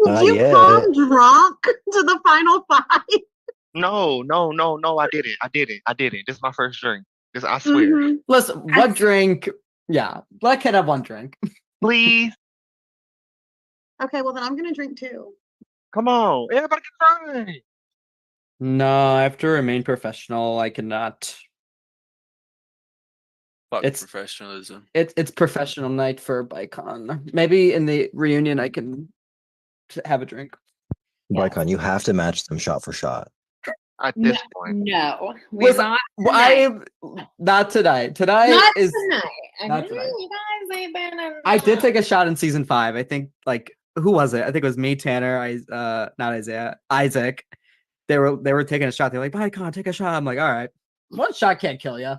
Did Not you yet. come drunk to the final five? No, no, no, no, I didn't. I didn't. I didn't. This is my first drink. This I swear. Mm-hmm. Listen, what drink? Yeah, let Kid have one drink. Please. Okay, well then I'm gonna drink too. Come on. Everybody get right. No, I have to remain professional. I cannot. Fuck It's professionalism. it's professional night for Bicon. Maybe in the reunion I can have a drink. Bicon, you have to match them shot for shot. At No, this point. no, we're Listen, not I tonight. not tonight. Tonight Not is tonight. I not mean, tonight. you guys ain't been in I did take a shot in season 5. I think like who was it? I think it was me, Tanner, not Isaiah, Isaac. They were taking a shot. They're like, Bicon, take a shot. I'm like, all right. One shot can't kill you.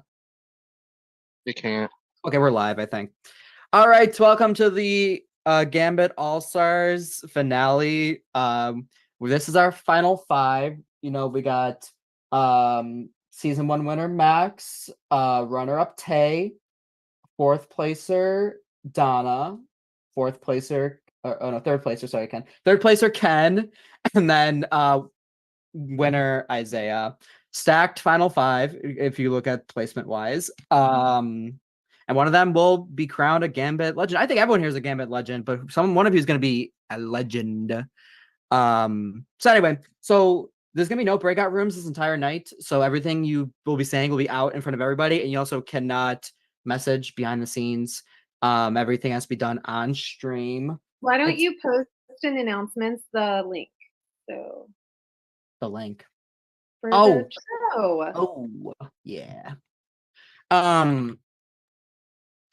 They can't. Okay, we're live, I think. All right, welcome to the Gambit All-Stars finale. This is our final 5. You know, we got season 1 winner Max, runner-up Tay, 4th placer Donna, 4th placer, no, 3rd placer, sorry, Ken. 3rd placer Ken, and then winner Isaiah. Stacked final 5 if you look at placement wise. And one of them will be crowned a Gambit legend. I think everyone here is a Gambit legend, but one of you is going to be a legend. So anyway, so there's going to be no breakout rooms this entire night. So everything you will be saying will be out in front of everybody. And you also cannot message behind the scenes. Everything has to be done on stream. Why don't you post in announcements the link? So The link. for Oh. the show. Oh, yeah.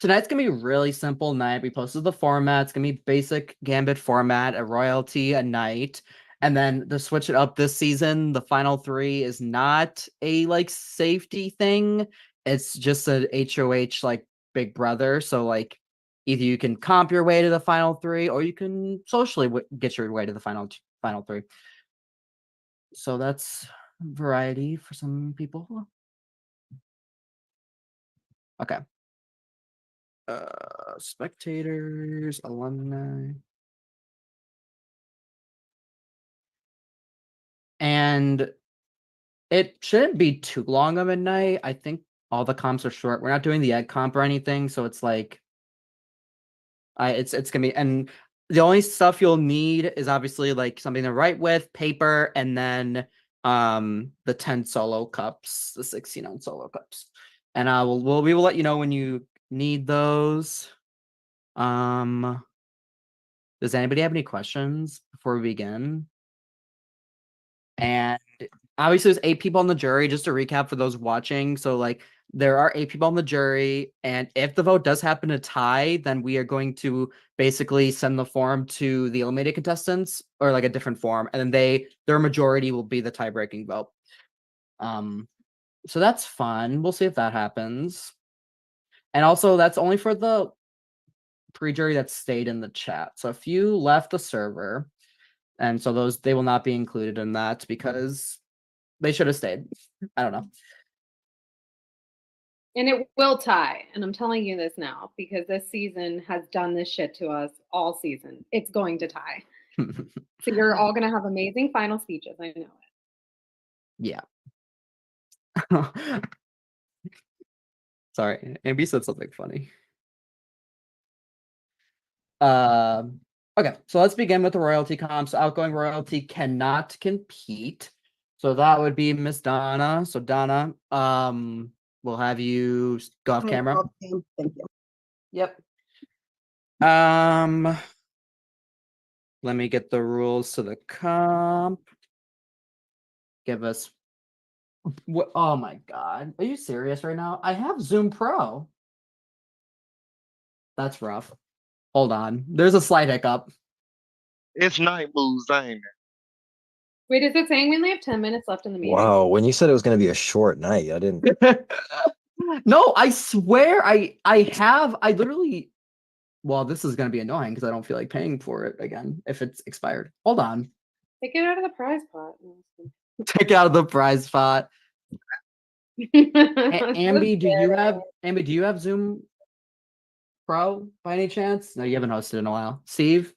Tonight's gonna be a really simple night. We posted the format. It's gonna be basic Gambit format, a royalty, a night. And then to switch it up this season, the final 3 is not a like safety thing. It's just a HOH like Big Brother. So like either you can comp your way to the final 3 or you can socially get your way to the final 3. So that's variety for some people. Okay. Spectators, alumni. And it shouldn't be too long of a night. I think all the comps are short. We're not doing the egg comp or anything, so it's like it's gonna be, and the only stuff you'll need is obviously like something to write with, paper, and then the 10 solo cups, the 16 on solo cups. And we will let you know when you need those. Does anybody have any questions before we begin? And obviously there's 8 people on the jury, just to recap for those watching. So like there are 8 people on the jury, and if the vote does happen to tie, then we are going to basically send the form to the eliminated contestants, or like a different form, and then their majority will be the tie-breaking vote. So that's fun. We'll see if that happens. And also that's only for the pre-jury that stayed in the chat. So if you left the server, and so they will not be included in that because they should have stayed. I don't know. And it will tie. And I'm telling you this now because this season has done this shit to us all season. It's going to tie. So you're all going to have amazing final speeches. I know it. Yeah. Sorry, Ambi said something funny. Okay, so let's begin with the royalty comps. Outgoing royalty cannot compete. So that would be Miss Donna. So Donna, we'll have you go off camera. Thank you. Yep. Let me get the rules to the comp. Give us. What? Oh my god, are you serious right now? I have Zoom Pro. That's rough. Hold on. There's a slight hiccup. It's night moves, ain't it? Wait, is it saying we only have 10 minutes left in the meeting? Wow, when you said it was going to be a short night, I didn't. No, I swear I literally. Well, this is gonna be annoying because I don't feel like paying for it again if it's expired. Hold on. Take it out of the prize pot. Take it out of the prize pot. Ambi, do you have Zoom Pro by any chance? No, you haven't hosted in a while. Steve?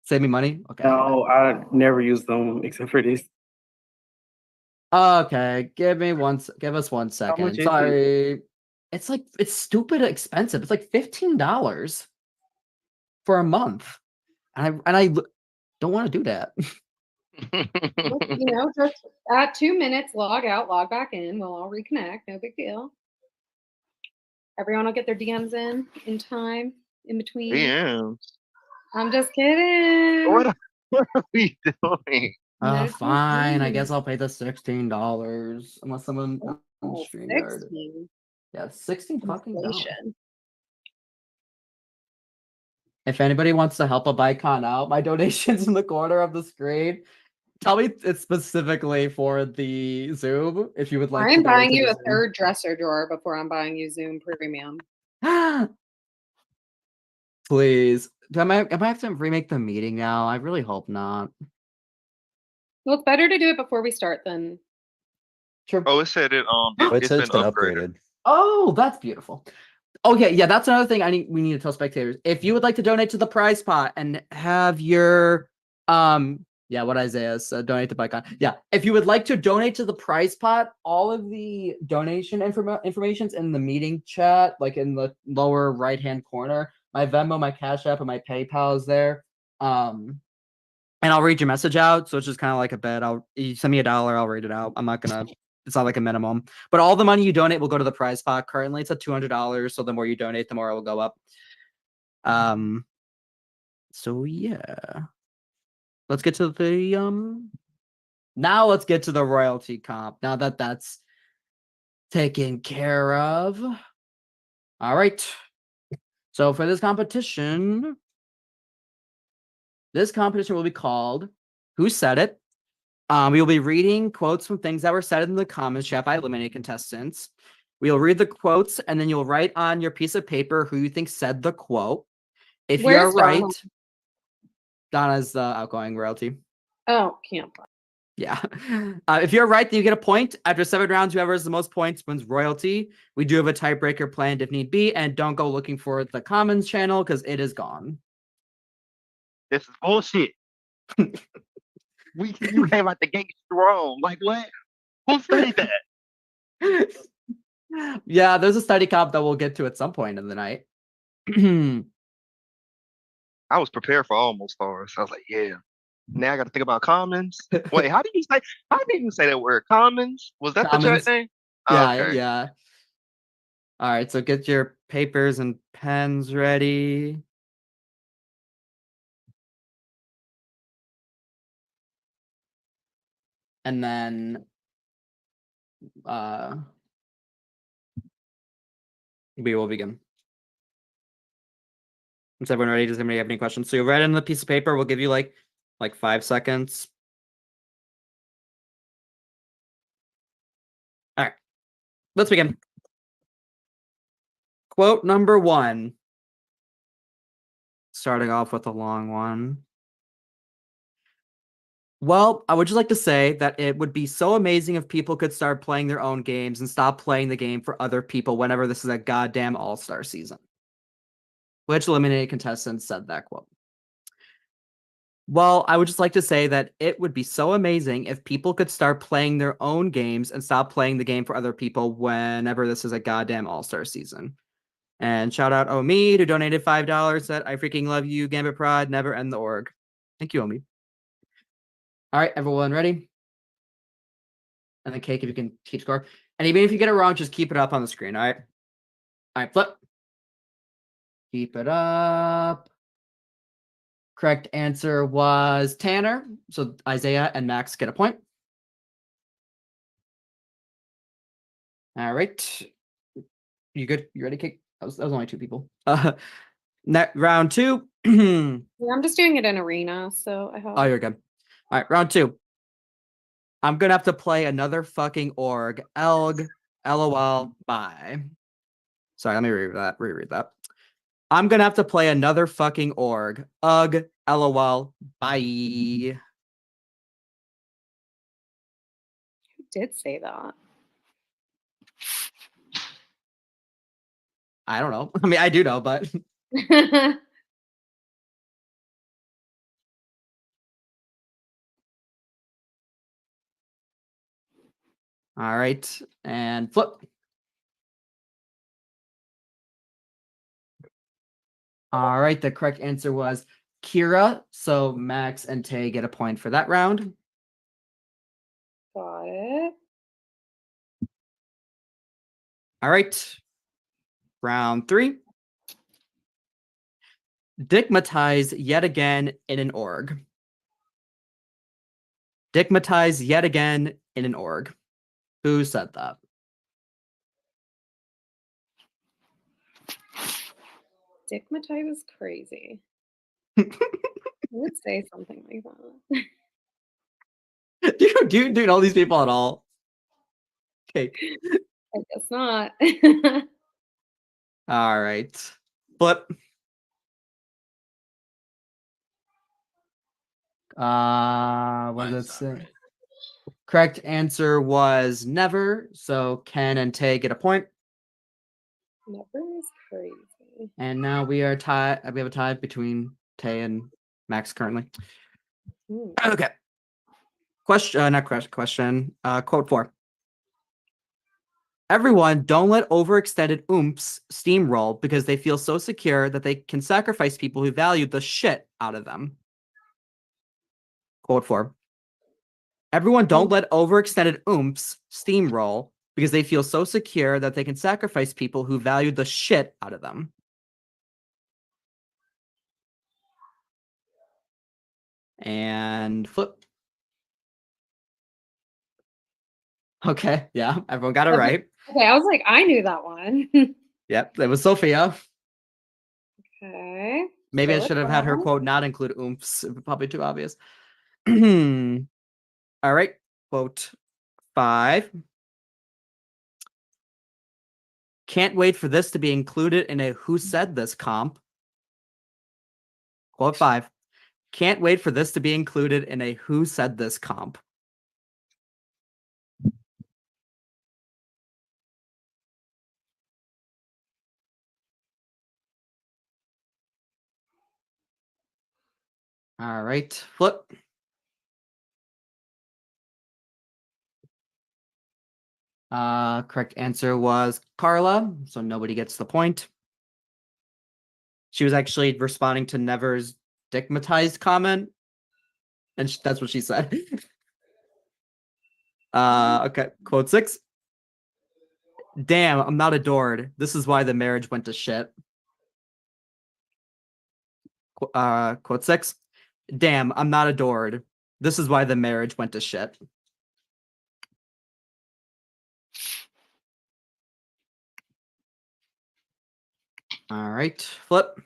Save me money? Okay. No, I never use them except for this. Okay, give us 1 much second. is it? Sorry. It's stupid expensive. It's like $15 for a month. And I don't want to do that. Just at 2 minutes, log out, log back in. We'll all reconnect. No big deal. Everyone will get their DMs in time, in between. Damn. I'm just kidding. What are we doing? No Fine. I guess DMs. I'll pay the $16 unless someone on Oh, StreamYard. 16. Yeah, 16 fucking dollars. Inflation. If anybody wants to help a Bicon out, my donation's in the corner of the screen. Tell me it's specifically for the Zoom if you would like. I'm to donate buying to you the a third dresser drawer before I'm buying you Zoom Premium. Zoom. Please. Am I have to remake the meeting now? I really hope not. Well, it's better to do it before we start than. Sure. Oh, it said it. It It's said been it's been upgraded. upgraded. Oh, that's beautiful. Okay, yeah, that's another thing we need to tell spectators. If you would like to donate to the prize pot and have your what Isaiah said, donate to Bicon. Yeah, if you would like to donate to the prize pot, all of the donation information's in the meeting chat, like in the lower right-hand corner. My Venmo, my Cash App, and my PayPal is there. And I'll read your message out. So it's just kind of like a bet. You send me $1, I'll read it out. I'm not gonna. It's not like a minimum, but all the money you donate will go to the prize pot. Currently, it's at $200. So the more you donate, the more it will go up. So yeah, let's get to the Now let's get to the royalty comp. Now that that's taken care of. All right. So for this competition will be called "Who Said It." We will be reading quotes from things that were said in the comments chat by eliminated contestants. We'll read the quotes, and then you'll write on your piece of paper who you think said the quote. If you're Where's Donna? right, Donna's the outgoing royalty. Oh, can't. Yeah. If you're right, then you get a point. After 7 rounds, whoever has the most points wins royalty. We do have a tiebreaker planned if need be, and don't go looking for the commons channel because it is gone. This is bullshit. You came out the gate strong. Like what? Who said that? Yeah, there's a study comp that we'll get to at some point in the night. I was prepared for almost stars. I was like, yeah. Now I got to think about commons. Wait, how did you say that word? Commons? Was that the Commons. chat thing? Yeah, Okay. yeah. All right, so get your papers and pens ready. And then we will begin. Is everyone ready? Does anybody have any questions? So you'll write in the piece of paper. We'll give you like 5 seconds. All right, let's begin. Quote number 1. Starting off with a long one. Well, I would just like to say that it would be so amazing if people could start playing their own games and stop playing the game for other people whenever this is a goddamn all-star season. Which eliminated contestants said that quote. Well, I would just like to say that it would be so amazing if people could start playing their own games and stop playing the game for other people whenever this is a goddamn all-star season. And shout out Omi who donated $5 that I freaking love you, Gambit Prod, never end the org. Thank you, Omi. All right, everyone ready? And then Cake, if you can keep score. And even if you get it wrong, just keep it up on the screen, all right? All right, flip. Keep it up. Correct answer was Tanner. So Isaiah and Max get a point. All right. You good? You ready, Cake? That was only 2 people. Round 2. Yeah, I'm just doing it in arena, so I hope. Oh, you're good. All right, round 2. I'm gonna have to play another fucking org. Elg. LOL. Bye. Sorry, let me reread that. I'm gonna have to play another fucking org. Ugh. LOL. Bye. Who did say that? I don't know. I mean, I do know, but All right, and flip. All right, the correct answer was Kira. So Max and Tay get a point for that round. Got it. All right. Round 3. Digmatize yet again in an org. Digmatize yet again in an org. Who said that? Stigmatize is crazy. I would say something like that. do you know these people at all? Okay. I guess not. All right. Flip. What does it say? Correct answer was never. So Ken and Tay get a point. Never is crazy. And now we are tied. We have a tie between Tay and Max currently. Okay. Question, not question. Quote 4. Everyone, don't let overextended oomps steamroll because they feel so secure that they can sacrifice people who value the shit out of them. Quote 4. Everyone, don't let overextended oomps steamroll because they feel so secure that they can sacrifice people who value the shit out of them. And flip. Okay, yeah, everyone got it right. Okay, I was like, I knew that one. Yep, it was Sophia. Okay. Maybe I Go should have with had her that. quote not include oomps. Probably too obvious. All right, quote 5. Can't wait for this to be included in a Who Said This comp. Quote 5. Can't wait for this to be included in a Who Said This comp. All right, flip. Correct answer was Carla, so nobody gets the point. She was actually responding to Never's digmatized comment, and that's what she said. Okay, quote 6. Damn, I'm not adored. This is why the marriage went to shit. Quote 6. Damn, I'm not adored. This is why the marriage went to shit. All right, flip.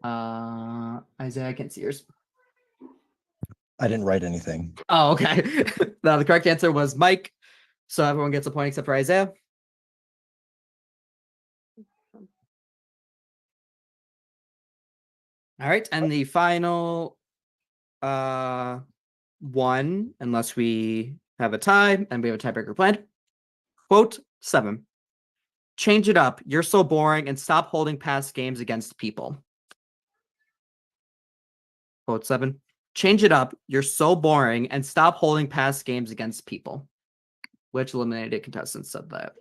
Isaiah, I can't see yours. I didn't write anything. Oh, okay. Now the correct answer was Mike. So everyone gets a point except for Isaiah. All right, and the final one, unless we have a tie and we have a tiebreaker planned. Quote 7. Change it up. You're so boring and stop holding past games against people. Quote 7. Change it up. You're so boring and stop holding past games against people. Which eliminated contestants said that?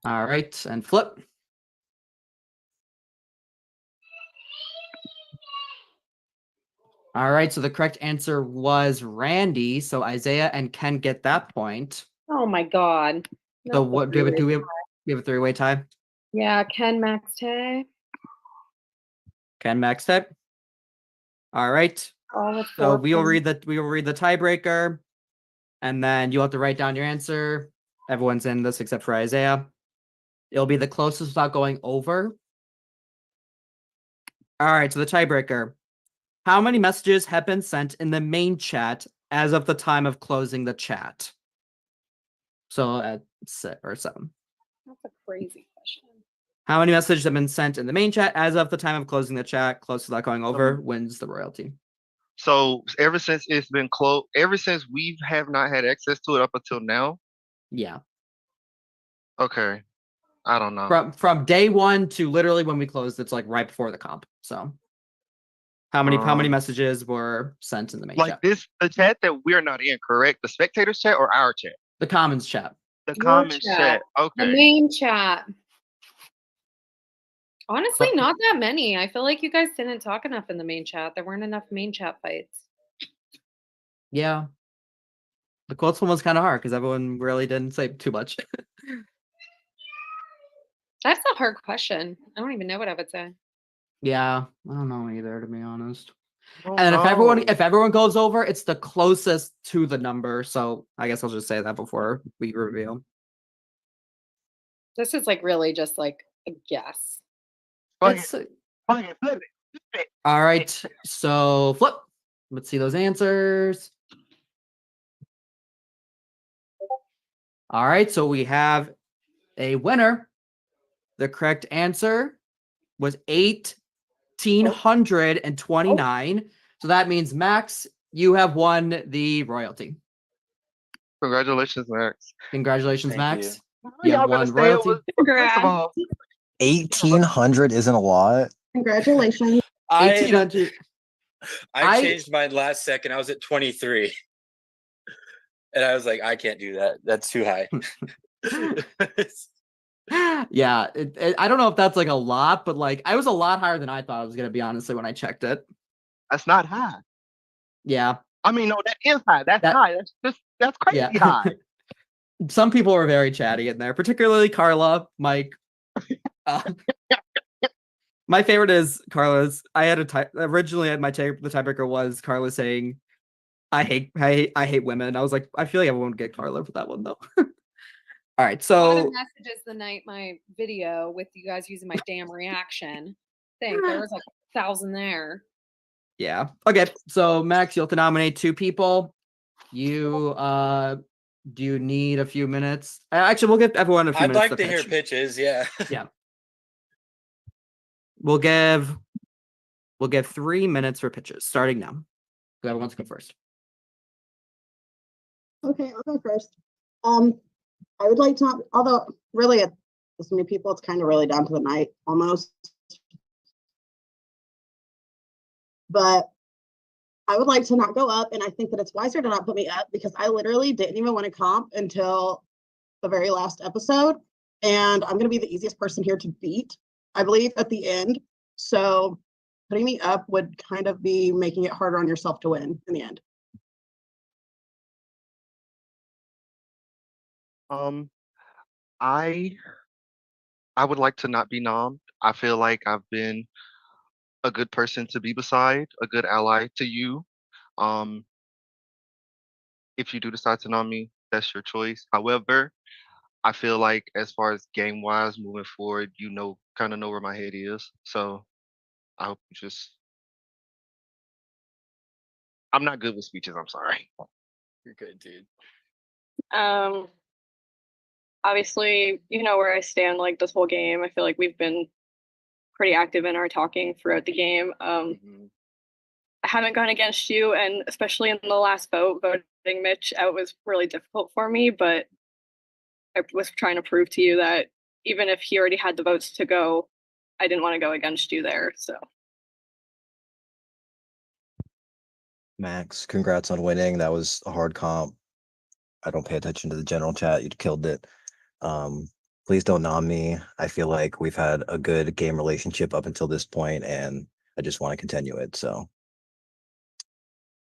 All right, and flip. All right, so the correct answer was Randy. So Isaiah and Ken get that point. Oh my God. So Not what the do we have? three-way We have a 3-way tie. tie. Yeah, Ken Max Tay. Ken Max type. All right. All with So 4 we will points. read the tiebreaker, and then you'll have to write down your answer. Everyone's in this except for Isaiah. It'll be the closest without going over. All right, so the tiebreaker. How many messages have been sent in the main chat as of the time of closing the chat? So at 6 or 7. That's a crazy question. How many messages have been sent in the main chat as of the time of closing the chat? Close without going over wins the royalty. So ever since it's been closed, ever since we have not had access to it up until now. Yeah. Okay. I don't know. From day one to literally when we closed, it's like right before the comp. So how many messages were sent in the main Like chat? the chat that we're not in, correct? The spectators chat or our chat? The commons chat. The Your comments chat. chat. The Okay. main chat. Honestly, not that many. I feel like you guys didn't talk enough in the main chat. There weren't enough main chat fights. Yeah. The quotes one was kind of hard because everyone really didn't say too much. That's a hard question. I don't even know what I would say. Yeah, I don't know either, to be honest. I don't And know. if everyone goes over, it's the closest to the number. So I guess I'll just say that before we reveal. This is like really just like a guess. Fuck It's it. Fuck it. Flip it. all right. So flip. Let's see those answers. All right. So we have a winner. The correct answer was 1,829. So that means Max, you have won the royalty. Congratulations, Max. Congratulations, Thank Max. How You y'all have gonna won say it royalty. was- First of all, 1,800 isn't a lot. Congratulations. I 1,800. I changed mine last second. I was at 23. And I was like, I can't do that. That's too high. Yeah, I don't know if that's like a lot, but like I was a lot higher than I thought I was gonna be, honestly, when I checked it. that's not high. Yeah, I mean, no, that is high. That's That- high. That's crazy yeah. high. Some people were very chatty in there, particularly Carla, Mike. My favorite is Carla's. I had originally the tiebreaker was Carla saying, I hate women." I was like, I feel like everyone would get Carla for that one though. All right, A lot of so messages the night my video with you guys using my damn reaction thing. There was like 1,000 there. yeah, okay. So Max, you'll have to nominate 2 people. You do you need a few minutes? Actually, we'll give everyone a few I'd minutes like to hear pitches, yeah. Yeah. We'll give 3 minutes for pitches starting now. Whoever wants to go first. Okay, I'll go first. I would like to, although really at this many people, it's kind of really down to the night almost. But I would like to not go up, and I think that it's wiser to not put me up because I literally didn't even want to comp until the very last episode, and I'm going to be the easiest person here to beat, I believe, at the end. So putting me up would kind of be making it harder on yourself to win in the end. I would like to not be nommed. I feel like I've been a good person to be beside, a good ally to you. If you do decide to nom me, that's your choice. However, I feel like as far as game wise moving forward, kind of know where my head is. So I hope you just. I'm not good with speeches. I'm sorry. You're good, dude. Obviously, you know where I stand like this whole game. I feel like we've been pretty active in our talking throughout the game. I haven't gone against you, and especially in the last vote, voting Mitch out was really difficult for me, but I was trying to prove to you that even if he already had the votes to go, I didn't want to go against you there, so. Max, congrats on winning. That was a hard comp. I don't pay attention to the general chat. You killed it. Please don't nom me. I feel like we've had a good game relationship up until this point, and I just want to continue it. So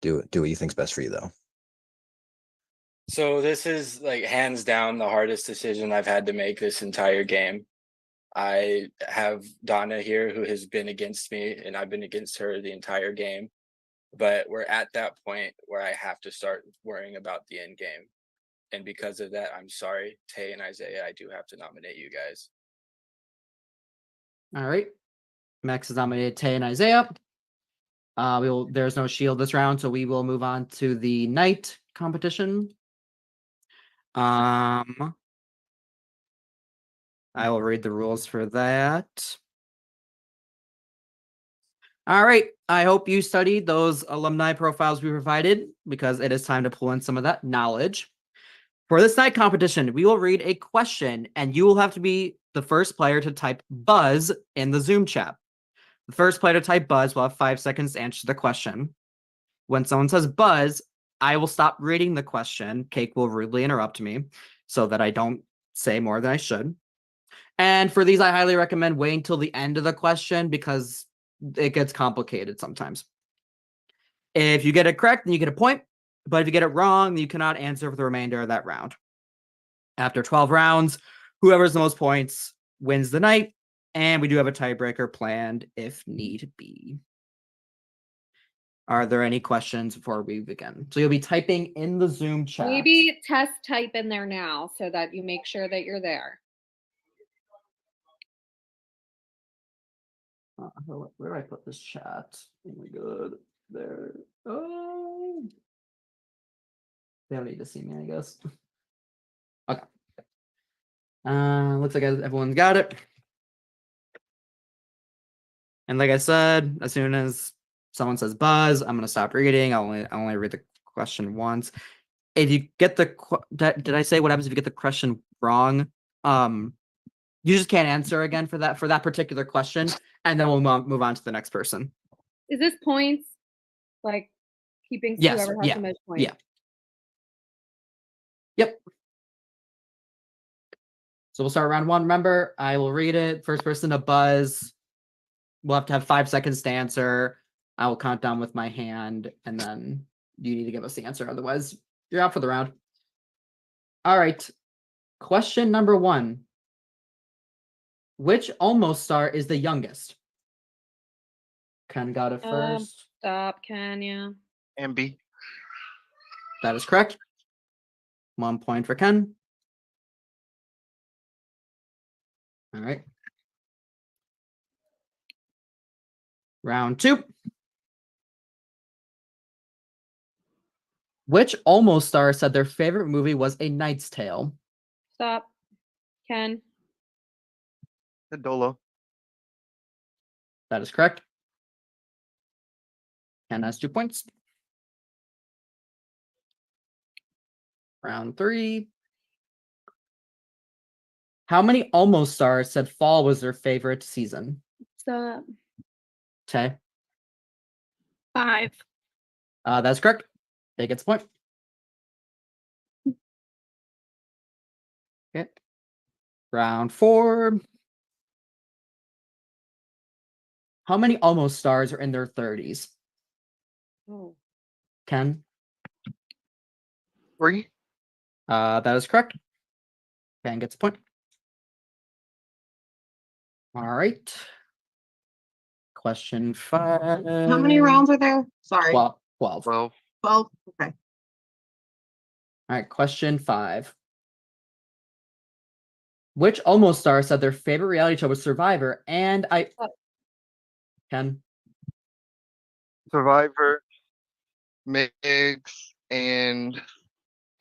do what you think's best for you, though. So this is like hands down the hardest decision I've had to make this entire game. I have Donna here who has been against me, and I've been against her the entire game. But we're at that point where I have to start worrying about the end game. And because of that, I'm sorry, Tay and Isaiah, I do have to nominate you guys. All right. Max has nominated Tay and Isaiah. There's no shield this round, so we will move on to the night competition. I will read the rules for that. All right. I hope you studied those alumni profiles we provided because it is time to pull in some of that knowledge. For this night competition, we will read a question and you will have to be the first player to type buzz in the Zoom chat. The first player to type buzz will have 5 seconds to answer the question. When someone says buzz, I will stop reading the question. Cake will rudely interrupt me so that I don't say more than I should. And for these, I highly recommend waiting till the end of the question because it gets complicated sometimes. If you get it correct, then you get a point. But if you get it wrong, then you cannot answer for the remainder of that round. After 12 rounds, whoever has the most points wins the night. And we do have a tiebreaker planned if need be. Are there any questions before we begin? So you'll be typing in the Zoom chat. Maybe test type in there now so that you make sure that you're there. Where do I put this chat? Oh my god. There. Oh. They don't need to see me, I guess. Okay. Looks like everyone's got it. And like I said, as soon as someone says buzz, I'm gonna stop reading. I'll only read the question once. If you get the did I say what happens if you get the question wrong? You just can't answer again for that particular question, and then we'll move on to the next person. Is this points? Like keeping Yes, whoever has yeah, the most points? yeah. Yep. So we'll start round one. Remember, I will read it. First person to buzz. We'll have to have 5 seconds to answer. I will count down with my hand, and then you need to give us the answer. Otherwise, you're out for the round. All right. Question number 1. Which almost star is the youngest? Ken got it first. Stop, Ken, yeah. Ambi. That is correct. 1 point for Ken. All right. Round 2. Which almost star said their favorite movie was A Knight's Tale? Stop, Ken. The Dolo. That is correct. Ken has 2 points. Round 3. How many almost stars said fall was their favorite season? Stop. Okay. 5. That's correct. They gets a point. Okay. Round 4. How many almost stars are in their 30s? Oh. Ken? 3. That is correct. Ken gets a point. All right. Question 5. How many rounds are there? Sorry. 12. 12. 12. Okay. All right, question 5. Which almost star said their favorite reality show was Survivor? And Ken? Survivor, Megs, and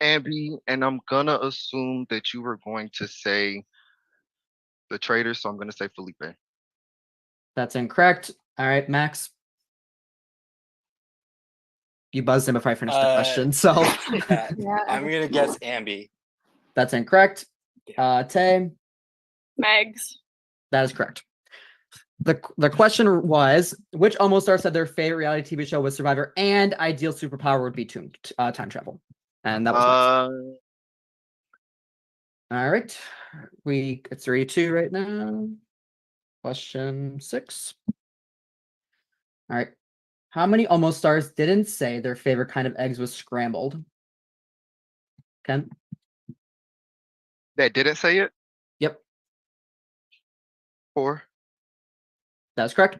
Ambi, and I'm gonna assume that you were going to say the traitor, so I'm gonna say Felipe. That's incorrect. All right, Max. You buzzed in before I finished the question, so Yeah, Yeah. I'm gonna guess Ambi. that's incorrect. Tay, Megs. that is correct. The question was, which almost star said their favorite reality TV show was Survivor and ideal superpower would be time travel? And that was Max. All right. It's 3-2 right now. Question 6. All right. How many almost stars didn't say their favorite kind of eggs was scrambled? Ken? That didn't say it? Yep, 4. that's correct.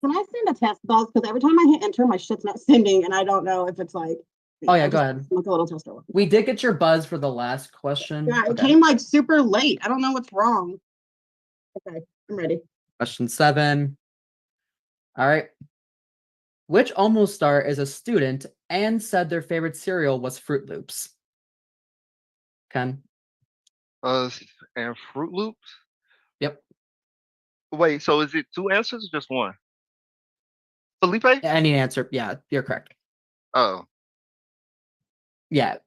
Can I send a test buzz? Because every time I hit enter, my shit's not sending, and I don't know if it's like. Oh yeah, go ahead. Like a little tester. We did get your buzz for the last question. Yeah, it Okay. came like super late. I don't know what's wrong. Okay, I'm ready. Question 7. All right. Which almost star is a student and said their favorite cereal was Fruit Loops? Ken? And Fruit Loops? Yep. Wait, so is it 2 answers or just 1? Felipe? Any answer? Yeah, you're correct. Oh. Yeah.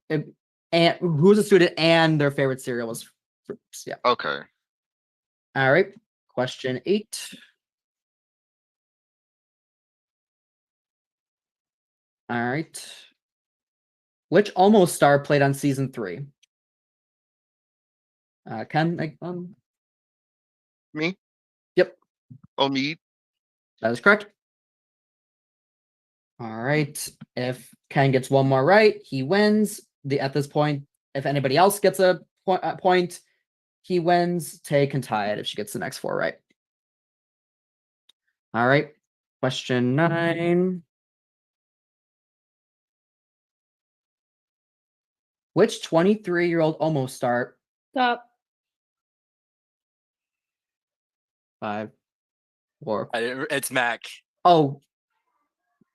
and who's a student and their favorite cereal was fruits. Yeah. Okay. All right. Question 8. All right. Which almost star played on season 3? Ken, Me? Yep, Omid? that is correct. All right. If Ken gets one more right, he wins. At this point, if anybody else gets a point, he wins. Tay can tie it if she gets the next 4 right. All right. Question 9. Which 23-year-old almost star? Stop. 5, 4. It's Mac. Oh,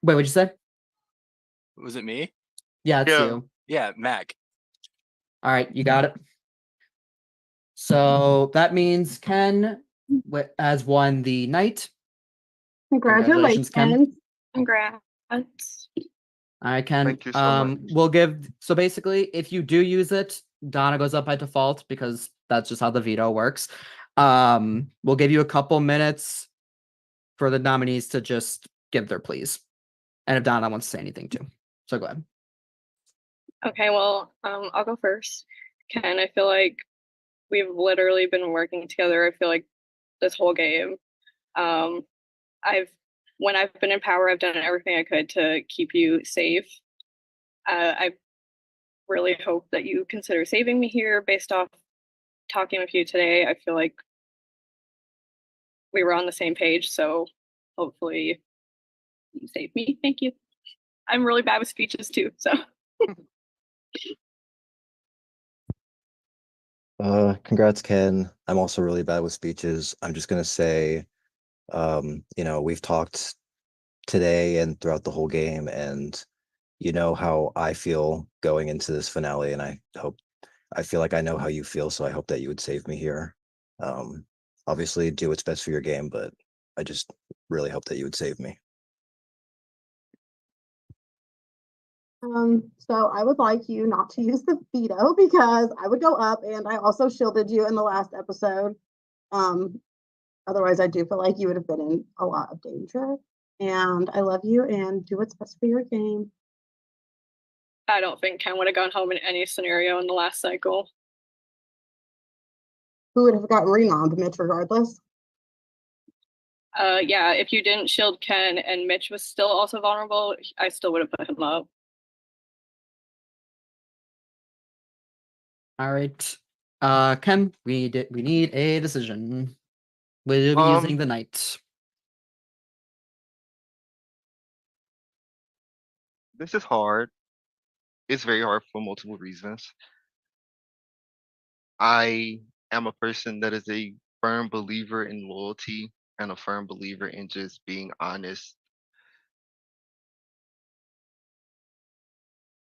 wait, what'd you say? Was it me? Yeah, it's Yeah. you. Yeah, Mac. All right, you got it. So that means Ken has won the night. Congratulations, Ken. Congrats. All right, Ken. Thank you so much. We'll give. So basically, if you do use it, Donna goes up by default because that's just how the veto works. We'll give you a couple minutes for the nominees to just give their pleas, and if Donna wants to say anything too. So go ahead. Okay, well, I'll go first. Ken, I feel like we've literally been working together. I feel like this whole game. When I've been in power, I've done everything I could to keep you safe. I really hope that you consider saving me here based off talking with you today. I feel like we were on the same page, so hopefully you save me. Thank you. I'm really bad with speeches too, so. Congrats, Ken. I'm also really bad with speeches. I'm just gonna say, we've talked today and throughout the whole game, and you know how I feel going into this finale, and I feel like I know how you feel, so I hope that you would save me here. Obviously do what's best for your game, but I just really hope that you would save me. So I would like you not to use the veto because I would go up, and I also shielded you in the last episode. Otherwise, I do feel like you would have been in a lot of danger. And I love you, and do what's best for your game. I don't think Ken would have gone home in any scenario in the last cycle. Who would have gotten renommed, Mitch, regardless? Yeah, if you didn't shield Ken and Mitch was still also vulnerable, I still would have put him up. All right. Ken, we need a decision. We'll be using the knight. This is hard. It's very hard for multiple reasons. I am a person that is a firm believer in loyalty and a firm believer in just being honest.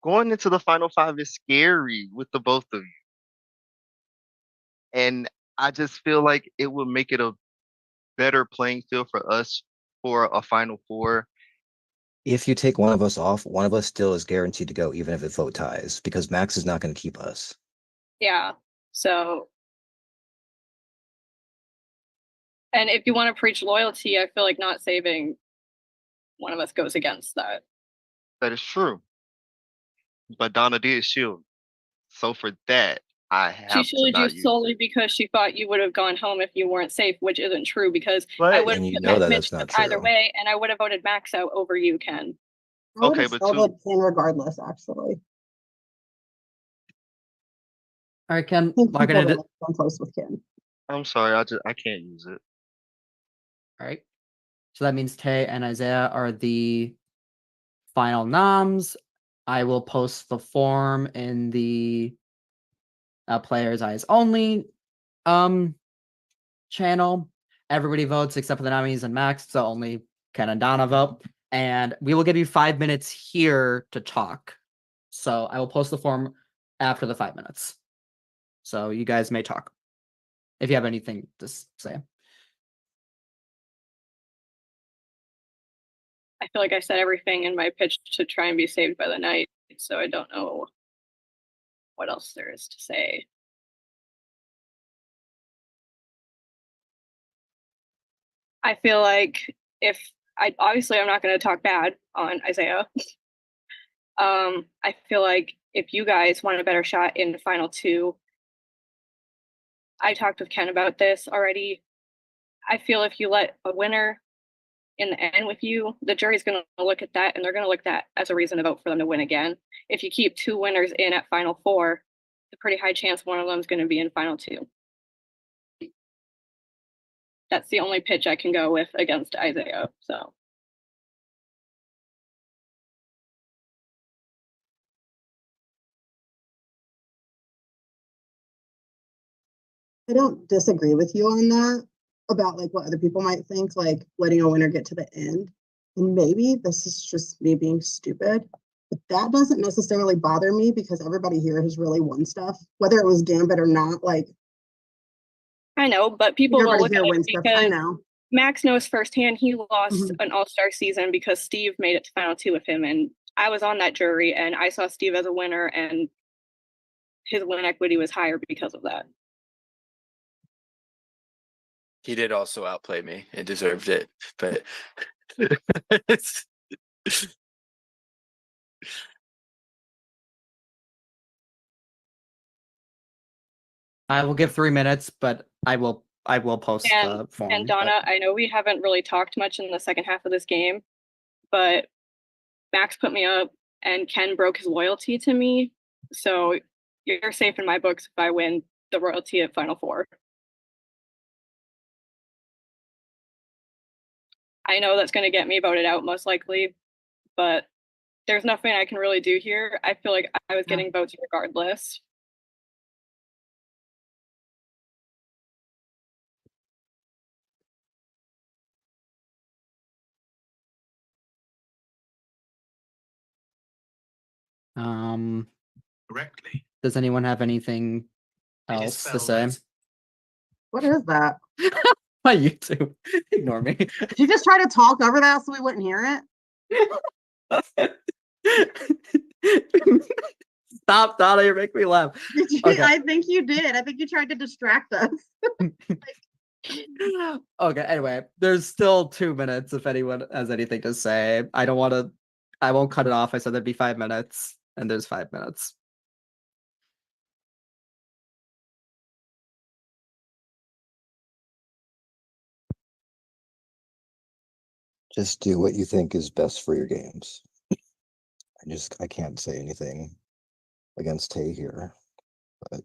Going into the final 5 is scary with the both of you. And I just feel like it would make it a better playing field for us for a final 4. If you take one of us off, one of us still is guaranteed to go, even if it vote ties, because Max is not going to keep us. Yeah, so. And if you want to preach loyalty, I feel like not saving one of us goes against that. That is true. But Donna did shield. So for that, I She have to shielded you not use solely it. because she thought you would have gone home if you weren't safe, which isn't true because I But would have And you put know that Mitch that's not either true. way, and I would have voted Max out over you, Ken. I would Okay, have but shielded Ken regardless, actually. All right, Ken. I think We're people gonna. really come close with Ken. I'm sorry, I can't use it. All right. So that means Tay and Isaiah are the final noms. I will post the form in the Players Eyes Only channel. Everybody votes except for the nominees and Max, so only Ken and Donna vote. And we will give you 5 minutes here to talk. So I will post the form after the 5 minutes. So you guys may talk if you have anything to say. I feel like I said everything in my pitch to try and be saved by the night, so I don't know what else there is to say. I feel like I'm not going to talk bad on Isaiah. I feel like if you guys want a better shot in the final two, I talked with Ken about this already. I feel if you let a winner in the end with you, the jury's going to look at that and they're going to look at that as a reason to vote for them to win again. If you keep two winners in at final four, a pretty high chance one of them is going to be in final two. That's the only pitch I can go with against Isaiah. So. I don't disagree with you on that about like what other people might think, like letting a winner get to the end. And maybe this is just me being stupid, but that doesn't necessarily bother me because everybody here has really won stuff, whether it was Gambit or not. Like, I know, but people will look at it because I know. Max knows firsthand he lost an all-star season because Steve made it to final two with him. And I was on that jury and I saw Steve as a winner and his win equity was higher because of that. He did also outplay me and deserved it, but I will give 3 minutes, but I will post the form. And Donna, I know we haven't really talked much in the second half of this game, but Max put me up and Ken broke his loyalty to me. So you're safe in my books if I win the royalty at Final Four. I know that's going to get me voted out most likely, but there's nothing I can really do here. I feel like I was getting votes regardless. Correctly. Does anyone have anything else to say? What is that? My YouTube. Ignore me. Did you just try to talk over that so we wouldn't hear it? Stop, Donna, you're making me laugh. Okay. I think you did. I think you tried to distract us. Okay, anyway, there's still 2 minutes if anyone has anything to say. I won't cut it off. I said there'd be 5 minutes, and there's 5 minutes. Just do what you think is best for your games. I can't say anything against Tay here, but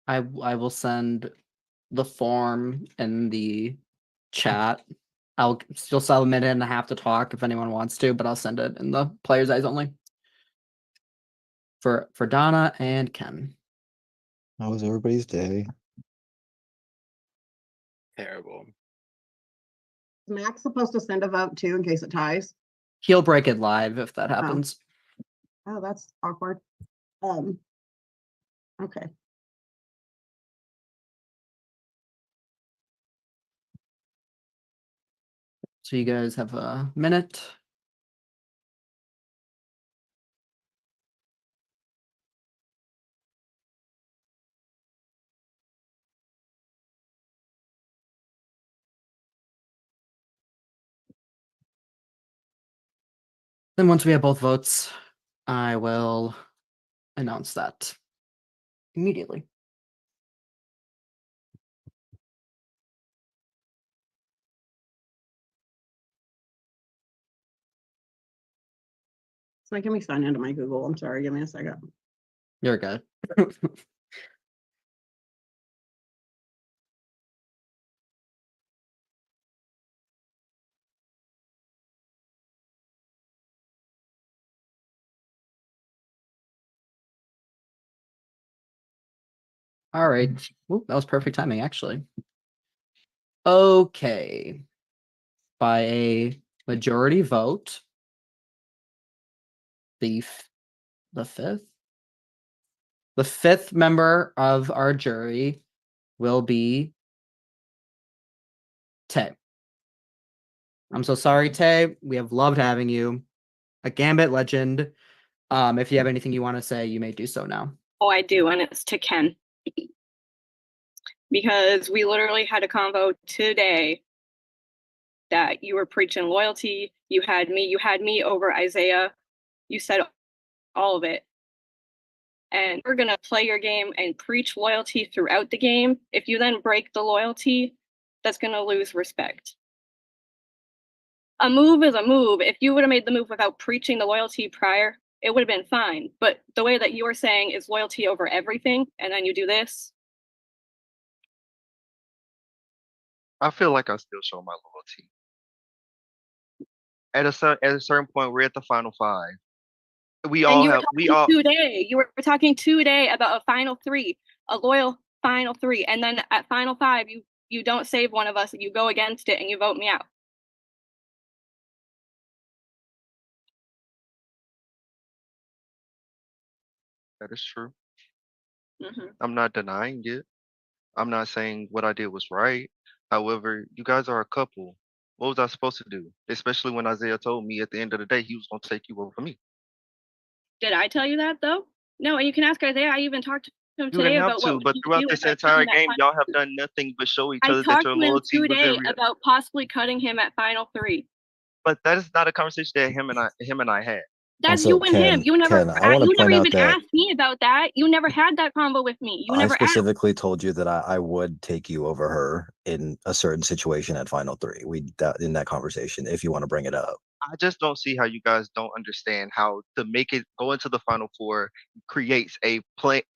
I will send the form in the chat. I'll still sell a minute and a half to talk if anyone wants to, but I'll send it in the player's eyes only. For Donna and Ken. How was everybody's day? Terrible. Is Max supposed to send a vote too in case it ties? He'll break it live if that happens. Oh, that's awkward. Okay. So you guys have a minute. Then once we have both votes, I will announce that immediately. It's making me sign into my Google. I'm sorry. Give me a second. You're good. All right. Ooh, that was perfect timing, actually. Okay. By a majority vote, the fifth member of our jury will be Tay. I'm so sorry, Tay. We have loved having you. A Gambit legend. If you have anything you want to say, you may do so now. Oh, I do, and it's to Ken. Because we literally had a convo today that you were preaching loyalty. You had me over Isaiah. You said all of it. And we're going to play your game and preach loyalty throughout the game. If you then break the loyalty, that's going to lose respect. A move is a move. If you would have made the move without preaching the loyalty prior, it would have been fine. But the way that you were saying is loyalty over everything, and then you do this. I feel like I still show my loyalty. At a certain point, we're at the final 5. We And all you were have talking today. You were talking today about a final 3, a loyal final 3, and then at final 5, you don't save one of us, you go against it, and you vote me out. That is true. Mm-hmm. I'm not denying it. I'm not saying what I did was right. However, you guys are a couple. What was I supposed to do? Especially when Isaiah told me at the end of the day he was going to take you over me. Did I tell you that though? No, and you can ask Isaiah. I even talked to him You today didn't have about to, what but we throughout do this if I put entire him at game, final y'all have 3. done nothing but show each I other that talked your to him loyalty was today in real. about possibly cutting him at final 3. But that is not a conversation that him and I had. That's Also, you and him. Ken, You never. Ken, I want to You never point out even that asked me about that. You never had that combo with me. You I never asked. specifically told you that I would take you over her in a certain situation at Final 3. In that conversation, if you want to bring it up. I just don't see how you guys don't understand how to make it go into the final 4 creates a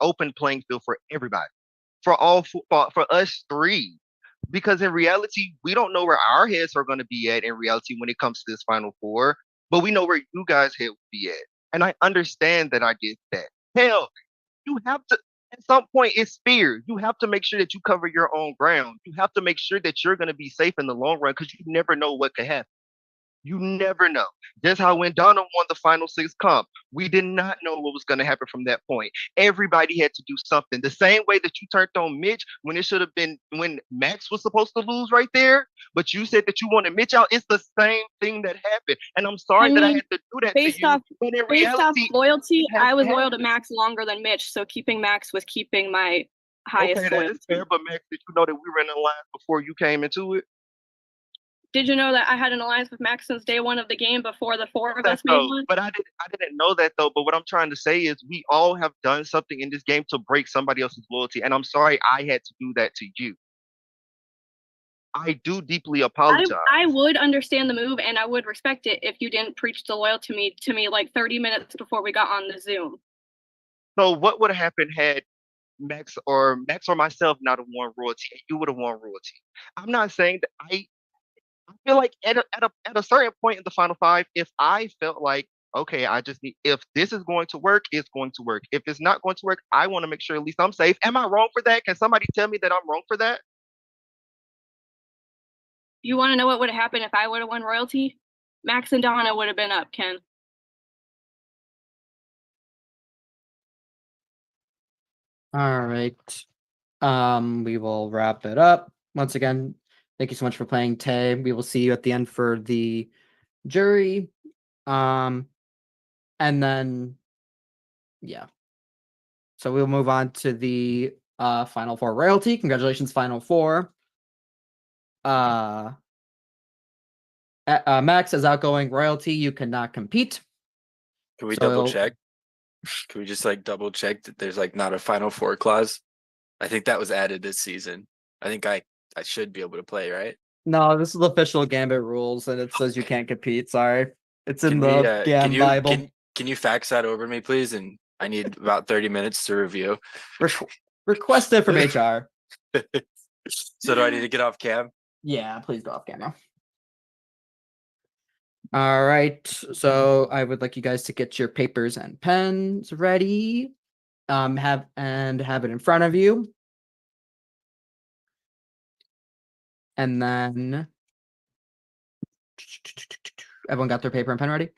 open playing field for everybody, for us 3. Because in reality, we don't know where our heads are going to be at in reality when it comes to this final 4, but we know where you guys' head will be at. And I understand that I did that. Hell, you have to, at some point, it's fear. You have to make sure that you cover your own ground. You have to make sure that you're going to be safe in the long run because you never know what could happen. You never know. That's how when Donna won the final 6 comp, we did not know what was going to happen from that point. Everybody had to do something. The same way that you turned on Mitch when it should have been when Max was supposed to lose right there, but you said that you wanted Mitch out. It's the same thing that happened. And I'm sorry that I had to do that to you. But in reality, loyalty, I was loyal to happened. Max longer than Mitch, so keeping Max was keeping my highest Okay, that loyalty. is fair, but Max, did you know that we were in a line before you came into it? Did you know that I had an alliance with Max since day 1 of the game before the 4 of us made one? But I didn't know that though. But what I'm trying to say is we all have done something in this game to break somebody else's loyalty. And I'm sorry I had to do that to you. I do deeply apologize. I would understand the move and I would respect it if you didn't preach the loyalty to me like 30 minutes before we got on the Zoom. So what would have happened had Max or myself not have won royalty and you would have won royalty? I'm not saying that I feel like at a certain point in the final 5, if I felt like, okay, I just need, if this is going to work, it's going to work. If it's not going to work, I want to make sure at least I'm safe. Am I wrong for that? Can somebody tell me that I'm wrong for that? You want to know what would have happened if I would have won royalty? Max and Donna would have been up, Ken. All right. We will wrap it up. Once again, thank you so much for playing, Tay. We will see you at the end for the jury. And then yeah. So we'll move on to the final 4 royalty. Congratulations, final 4. Max as outgoing royalty, you cannot compete. Can we double check? Can we just like double check that there's like not a final 4 clause? I think that was added this season. I think I should be able to play, right? No, this is the official Gambit rules, and it says you can't compete. Sorry, it's in the Gam Bible. Can you fax that over to me, please? And I need about 30 minutes to review. Request it from HR. So do I need to get off cam? Yeah, please go off camera. All right, so I would like you guys to get your papers and pens ready. Have it in front of you. And then everyone got their paper and pen ready?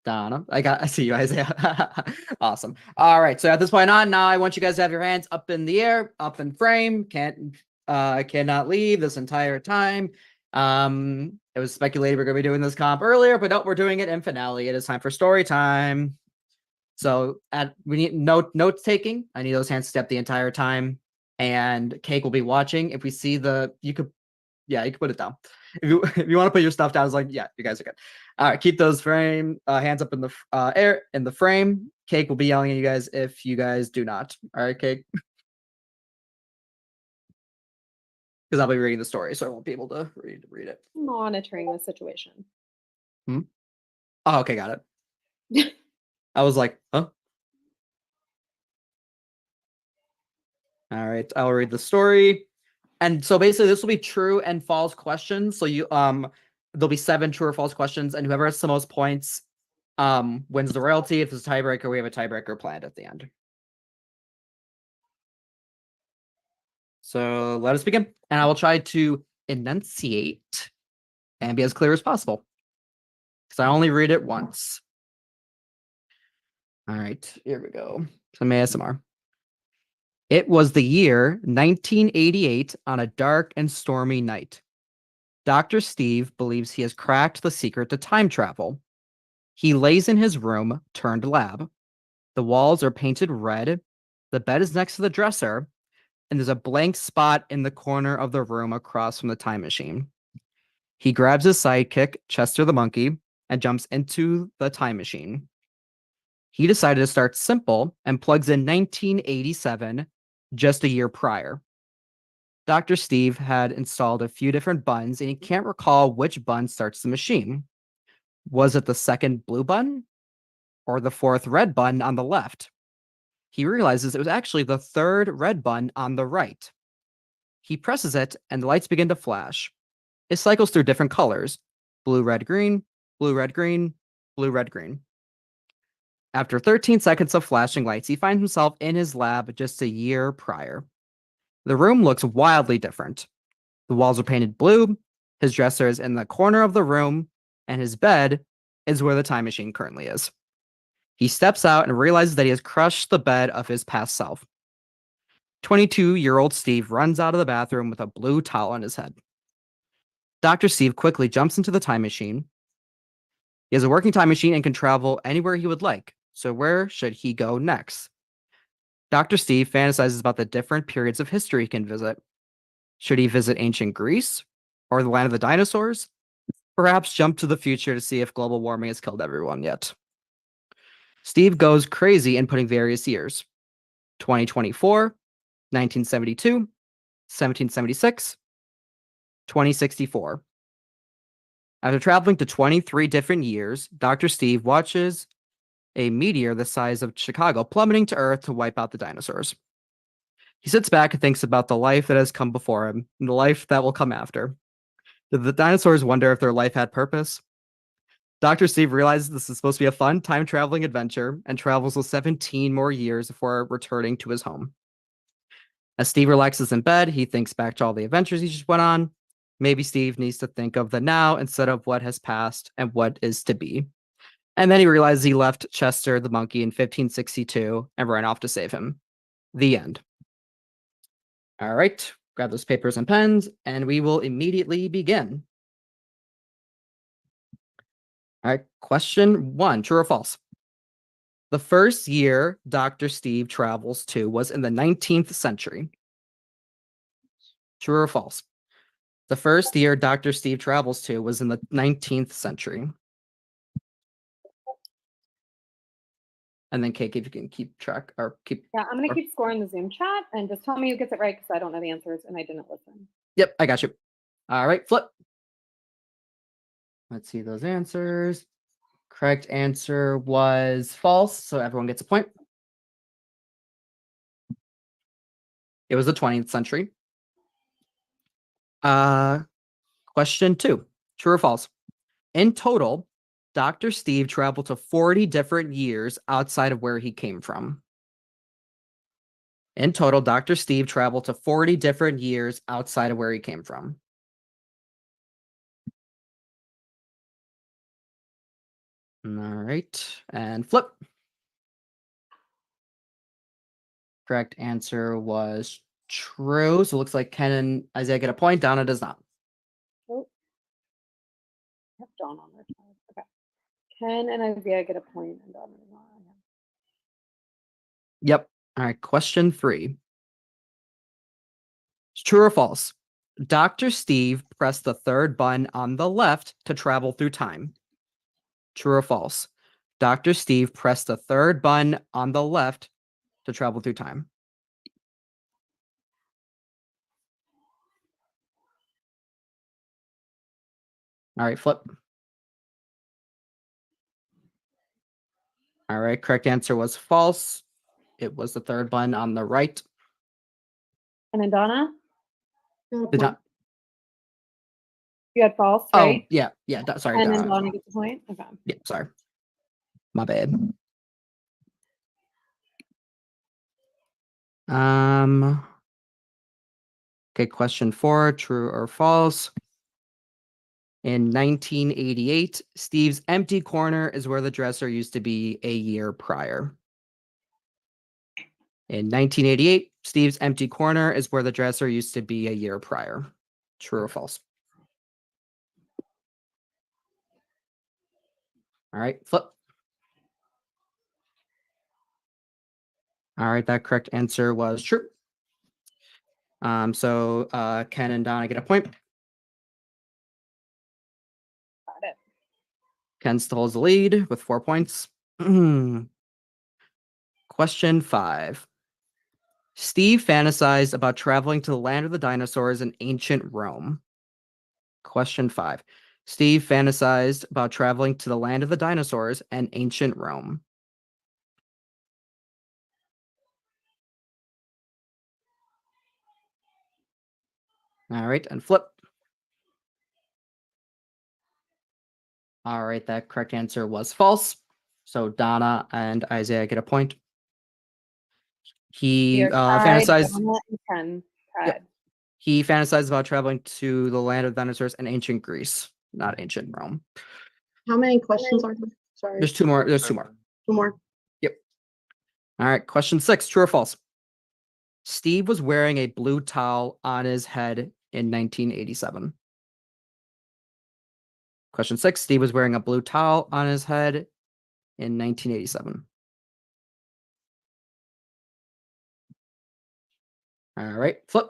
Donna, I see you, Isaiah. Awesome. All right, so at this point on, now I want you guys to have your hands up in the air, up in frame. Can't I cannot leave this entire time. It was speculated we're going to be doing this comp earlier, but nope, we're doing it in finale. It is time for story time. So we need note taking. I need those hands to step the entire time, and Cake will be watching. If we see you can put it down. If you want to put your stuff down, it's like, yeah, you guys are good. All right, keep those hands up in the air in the frame. Cake will be yelling at you guys if you guys do not. All right, Cake. Because I'll be reading the story, so I won't be able to read it. Monitoring the situation. Oh, okay, got it. I was like, huh? All right, I'll read the story. And so basically this will be true and false questions. So there'll be 7 true or false questions, and whoever has the most points wins the royalty. If there's a tiebreaker, we have a tiebreaker planned at the end. So let us begin. And I will try to enunciate and be as clear as possible, because I only read it once. All right, here we go. Some ASMR. It was the year 1988 on a dark and stormy night. Dr. Steve believes he has cracked the secret to time travel. He lays in his room, turned lab. The walls are painted red. The bed is next to the dresser, and there's a blank spot in the corner of the room across from the time machine. He grabs his sidekick, Chester the monkey, and jumps into the time machine. He decided to start simple and plugs in 1987, just a year prior. Dr. Steve had installed a few different buttons, and he can't recall which button starts the machine. Was it the second blue button or the 4th red button on the left? He realizes it was actually the 3rd red button on the right. He presses it, and the lights begin to flash. It cycles through different colors: blue, red, green, blue, red, green, blue, red, green. After 13 seconds of flashing lights, he finds himself in his lab just a year prior. The room looks wildly different. The walls are painted blue, his dresser is in the corner of the room, and his bed is where the time machine currently is. He steps out and realizes that he has crushed the bed of his past self. 22-year-old Steve runs out of the bathroom with a blue towel on his head. Dr. Steve quickly jumps into the time machine. He has a working time machine and can travel anywhere he would like. So where should he go next? Dr. Steve fantasizes about the different periods of history he can visit. Should he visit ancient Greece or the land of the dinosaurs? Perhaps jump to the future to see if global warming has killed everyone yet. Steve goes crazy inputting various years: 2024, 1972, 1776, 2064. After traveling to 23 different years, Dr. Steve watches a meteor the size of Chicago plummeting to Earth to wipe out the dinosaurs. He sits back and thinks about the life that has come before him and the life that will come after. Did the dinosaurs wonder if their life had purpose? Dr. Steve realizes this is supposed to be a fun time-traveling adventure and travels with 17 more years before returning to his home. As Steve relaxes in bed, he thinks back to all the adventures he just went on. Maybe Steve needs to think of the now instead of what has passed and what is to be. And then he realizes he left Chester the monkey in 1562 and ran off to save him. The end. All right, grab those papers and pens, and we will immediately begin. All right, question 1, true or false? The first year Dr. Steve travels to was in the 19th century. True or false? The first year Dr. Steve travels to was in the 19th century. And then, Kate, if you can keep track or keep. Yeah, I'm going to keep scoring the Zoom chat and just tell me who gets it right because I don't know the answers and I didn't listen. Yep, I got you. All right, flip. Let's see those answers. Correct answer was false, so everyone gets a point. It was the 20th century. Question 2, true or false? In total, Dr. Steve traveled to 40 different years outside of where he came from. In total, Dr. Steve traveled to 40 different years outside of where he came from. All right, and flip. Correct answer was true. So it looks like Ken and Isaiah get a point. Donna does not. Oh. I have Dawn on their side. Okay. Ken and Isaiah get a point, and Dawn does not. Yep. All right. Question 3. True or false? Dr. Steve pressed the third button on the left to travel through time. True or false? Dr. Steve pressed the third button on the left to travel through time. All right, flip. All right, correct answer was false. It was the third button on the right. And then Donna, Did not. you had false, Oh, right? yeah. Sorry. And then Donna gets a point. Okay. Yeah, sorry. My bad. Okay, question 4, true or false? In 1988, Steve's empty corner is where the dresser used to be a year prior. In 1988, Steve's empty corner is where the dresser used to be a year prior. True or false? All right, flip. All right, that correct answer was true. So Ken and Donna get a point. Got it. Ken still holds the lead with 4 points. Question 5. Steve fantasized about traveling to the land of the dinosaurs in ancient Rome. Question 5. Steve fantasized about traveling to the land of the dinosaurs and ancient Rome. All right, and flip. All right, that correct answer was false. So Donna and Isaiah get a point. He You're tied, fantasized. Donna and Ken tied. Yep. He fantasized about traveling to the land of dinosaurs and ancient Greece, not ancient Rome. How many questions are there? Sorry. There's 2 more. There's 2 more. 2 more. Yep. All right. Question 6. True or false? Steve was wearing a blue towel on his head in 1987. Question 6. Steve was wearing a blue towel on his head in 1987. All right. Flip.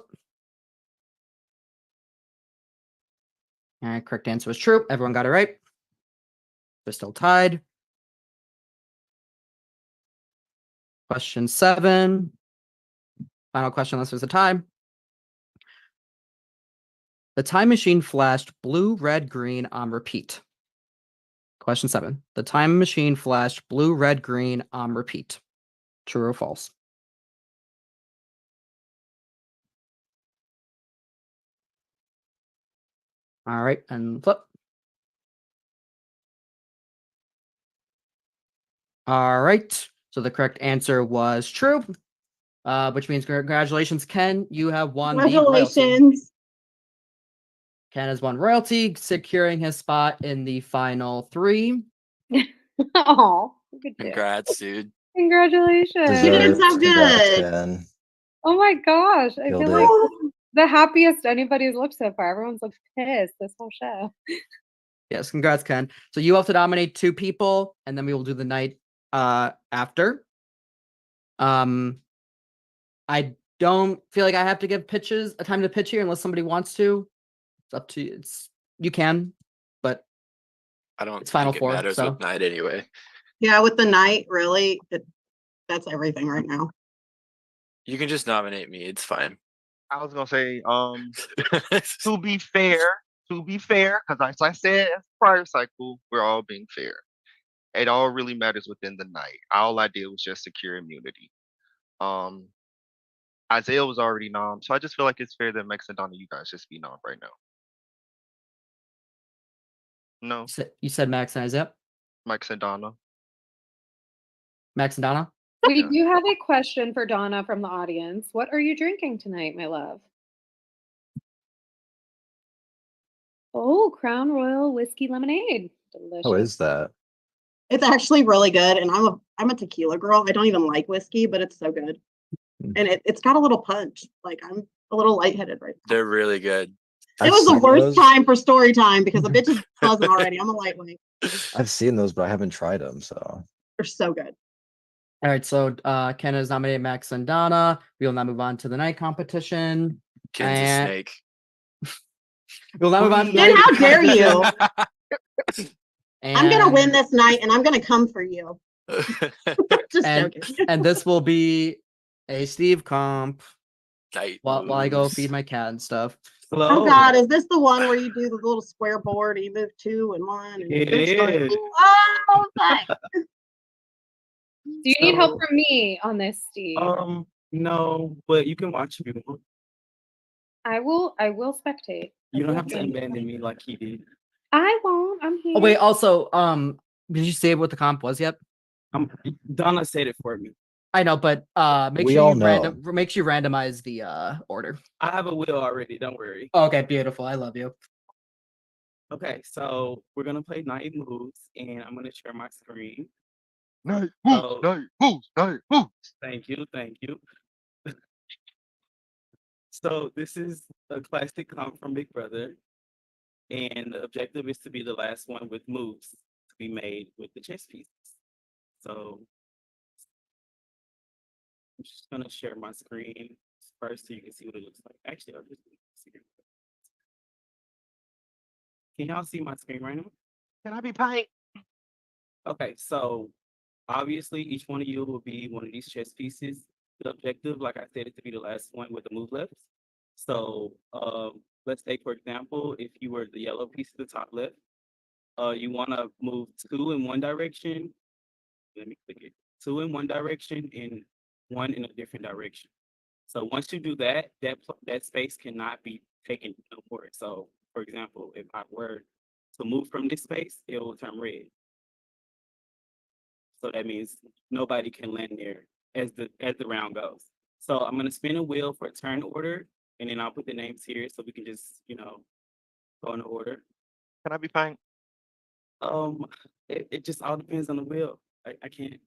All right. Correct answer was true. Everyone got it right. They're still tied. Question 7. Final question unless there's a tie. The time machine flashed blue, red, green on repeat. Question 7. The time machine flashed blue, red, green on repeat. True or false? All right, and flip. All right. So the correct answer was true, which means congratulations, Ken. You have won the royalty. Congratulations. Ken has won royalty, securing his spot in the final 3. Oh, look at you. Congrats, dude. Congratulations. You did so Congrats, good. Ken. Oh my gosh. I Killed feel it. like this is the happiest anybody's looked so far. Everyone's looked pissed this whole show. Yes, congrats, Ken. So you have to nominate 2 people, and then we will do the night after. I don't feel like I have to give pitches a time to pitch here unless somebody wants to. It's up to you. You can, but I don't It's Final think it Four, matters so- with night anyway. Yeah, with the night, really, that's everything right now. You can just nominate me. It's fine. I was gonna say, to be fair, because as I said in the prior cycle, we're all being fair. It all really matters within the night. All I did was just secure immunity. Isaiah was already nommed, so I just feel like it's fair that Max and Donna, you guys just be nommed right now. No, you said Max and Isaiah. Max and Donna. Max and Donna. We Yeah. do have a question for Donna from the audience. What are you drinking tonight, my love? Oh, Crown Royal Whiskey Lemonade. Delicious. How is that? It's actually really good, and I'm a tequila girl. I don't even like whiskey, but it's so good. and it's got a little punch. Like I'm a little lightheaded right now. They're really good. It was the worst time for story time because the bitch is buzzing already. I'm a lightweight. I've seen those, but I haven't tried them. So They're so good. All right, so Ken has nominated Max and Donna. We will now move on to the night competition. Ken's a snake. We'll now move on to the Then night how dare you? And, I'm gonna win this night, and I'm gonna come for you. Just joking. and this will be a Steve comp Night while I go moves. feed my cat and stuff. Oh God, is this the one where you do the little square board and you move 2 and 1? And It is. Oh, thanks. Do you need help from me on this, Steve? No, but you can watch if you want. I will spectate. You don't have to abandon me like he did. I won't. I'm here. Oh wait, also, did you say what the comp was yet? Donna said it for me. I know, but make We sure all you know. make sure you randomize the order. I have a wheel already. Don't worry. Okay, beautiful. I love you. Okay, so we're gonna play night moves, and I'm gonna share my screen. Night So- moves. Thank you, thank you. So this is a classic comp from Big Brother, and the objective is to be the last one with moves to be made with the chess pieces. So I'm just gonna share my screen first so you can see what it looks like. Actually, I'll just see it. Can y'all see my screen right now? Can I be paint? Okay, so obviously each one of you will be one of these chess pieces. The objective, like I said, is to be the last one with the move left. So let's say, for example, if you were the yellow piece at the top left, you want to move 2 in one direction. Let me click it. 2 in one direction and 1 in a different direction. So once you do that, that space cannot be taken no more. So for example, if I were to move from this space, it will turn red. So that means nobody can land there as the round goes. So I'm gonna spin a wheel for turn order, and then I'll put the names here so we can just, go in order. Can I be paint? It just all depends on the wheel. I can't,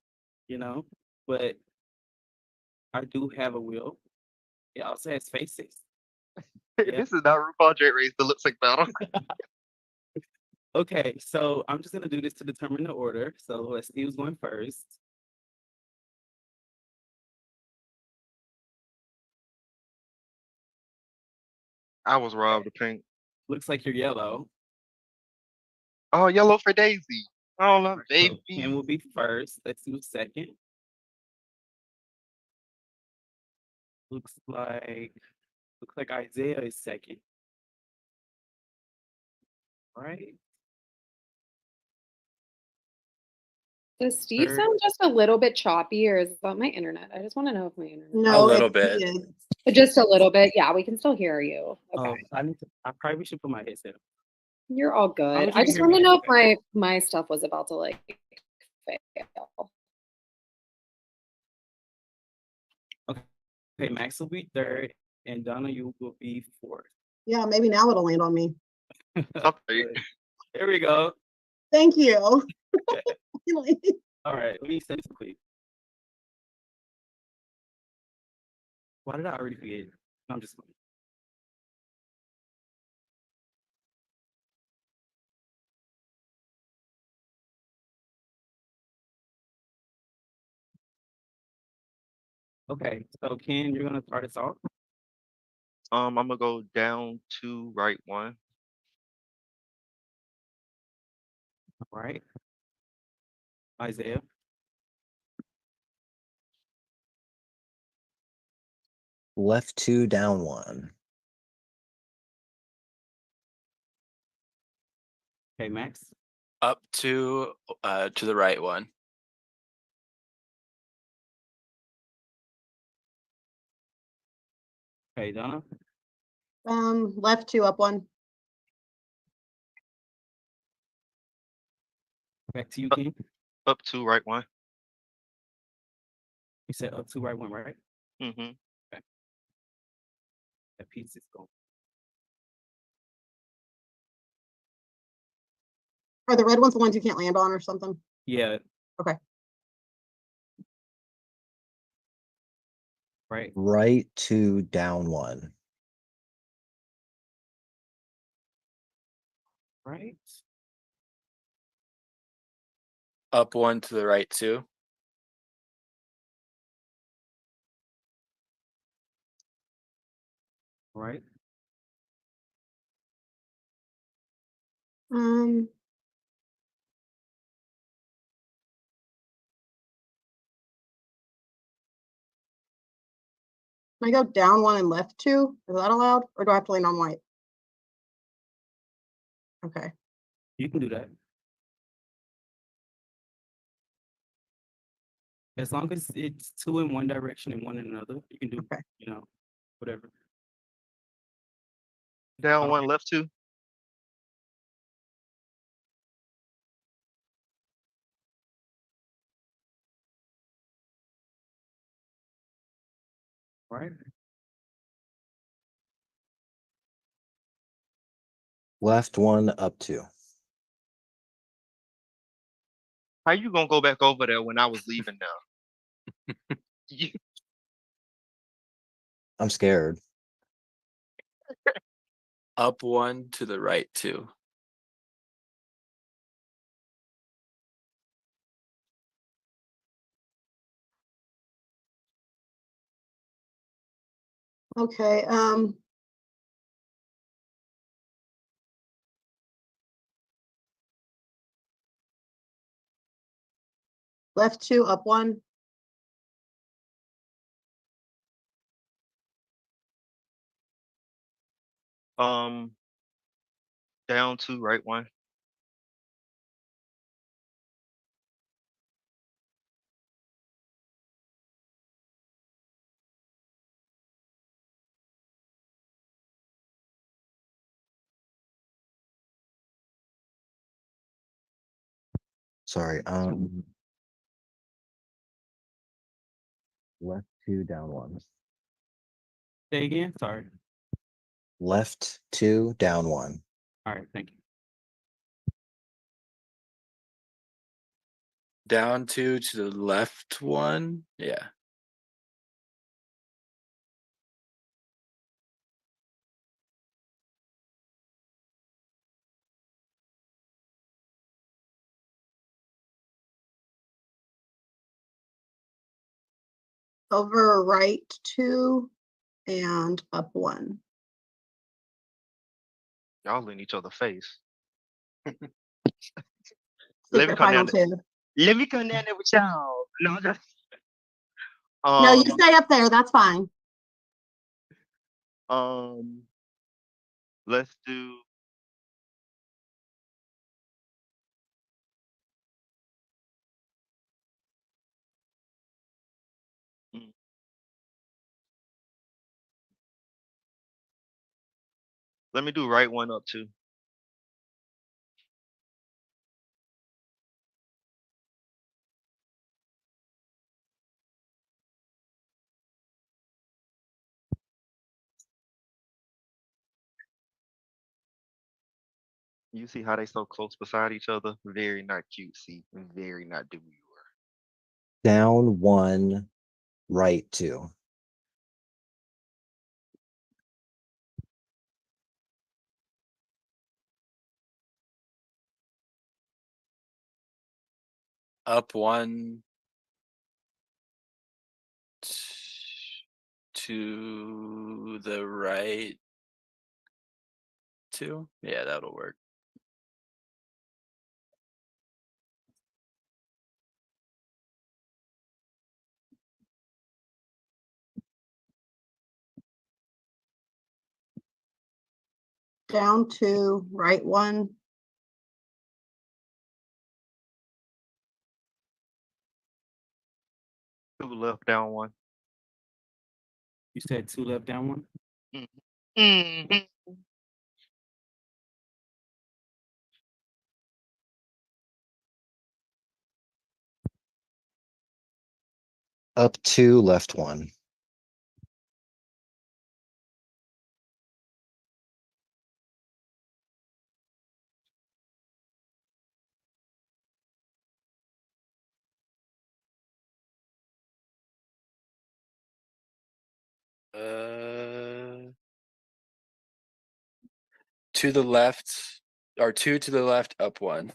but I do have a wheel. It also has faces. Yeah. This is not RuPaul Drag Race, the lip sync battle. Okay, so I'm just gonna do this to determine the order. So let's see who's going first. I was robbed of pink. Looks like you're yellow. Oh, yellow for Daisy. Oh, no, So baby. Ken will be first. Let's do second. Looks like Isaiah is second. Right? Does Steve Third. sound just a little bit choppy, or is that my internet? I just want to know if my internet. No, little it's- bit. he is. Just a little bit. Yeah, we can still hear you. Okay. I probably should put my headset on. You're all long good. as you I can just hear want to me, know if okay. my stuff was about to like fail. Okay, Max will be third, and Donna, you will be fourth. Yeah, maybe now it'll land on me. Okay. There we go. Thank you. All right, let me send this quick. Why did I already forget? No, I'm just okay. So Ken, you're gonna start us off. I'm gonna go down 2, right 1. All right. Isaiah. Left 2, down 1. Okay, Max. Up to the right one. Okay, Donna. Left 2, up 1. Back to you, Ken. Up 2, right 1. You said up to right one, right? Mm-hmm. That piece is gone. Are the red ones the ones you can't land on or something? Yeah. Okay. Right. Right 2, down 1. Right. Up 1 to the right 2. Right. Um, can I go down 1 and left 2? Is that allowed? Or do I have to lean on white? Okay. You can do that. As long as it's 2 in one direction and 1 in another, you can do, Okay. whatever. Down 1, left 2. Right. Left 1, up 2. How you gonna go back over there when I was leaving now? You- I'm scared. Up 1 to the right 2. Okay. Left 2, up 1. Um, down 2, right 1. Sorry. Left 2, down 1. Say again. Sorry. Left 2, down 1. All right. Thank you. Down 2 to the left 1. Yeah. Over right 2 and up 1. Y'all in each other's face. Let me Secret come final down. 2. Let me come down there with y'all. No, just No, you stay up there. That's fine. um, let's do. mm, Let me do right 1, up 2. You see how they so close beside each other? Very not cutesy. Very not demure. Down 1, right 2. Up 1 to the right 2. Yeah, that'll work. Down 2, right 1. Two left, down 1. You said 2 left, down 1. Mm-hmm. Up 2, left 1. To the left, or 2 to the left, up 1.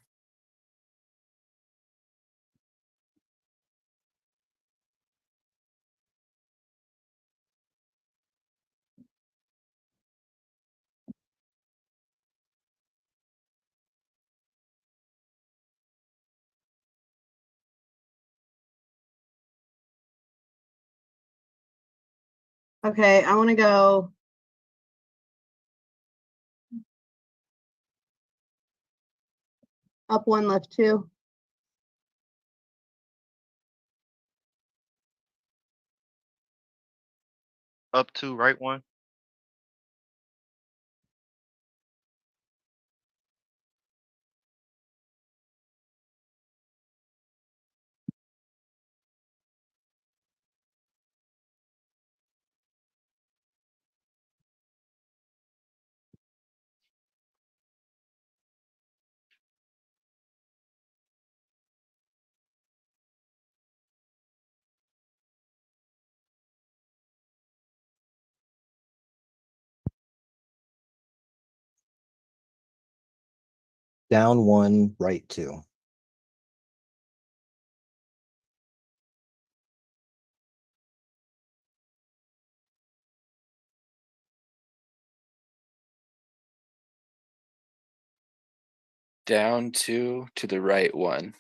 Okay, I want to go up 1, left 2. Up 2, right 1. Down 1, right 2. Down 2 to the right 1.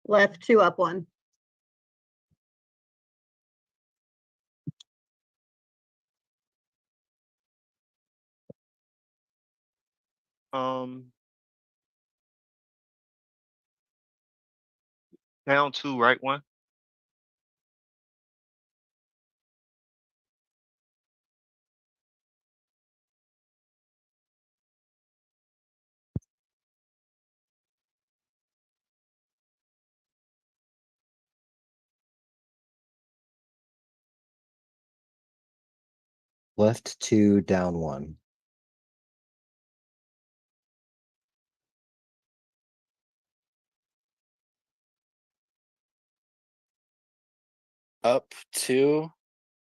Left 2, up 1. Down 2, right 1. Left 2, down 1. Up 2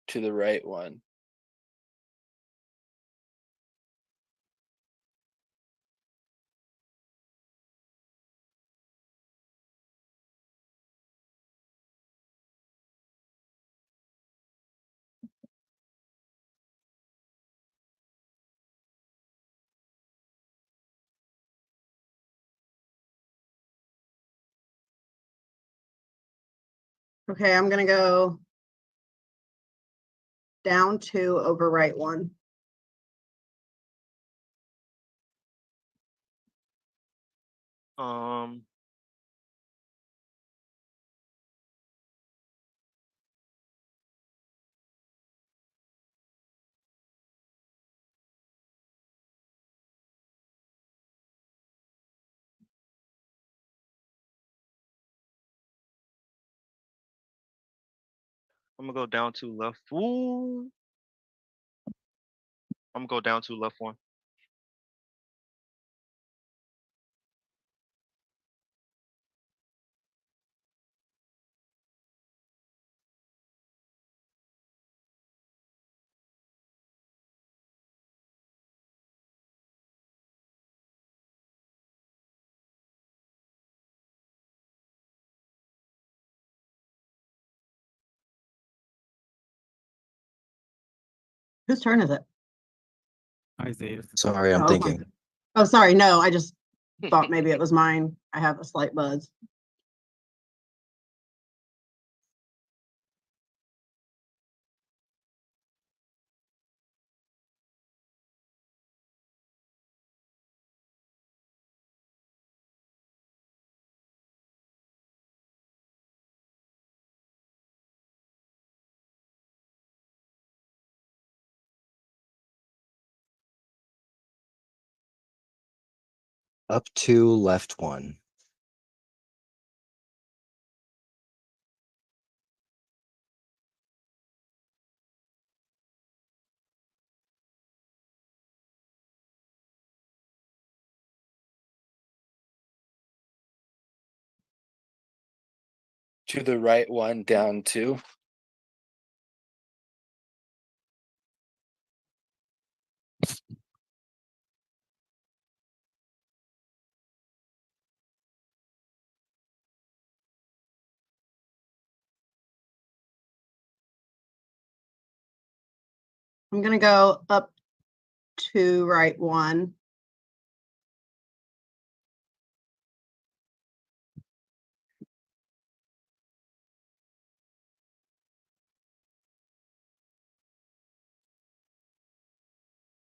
to the right 1. Okay, I'm going to go down 2, over right 1. I'm gonna go down 2, left. Ooh. I'm gonna go down 2, left 1. Whose turn is it? Isaiah. Sorry, I'm Oh, okay. thinking. Oh, sorry. No, I just thought maybe it was mine. I have a slight buzz. Up 2, left 1. To the right 1, down 2. I'm gonna go up to right 1.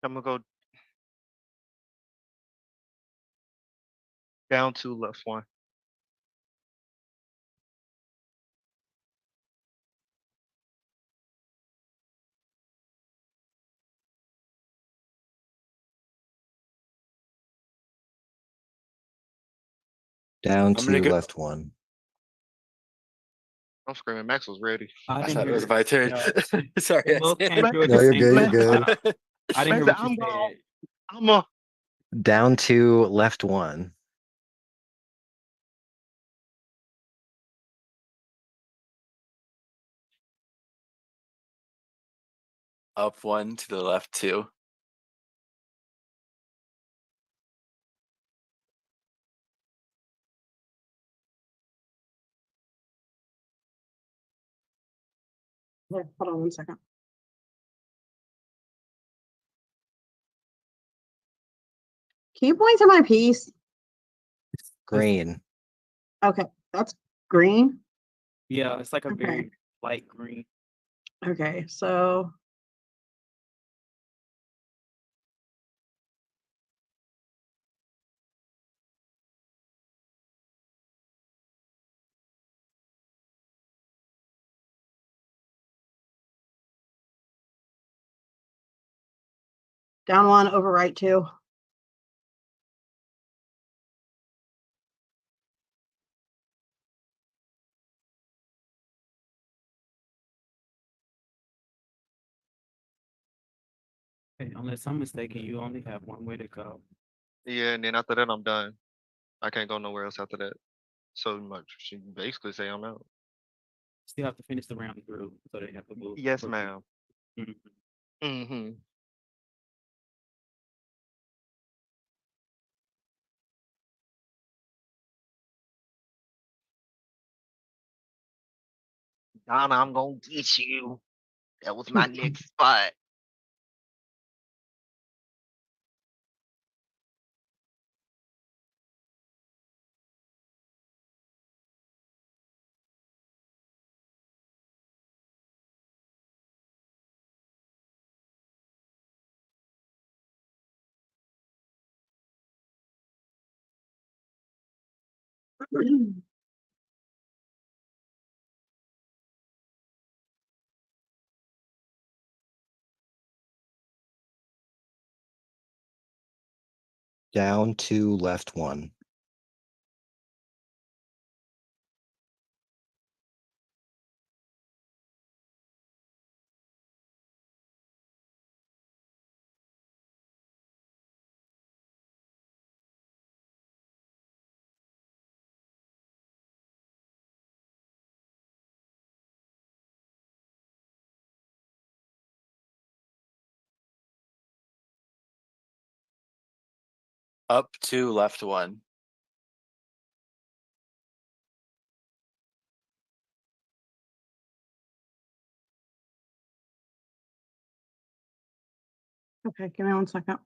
I'm gonna go down 2, left 1. Down I'm gonna 2, go. left 1. I'm screaming. Max was ready. I I didn't thought it hear was my turn. yeah, Sorry. we both came through at No, the you're same good, you're time. good. I didn't hear Max, what you I'm gone. said. I'm a. Down 2, left 1. Up 1 to the left 2. Hold on 1 second. Can you point to my piece? Green. Okay, that's green. Yeah, it's like a Okay. very light green. Okay, so down 1, over right 2. Okay, unless I'm mistaken, you only have one way to go. Yeah, and then after that, I'm done. I can't go nowhere else after that. So much. She basically say I'm out. Still have to finish the round through, so they have to move. Yes, ma'am. Mhm. Mm-hmm. Donna, I'm gonna get you. That was my next spot. Down 2, left 1. Up 2, left 1. Okay, give me 1 second.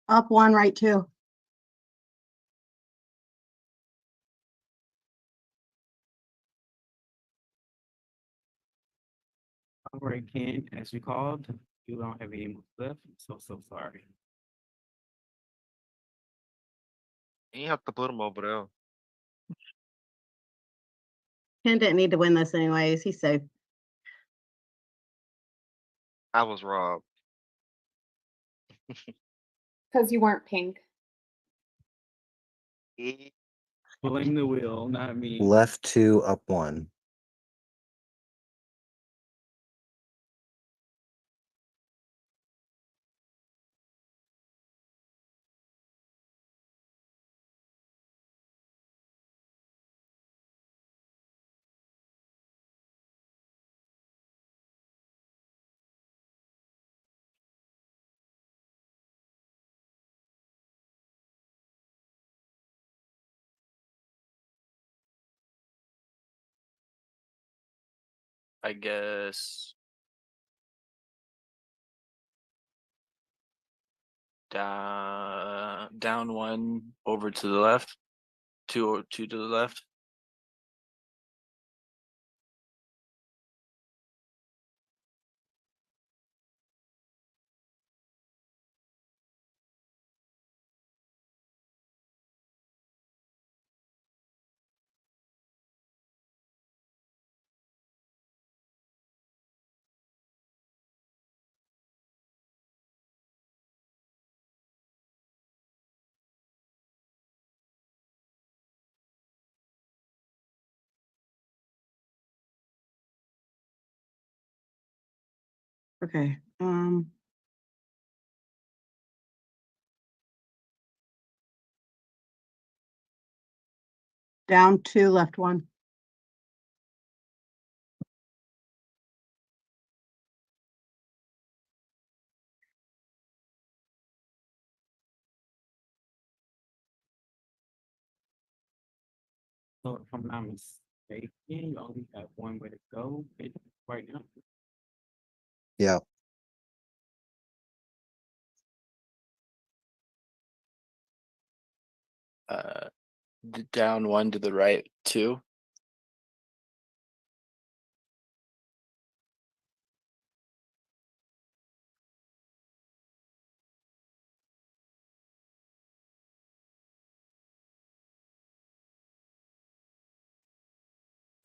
Up 1, right 2. All right, Ken, as you called, you don't have any moves left. So sorry. You have to put him over there. Ken didn't need to win this anyways. He's safe. I was robbed. Because you weren't pink. Blame the wheel, not me. Left 2, up 1. I guess down 1 over to the left, 2 to the left. Okay. Down 2, left 1. So if I'm not mistaken, you only have one way to go right now. Yeah. Down 1 to the right, 2.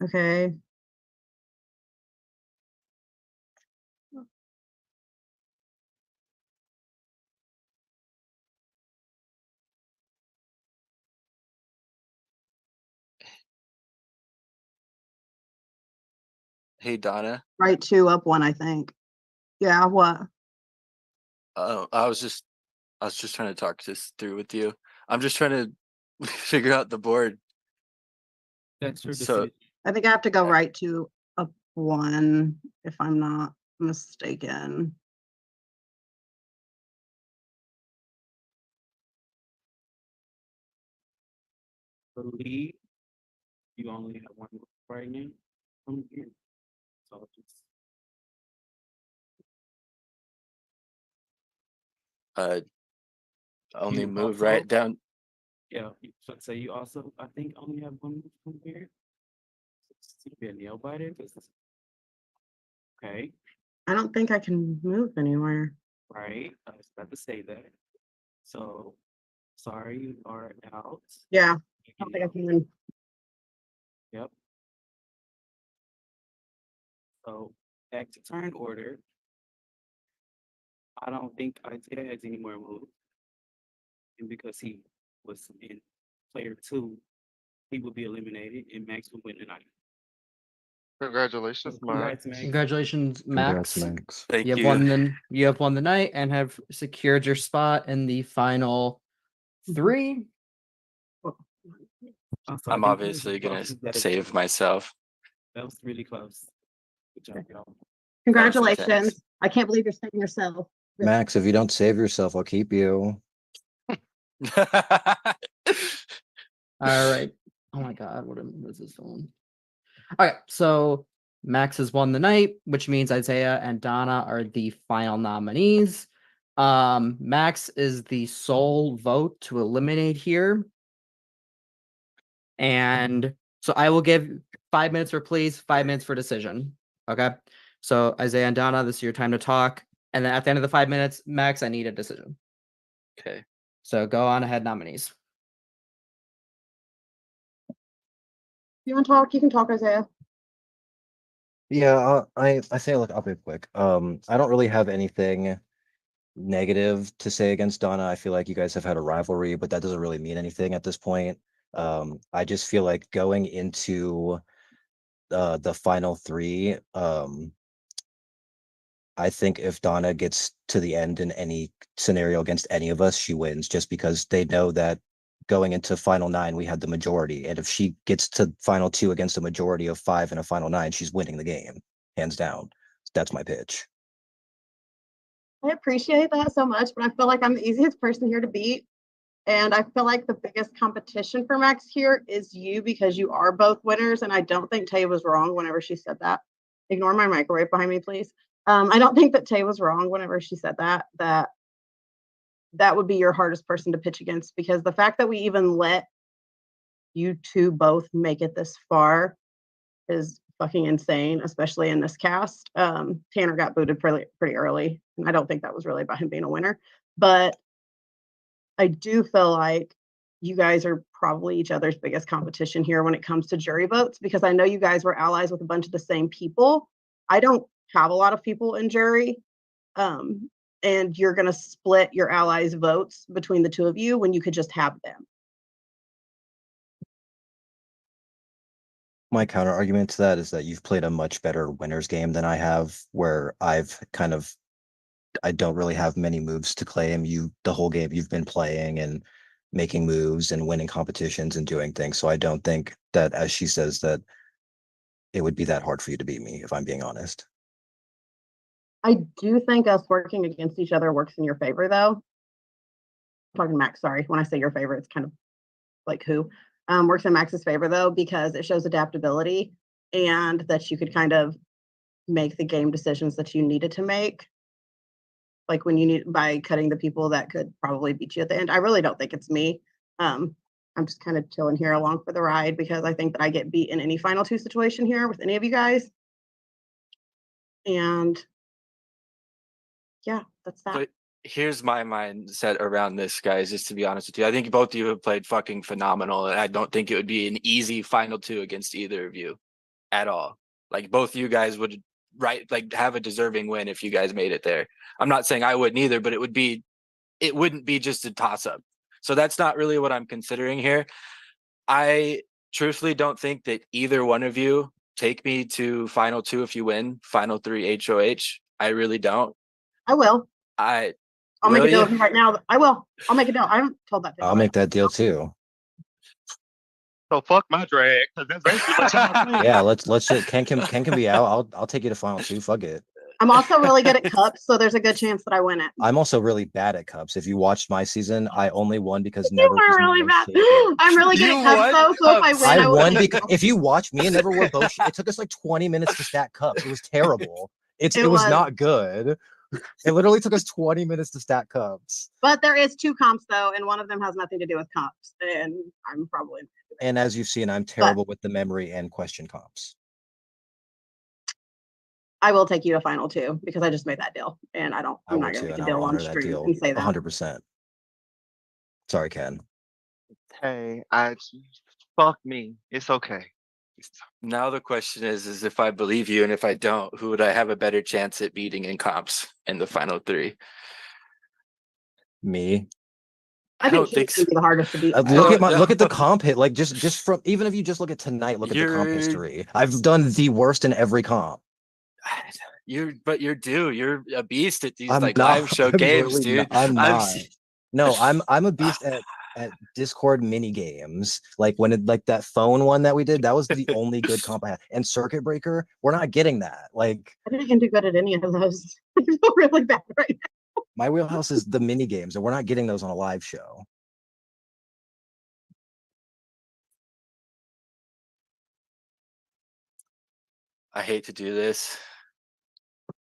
Okay. Hey Donna. Right 2, up 1, I think. Yeah, what? I was just trying to talk this through with you. I'm just trying to figure out the board. That's your So decision. I think I have to go right 2, up 1, if I'm not mistaken. Believe you only have one move right now from here. So just only you move also, right down. yeah, so say you also, I think, only have one move from here. So be a nail biter. Okay, I don't think I can move anywhere. right. I was about to say that. So sorry, you are out. Yeah, I don't think I can. Yep. So back to turn order. I don't think Isaiah has any more moves. And because he was in player 2, he will be eliminated and Max will win tonight. Congratulations, Mark. Congrats, Max. Congratulations, Congrats, Max. Max. Thank You have won the night and have secured your spot in the final 3. Also, I I'm think obviously gonna that is- save myself. That was really close. Good job, y'all. Congratulations. I can't believe you're saving yourself. Max, if you don't save yourself, I'll keep you. All right. Oh my God, what is this phone? Okay, so Max has won the night, which means Isaiah and Donna are the final nominees. Max is the sole vote to eliminate here. And so I will give 5 minutes for please, 5 minutes for decision. Okay. So Isaiah and Donna, this is your time to talk. And then at the end of the 5 minutes, Max, I need a decision. Okay. So go on ahead, nominees. You want to talk? You can talk, Isaiah. Yeah, I say, look, I'll be quick. I don't really have anything negative to say against Donna. I feel like you guys have had a rivalry, but that doesn't really mean anything at this point. I just feel like going into the final three, I think if Donna gets to the end in any scenario against any of us, she wins, just because they know that going into final 9, we had the majority. And if she gets to final 2 against a majority of 5 in a final 9, she's winning the game, hands down. That's my pitch. I appreciate that so much, but I feel like I'm the easiest person here to beat. And I feel like the biggest competition for Max here is you, because you are both winners. And I don't think Tay was wrong whenever she said that. Ignore my microwave behind me, please. I don't think that Tay was wrong whenever she said that would be your hardest person to pitch against, because the fact that we even let you two both make it this far is fucking insane, especially in this cast. Tanner got booted pretty early, and I don't think that was really about him being a winner, but I do feel like you guys are probably each other's biggest competition here when it comes to jury votes, because I know you guys were allies with a bunch of the same people. I don't have a lot of people in jury, and you're going to split your allies' votes between the two of you when you could just have them. My counter argument to that is that you've played a much better winner's game than I have, where I don't really have many moves to claim. The whole game you've been playing and making moves and winning competitions and doing things. So I don't think that, as she says, that it would be that hard for you to beat me, if I'm being honest. I do think us working against each other works in your favor, though. I'm talking Max, sorry. When I say your favor, it's kind of like who. Works in Max's favor, though, because it shows adaptability and that you could kind of make the game decisions that you needed to make. Like when you need, by cutting the people that could probably beat you at the end. I really don't think it's me. I'm just kind of chilling here along for the ride, because I think that I get beat in any final 2 situation here with any of you guys. And yeah, that's that. But here's my mindset around this, guys, just to be honest with you. I think both of you have played fucking phenomenal, and I don't think it would be an easy final 2 against either of you at all. Like, both of you guys would have a deserving win if you guys made it there. I'm not saying I wouldn't either, but it wouldn't be just a toss up. So that's not really what I'm considering here. I truthfully don't think that either one of you take me to final 2 if you win, final 3 HOH. I really don't. I will. I'll make a deal with him right now. I will. I'll make a deal. I haven't told that. I'll make that deal too. So fuck my drag, because that's basically what y'all saying. Yeah, let's just Ken can be out. I'll take you to final 2. Fuck it. I'm also really good at cups, so there's a good chance that I win it. I'm also really bad at cups. If you watched my season, I only won because You Never are was really no bad. shape. I'm really good at cups, though. So if I win, I will won take because if you watch me and Never were both, it took us like 20 minutes to stack cups. It was terrible. It was not good. It literally took us 20 minutes to stack cups. But there is 2 comps though, and one of them has nothing to do with comps, and I'm probably. And as you've seen, I'm terrible with the memory and question comps. I will take you to final 2 because I just made that deal, and I'm not going to make a deal on stream and say that. 100%. Sorry, Ken. Hey, fuck me. It's okay. Now the question is if I believe you, and if I don't, who would I have a better chance at beating in comps in the final 3? Me. I don't think so. The hardest to beat. Look at the comp hit. Like just from, even if you just look at tonight, look at the comp history. I've done the worst in every comp. You're a beast at these live show I'm games, really dude. I'm not. No, I'm a beast at Discord mini games. Like when that phone one that we did, that was the only good comp I had. And Circuit Breaker, we're not getting that. Like, I didn't do good at any of those. I feel really bad right now. My wheelhouse is the mini games, and we're not getting those on a live show. I hate to do this.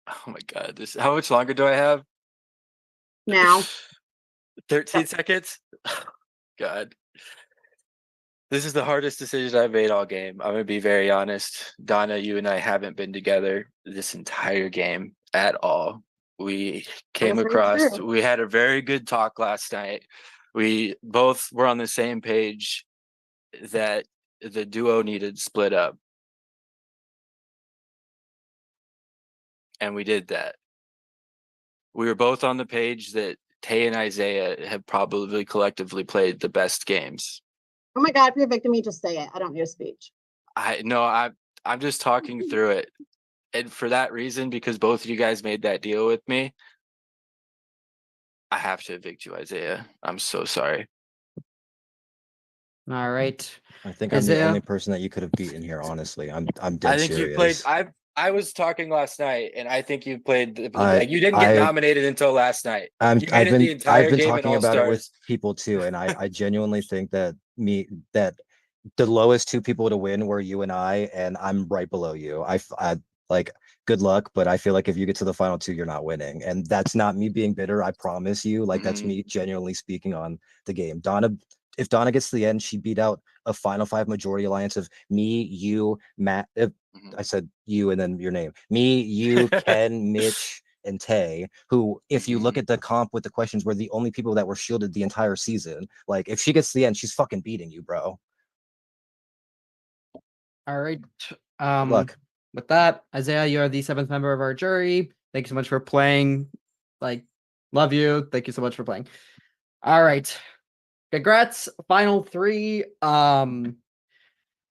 Oh my god, how much longer do I have? Now. 13 seconds? God. This is the hardest decision I've made all game. I'm gonna be very honest. Donna, you and I haven't been together this entire game at all. We came across, we had a very good talk last night. We both were on the same page that the duo needed split up. And we did that. we were both on the page that Tay and Isaiah have probably collectively played the best games. Oh my God, if you're evicting me, just say it. I don't need a speech. I'm just talking through it. And for that reason, because both of you guys made that deal with me, I have to evict you, Isaiah. I'm so sorry. All right. I think I'm the Isaiah? only person that you could have beaten here. Honestly, I'm dead I think serious. you played. I was talking last night, and I think you played. I- Like you didn't get I- nominated until last night. I've You made it the been entire game in talking about it with All-Stars. people too, and I genuinely think that the lowest two people to win were you and and I'm right below you. I like good luck, but I feel like if you get to the final two, you're not winning, and that's not me being bitter. I promise you, like that's Mhm. me genuinely speaking on the game. If Donna gets to the end, she beat out a final five majority alliance of me, you, Matt. I said you and then your name. Me, you, Ken, Mitch, and Tay, who, if you look at the comp with the questions, were the only people that were shielded the entire season. Like, if she gets to the end, she's fucking beating you, bro. All right. Good luck. With that, Isaiah, you're the 7th member of our jury. Thank you so much for playing. Like, love you. Thank you so much for playing. All right. Congrats, final three.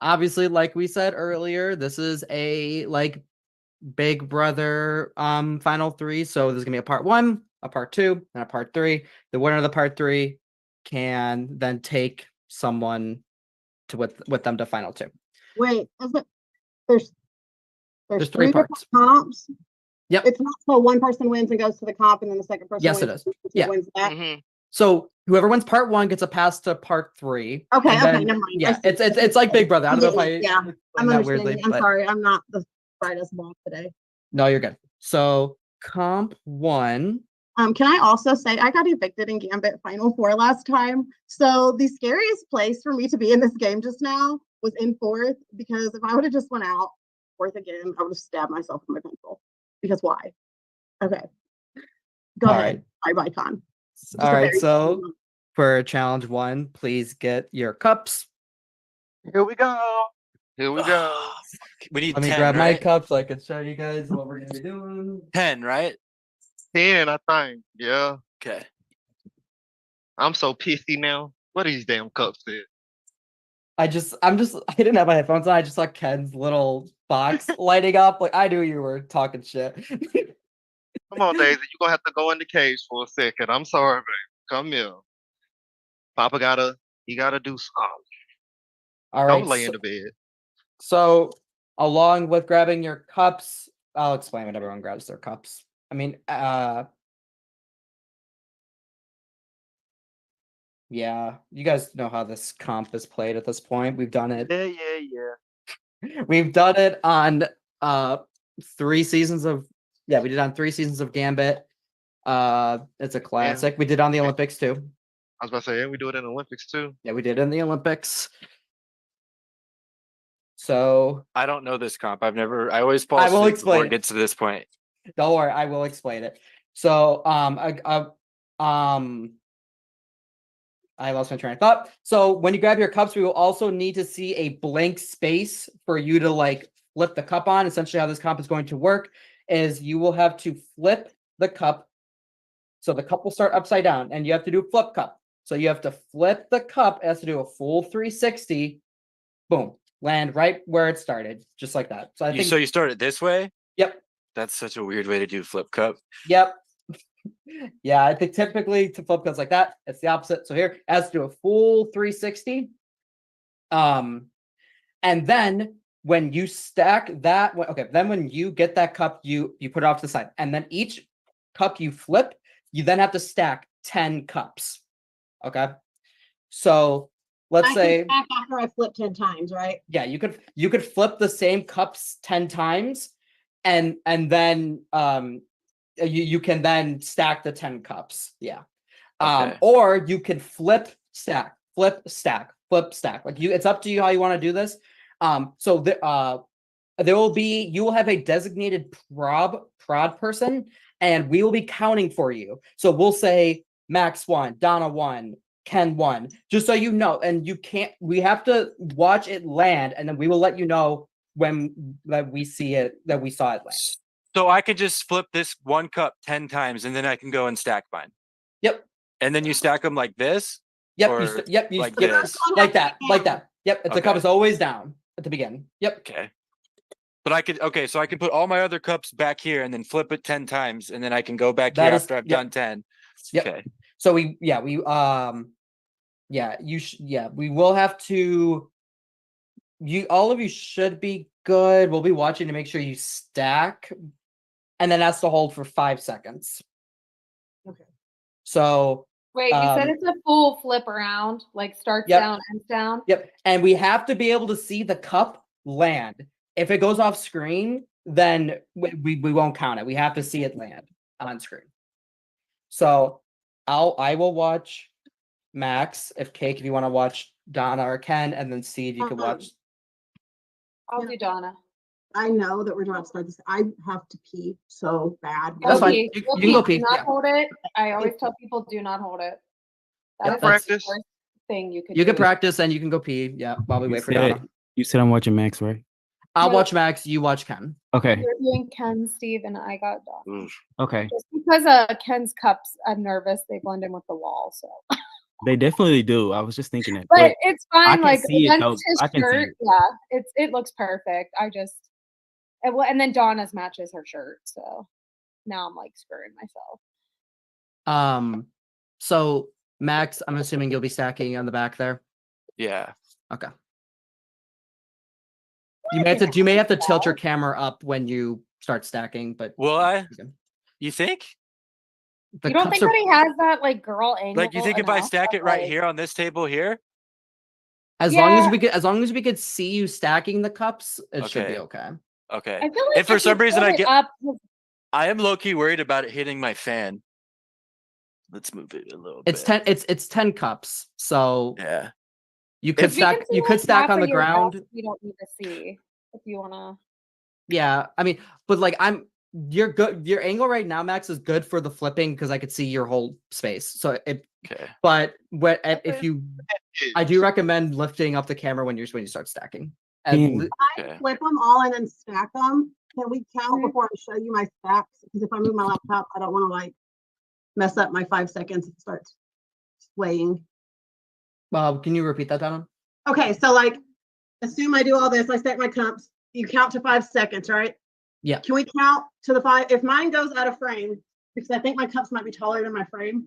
Obviously, like we said earlier, this is a like Big Brother final three. So there's gonna be a part 1, a part 2, and a part 3. The winner of the part 3 can then take someone to with them to final 2. Wait, there's There's 3 three different parts. comps. Yep. It's not so one person wins and goes to the comp, and then the second person Yes, wins it is. and Yeah. wins that. Mhm. So whoever wins part 1 gets a pass to part 3. Okay, and okay, then, never mind. I Yeah, see. it's like Big Brother. I don't know if I Yeah, explained I'm that understanding. weirdly, I'm but sorry, I'm not the brightest bulb today. no, you're good. So comp 1. Can I also say I got evicted in Gambit Final Four last time? So the scariest place for me to be in this game just now was in 4th, because if I would have just went out 4th again, I would have stabbed myself with my pencil. Because why? Okay. Go All ahead. Bye, Con. All right, so for challenge 1, please get your cups. Here we go. Here we go. We need Let me 10, grab my right? cups so I can show you guys what we're gonna be doing. 10, right? 10, I think. Yeah. Okay. I'm so pissy now. What are these damn cups at? I didn't have my headphones on. I just saw Ken's little box lighting up. Like I knew you were talking shit. Come on, Daisy. You're gonna have to go in the cage for a second. I'm sorry, baby. Come here. Papa gotta do something. All Don't right. lay in the bed. So along with grabbing your cups, I'll explain when everyone grabs their cups. I mean, yeah, you guys know how this comp is played at this point. We've done it. Yeah. We've done it on 3 seasons of we did on 3 seasons of Gambit. It's a classic. We did on the Olympics too. I was about to say, and we do it in the Olympics too. Yeah, we did in the Olympics. So I don't know this comp. I always fall I will asleep explain before it. it gets to this point. don't worry, I will explain it. So I lost my train of thought. So when you grab your cups, we will also need to see a blank space for you to like flip the cup on. Essentially, how this comp is going to work is you will have to flip the cup. So the cup will start upside down, and you have to do a flip cup. So you have to flip the cup. It has to do a full 360. Boom, land right where it started, just like that. So I think. So you start it this way? Yep. That's such a weird way to do flip cup. Yep. Yeah, I think typically to flip cups like that, it's the opposite. So here it has to do a full 360. And then when you stack that, then when you get that cup, you put it off to the side, and then each cup you flip, you then have to stack 10 cups. Okay, so let's say after I flip 10 times, right? Yeah, you could flip the same cups 10 times, and then you can then stack the 10 cups. Yeah. Okay. Or you can flip, stack, flip, stack, flip, stack. Like it's up to you how you want to do this. So you will have a designated prod person, and we will be counting for you. So we'll say Max 1, Donna 1, Ken 1, just so you know. And we have to watch it land, and then we will let you know when we saw it land. So I could just flip this one cup 10 times and then I can go and stack mine. Yep. And then you stack them like this? Yep. Or You like The this? first one like has to that. be Like down. that. Yep. The cup Okay. is always down at the beginning. Yep. Okay. But I could, okay, so I can put all my other cups back here and then flip it 10 times and then I can go back That here is- after I've yep. done 10. Yep. Okay. So we we will have to, all of you should be good. We'll be watching to make sure you stack, and then that's to hold for 5 seconds. Okay. So Wait, you said Um, it's a full flip around, like starts Yep. down, ends down. yep, and we have to be able to see the cup land. If it goes off screen, then we won't count it. We have to see it land on screen. So I will watch Max, if you want to watch Donna or Ken, and then Steve, you can watch. I'll do Donna. I know that we're about to start this. I have to pee so bad. That's fine. Okay, You we'll can go pee. pee, Do not yeah. hold it. I always tell people do not hold it. Yeah, That is that's- the Practice. worst thing you could You do. can practice and you can go pee. Yeah, while we You wait for said- Donna. You said I'm watching Max, right? I'll No. watch Max. You watch Ken. Okay. You're doing Ken, Steve, and I got Donna. Okay. Just because Ken's cups, I'm nervous. They blend in with the wall, so. They definitely do. I was just thinking it. But it's fine. can Like see it, against though. his I can see shirt, it. yeah, it looks perfect. And then Donna's matches her shirt, so now I'm like screwing myself. So Max, I'm assuming you'll be stacking on the back there. Yeah. Okay. You may have to tilt your camera up when you start stacking, but Will I? you can. You think? The You don't cups think are- that he has that like girl angle? Like you think if I enough stack of, it right like- here on this table here? as long as we could see you stacking the cups, it should be okay. Okay. I feel like If for you some reason put I it get up, I am low key worried about it hitting my fan. Let's move it a little It's bit. 10 cups. So Yeah. you could If you can stack see, you could like, stack half on of the your ground. desk, you don't need to see if you wanna. Yeah, I mean, but like you're good. Your angle right now, Max, is good for the flipping because I could see your whole space. So Okay. but if you, I do recommend lifting up the camera when you start stacking. And Okay. Flip them all and then stack them. Can we count Mhm. before I show you my stacks? Because if I move my laptop, I don't want to like mess up my 5 seconds. It starts swaying. Can you repeat that, Donna? Okay, so like, assume I do all this. I stack my cups. You count to 5 seconds, right? Yeah. Can we count to the 5? If mine goes out of frame, because I think my cups might be taller than my frame,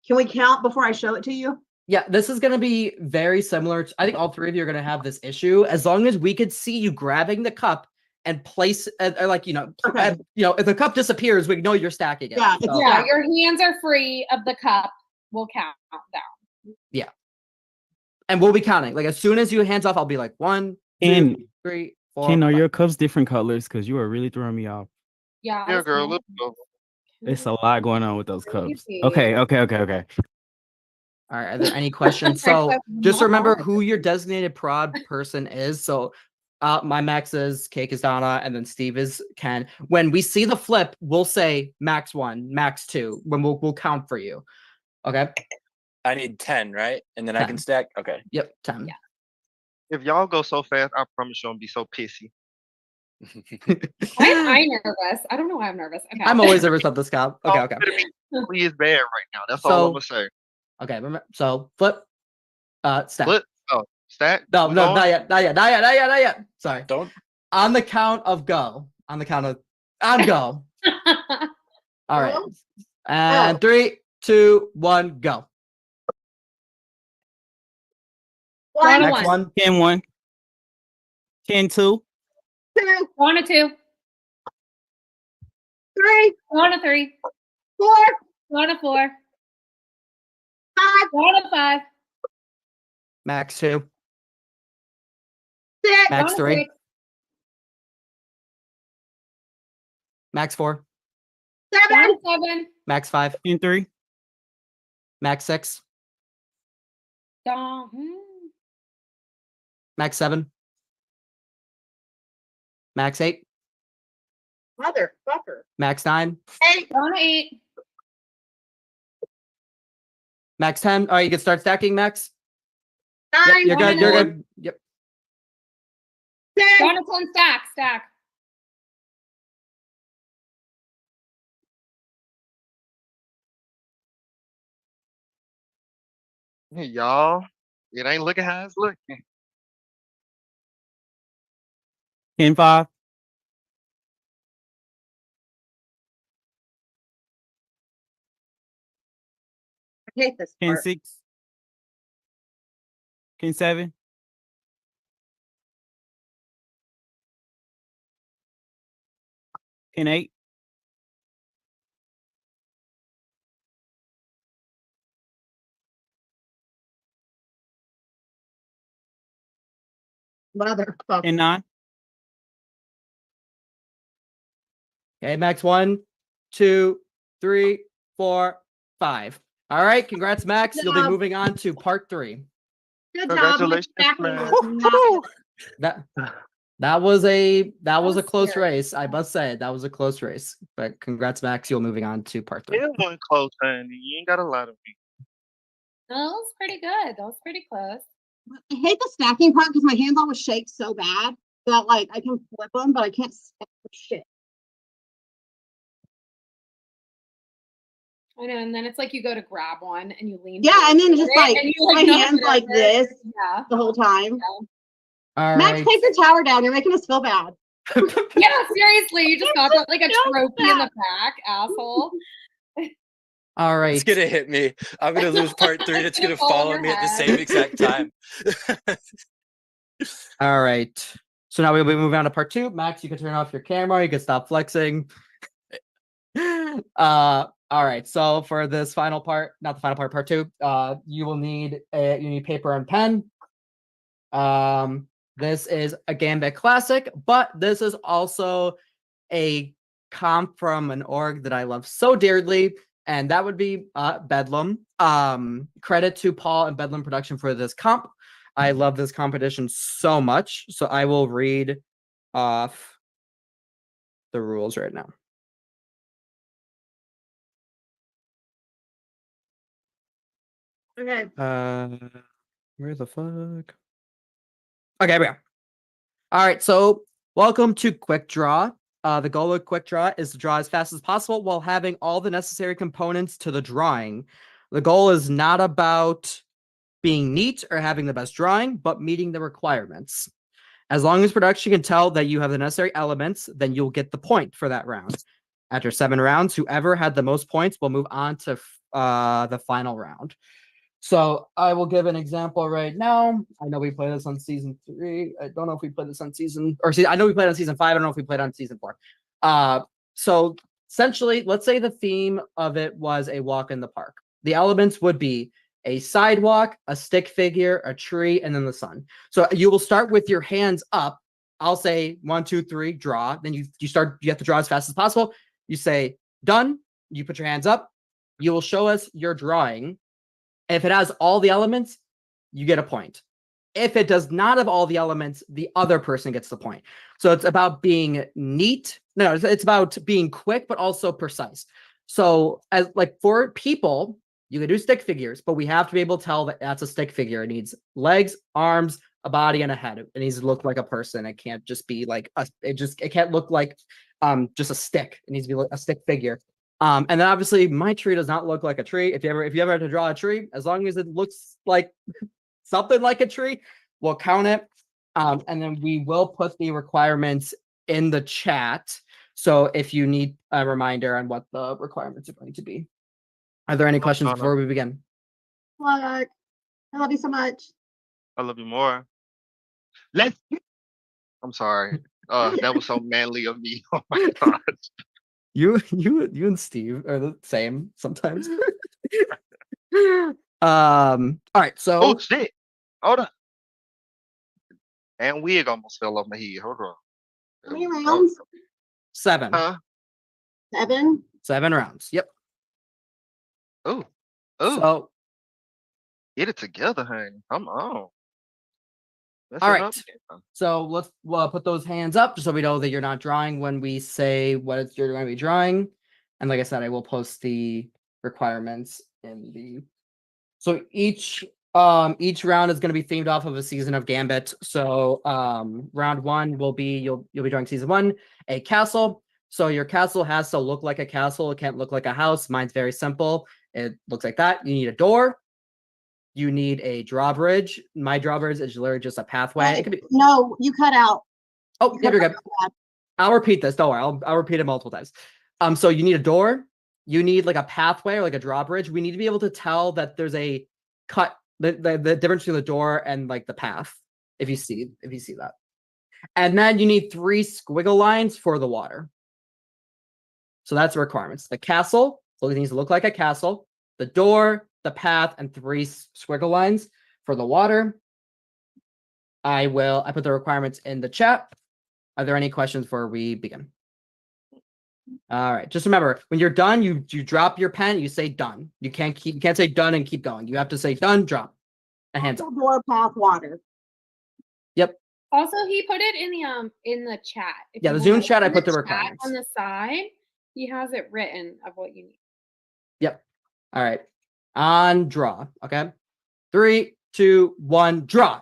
can we count before I show it to you? Yeah, this is going to be very similar. I think all three of you are going to have this issue. As long as we could see you grabbing the cup and place, like, Okay. if the cup disappears, we know you're stacking it. Yeah, it's- So- Yeah, your hands are free of the cup. We'll count down. and we'll be counting. Like as soon as you hands off, I'll be like 1, 2, Ken, 3, 4. Ken, are 5. your cups different colors? Because you are really throwing me off. Yeah. Yeah, that's girl. fine. Let's go. It's a lot going on with those cups. Crazy. Okay. All right. Are there any questions? Sorry, So so just not remember hard. who your designated prod person is. So my Max is Cake is Donna, and then Steve is Ken. When we see the flip, we'll say Max 1, Max 2. When we'll count for you. Okay. I need 10, right? And then I can 10. stack. Okay. Yep. 10. Yeah. If y'all go so fast, I promise you, I'm be so pissy. Why am I nervous? I don't know why I'm nervous. Okay. I'm always nervous about this cop. Okay. Okay. He is bad right now. That's all I'm gonna say. Okay. Remember. So flip. Stack. Flip. Oh, stack. No, We no, going? not yet. Not yet. Not yet. Not yet. Not yet. Sorry. Don't. On the count of go. On the count of on go. All right. And 3, 2, 1, go. Donna Next one. one. Ken 1. Ken 2. 2, Donna 2. 3, Donna 3. 4, Donna 4. 5, Donna 5. Max 2. 6, Max Donna 3. 6. Max 4. 7, Donna 7. Max 5. Ken 3. Max 6. Donna. Max 7. Max 8. motherfucker. Max 9. 8, Donna 8. Max 10. All right, you can start stacking, Max. 9, Yep, you're good. You're 1. good. Yep. 10, Donna 10. Stack. Hey, y'all, it ain't looking how it's looking. 10-5. I hate this part. 10-6. 10-7. 10-8. Motherfucker. 10-9. Okay, Max. 1, 2, 3, 4, 5. All right, congrats, Max. Good You'll be job. moving on to part 3. Good job. Congratulations, Stacking man. was not That was a was close scary. race. I must say that was a close race. But congrats, Max. You're moving on to part 3. It wasn't close, honey. You ain't got a lot of me. No, that was pretty good. That was pretty close. I hate the stacking part because my hands always shake so bad that like I can flip them, but I can't stack for shit. I know, and then it's like you go to grab one and you lean. Yeah, forward and then with just it, like and you, my knock hands it like over. this Yeah. the whole time. All Max, right. take your tower down. You're making us feel bad. Yeah, seriously, you just got that like a so trophy in bad. the back, asshole. All right. It's gonna hit me. I'm gonna lose part 3. It's gonna fall on follow your me at the head. same exact time. All right. So now we'll be moving on to part 2. Max, you can turn off your camera. You can stop flexing. All right. So for this final part, not the final part, part 2, you will need paper and pen. This is a Gambit classic, but this is also a comp from an org that I love so dearly, and that would be Bedlam. Credit to Paul and Bedlam Production for this comp. I love this competition so much, so I will read off the rules right now. Okay. Where the fuck? Okay, here we go. All right, so welcome to Quick Draw. The goal of Quick Draw is to draw as fast as possible while having all the necessary components to the drawing. The goal is not about being neat or having the best drawing, but meeting the requirements. As long as production can tell that you have the necessary elements, then you'll get the point for that round. After 7 rounds, whoever had the most points will move on to the final round. So I will give an example right now. I know we played this on season 3. I don't know if we played this on I know we played on season 5. I don't know if we played on season 4. So essentially, let's say the theme of it was a walk in the park. The elements would be a sidewalk, a stick figure, a tree, and then the sun. So you will start with your hands up. I'll say 1, 2, 3, draw. Then you have to draw as fast as possible. You say done. You put your hands up. You will show us your drawing. If it has all the elements, you get a point. If it does not have all the elements, the other person gets the point. So it's about being neat. No, it's about being quick, but also precise. So as like for people, you can do stick figures, but we have to be able to tell that that's a stick figure. It needs legs, arms, a body, and a head. It needs to look like a person. It can't just be like it can't look like just a stick. It needs to be a stick figure. And then obviously my tree does not look like a tree. If you ever had to draw a tree, as long as it looks like something like a tree, we'll count it. And then we will put the requirements in the chat. So if you need a reminder on what the requirements are going to be. Are there any questions before we begin? Look, I love you so much. I love you more. I'm sorry. That was so manly of me. Oh my god. You and Steve are the same sometimes. All right, so Oh shit. Hold on. And wig almost fell off my head. Hold on. How many rounds? 7. Huh? 7. 7 rounds. Yep. Oh. Oh. So Get it together, honey. Come on. Let's all set right. up again. So let's put those hands up just so we know that you're not drawing when we say what you're going to be drawing. And like I said, I will post the requirements in the. So each round is going to be themed off of a season of Gambit. So round 1 will be you'll be drawing season 1, a castle. So your castle has to look like a castle. It can't look like a house. Mine's very simple. It looks like that. You need a door. you need a drawbridge. My drawbridge is literally just a pathway. It could be. No, you cut out. Oh, You yeah, cut you're out good. real bad. I'll repeat this. Don't worry. I'll repeat it multiple times. So you need a door. You need like a pathway or like a drawbridge. We need to be able to tell that there's a cut, the difference between the door and like the path. If you see that. And then you need 3 squiggle lines for the water. So that's the requirements. The castle, so it needs to look like a castle. The door, the path, and 3 squiggle lines for the water. I put the requirements in the chat. Are there any questions before we begin? All right. Just remember, when you're done, you drop your pen. You say done. You can't say done and keep going. You have to say done, drop, and hands up. Door, path, water. Yep. Also, he put it in the chat. If Yeah, you the Zoom wanna chat, I open put the chat requirements. on the side. He has it written of what you need. Yep. All right. On draw. Okay. 3, 2, 1, draw.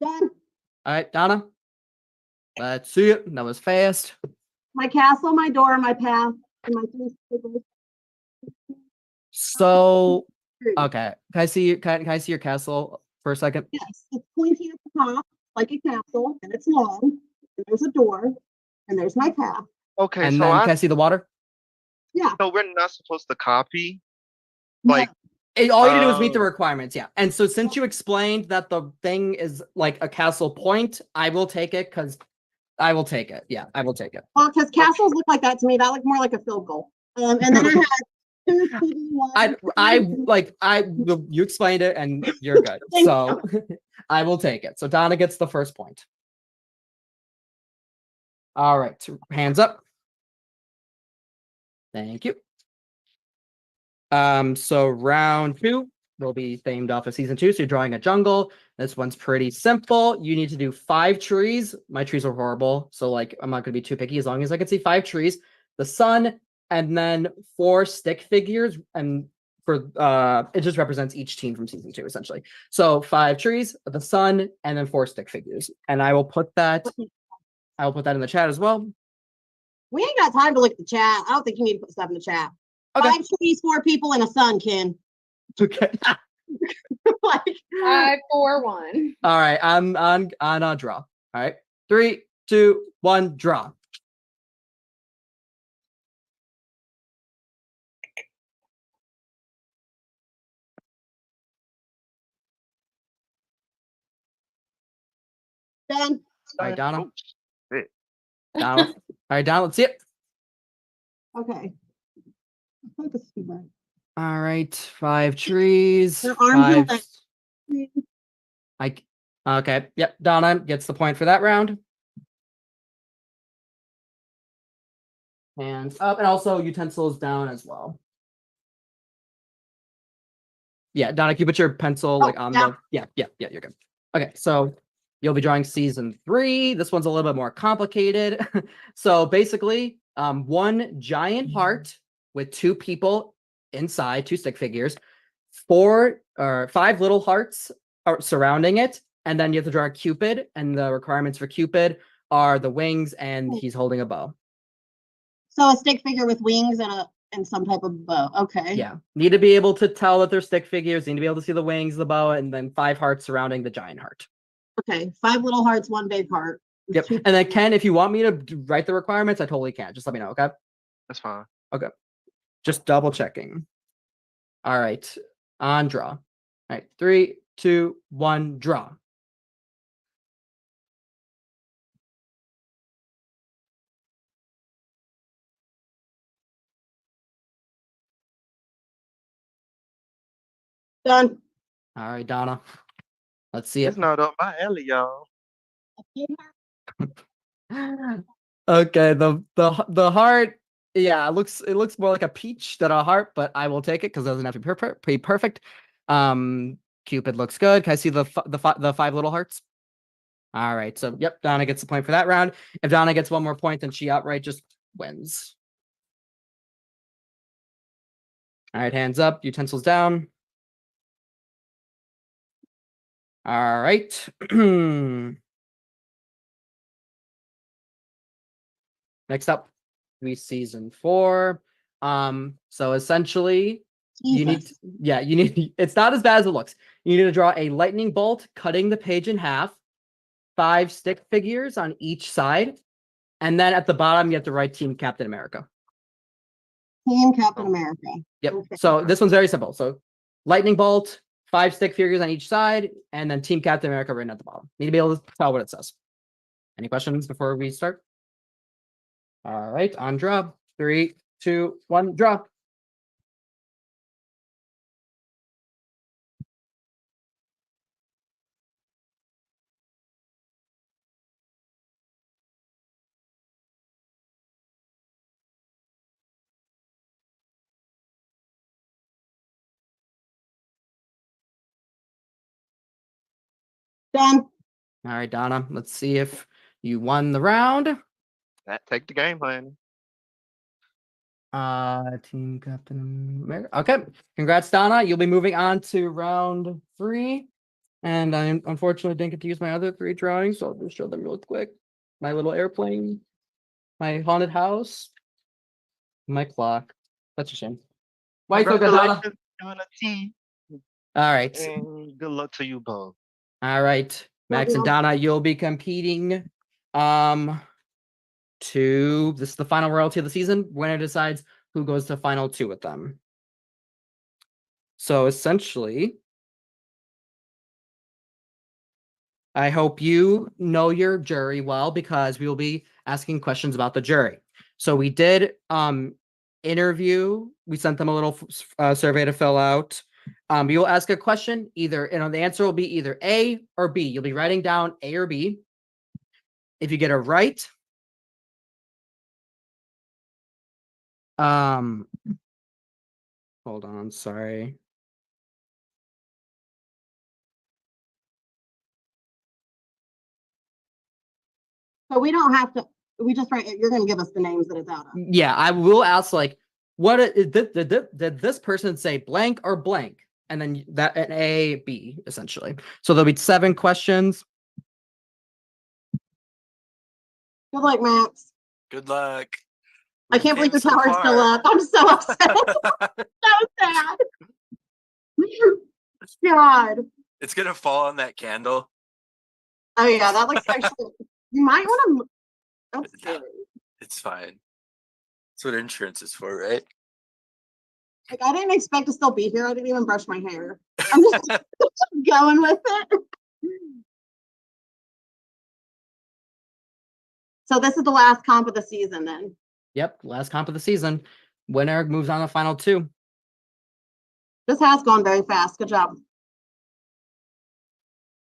Done. All right, Donna. Let's see it. That was fast. My castle, my door, my path, and my 3 squiggles. So, okay. Can I see your castle for a second? Yes, it's pointy at the top, like a castle, and it's long. And there's a door, and there's my path. Okay, And so then can I see the water? Yeah. so we're not supposed to copy. No. Like, All you need to do is meet the Oh. requirements, yeah. And so since you explained that the thing is like a castle point, I will take it because I will take it. Yeah, I will take it. Well, because castles look like that to me. That looked more like a field goal. And then I had 2 you explained it and you're good. Thank So I will take it. So Donna gets the first point. All right, so hands up. Thank you. So round 2 will be themed off of season 2. So you're drawing a jungle. This one's pretty simple. You need to do 5 trees. My trees are horrible, so like I'm not gonna be too picky as long as I can see 5 trees, the sun, and then 4 stick figures. And for it just represents each team from season 2 essentially. So 5 trees, the sun, and then 4 stick figures. And I will put that in the chat as well. We ain't got time to look at the chat. I don't think you need to put stuff in the chat. Okay. 5 trees, 4 people, and a sun, Ken. Okay. Like, 5, 4, 1. All right, I'm on a draw. All right, 3, 2, 1, draw. done. All right, Donna. Oh, shit. Donna. All right, Donna. Let's see it. Okay. Focus too much. All right, 5 trees. Their arms are 5. Okay. Yep. Donna gets the point for that round. Hands up, and also utensils down as well. Yeah, Donna, can you put your pencil like on yeah. the? Yeah, you're good. Okay, so you'll be drawing season 3. This one's a little bit more complicated. So basically, 1 giant heart with 2 people inside, 2 stick figures, 4 or 5 little hearts are surrounding it, and then you have to draw a Cupid, and the requirements for Cupid are the wings, and he's holding a bow. So a stick figure with wings and some type of bow. Okay. Yeah, need to be able to tell that they're stick figures. Need to be able to see the wings, the bow, and then 5 hearts surrounding the giant heart. Okay. 5 little hearts, 1 big heart. Yep. And then Ken, if you want me to write the requirements, I totally can. Just let me know, okay? That's fine. Okay. Just double checking. All right. On draw. All right. 3, 2, 1, draw. Done. All right, Donna. Let's see It's it. not up my alley, y'all. Okay, the heart, yeah, it looks more like a peach than a heart, but I will take it because it doesn't have to be perfect. Cupid looks good. Can I see the 5 little hearts? All right, so yep, Donna gets the point for that round. If Donna gets 1 more point, then she outright just wins. All right, hands up, utensils down. All right. Next up, we season 4. So essentially, you need, Jesus. it's not as bad as it looks. You need to draw a lightning bolt, cutting the page in half, 5 stick figures on each side, and then at the bottom, you have to write Team Captain America. Team Captain America. Yep. Okay. So this one's very simple. So lightning bolt, 5 stick figures on each side, and then Team Captain America written at the bottom. Need to be able to tell what it says. Any questions before we start? All right, on draw. 3, 2, 1, draw. Done. All right, Donna, let's see if you won the round. That take the game, honey. Team Captain America. Okay, congrats, Donna. You'll be moving on to round 3. And I unfortunately didn't get to use my other 3 drawings, so I'll just show them real quick. My little airplane, my haunted house, my clock. That's a shame. Why you so good, Donna? Congratulations, Donna T. All right. And good luck to you both. All right. Max and you. Donna, you'll be competing. This is the final royalty of the season. Winner decides who goes to final 2 with them. So essentially, I hope you know your jury well, because we will be asking questions about the jury. So we did interview. We sent them a little survey to fill out. You will ask a question, either, the answer will be either A or B. You'll be writing down A or B. If you get it right, hold on, sorry. So we don't have to, we just write, you're going to give us the names that it's out of. Yeah, I will ask, like, did this person say blank or blank? And then that an A, B, essentially. So there'll be 7 questions. Good luck, Max. Good luck. I can't believe the So tower's still far. up. I'm so upset. So sad. God. It's gonna fall on that candle. Oh yeah, that looks actually. You might want to. That's scary. It's fine. That's what insurance is for, right? Like, I didn't expect to still be here. I didn't even brush my hair. I'm just going with it. So this is the last comp of the season, then. Yep, last comp of the season. Winner moves on to final 2. This has gone very fast. Good job.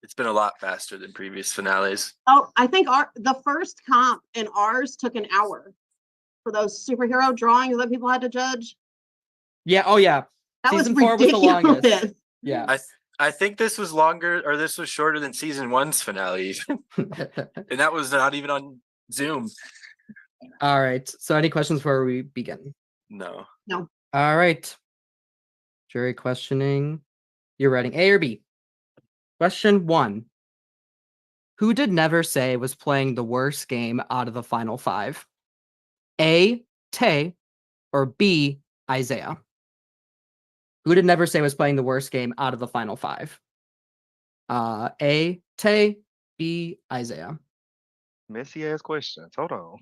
It's been a lot faster than previous finales. Oh, I think the first comp in ours took an hour for those superhero drawings that people had to judge. Yeah. Oh yeah. That Season was 4 was the longest. ridiculous. Yeah. I think this was longer, or this was shorter than season 1's finale, and that was not even on Zoom. All right. So any questions before we begin? No. No. All right. Jury questioning. You're writing A or B? Question 1. Who did Never Say was playing the worst game out of the final 5? A, Tay, or B, Isaiah? Who did Never Say was playing the worst game out of the final 5? A, Tay, B, Isaiah. Messy ass questions. Hold on.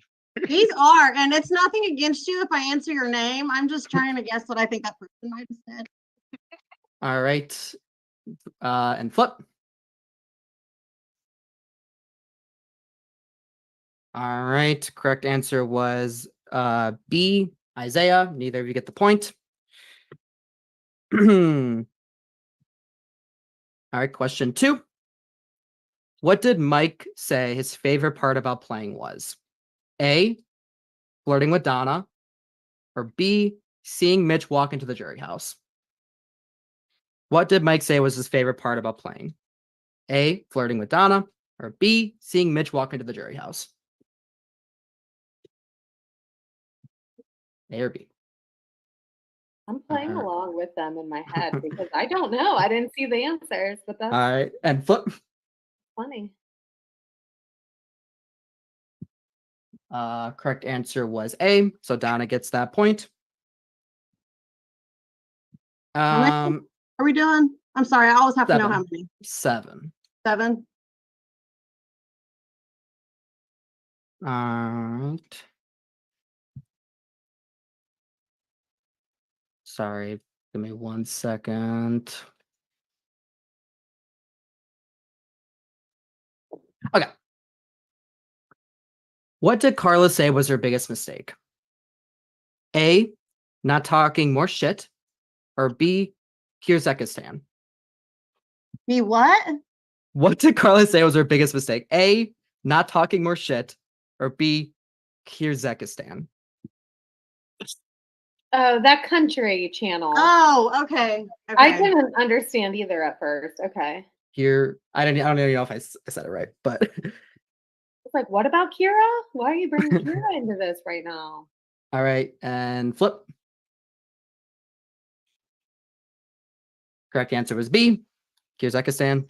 These are, and it's nothing against you if I answer your name. I'm just trying to guess what I think that person might have said. All right. And flip. All right. Correct answer was B, Isaiah. Neither of you get the point. All right. Question 2. What did Mike say his favorite part about playing was? A, flirting with Donna, or B, seeing Mitch walk into the jury house? What did Mike say was his favorite part about playing? A, flirting with Donna, or B, seeing Mitch walk into the jury house? A or B? I'm playing along with them in my head because I don't know. I didn't see the answers, but that's All right. And flip. funny. Correct answer was A. So Donna gets that point. How many are we doing? I'm sorry, I always have to know how many. 7. 7? All right. Sorry, give me 1 second. Okay. What did Carla say was her biggest mistake? A, not talking more shit, or B, Kyrgyzstan? Me what? What did Carla say was her biggest mistake? A, not talking more shit, or B, Kyrgyzstan? Oh, that country channel. Oh, okay. I Okay. couldn't understand either at first. Okay. Here, I don't even know if I said it right, but It's like, what about Kira? Why are you bringing Kira into this right now? all right, and flip. Correct answer was B, Kyrgyzstan.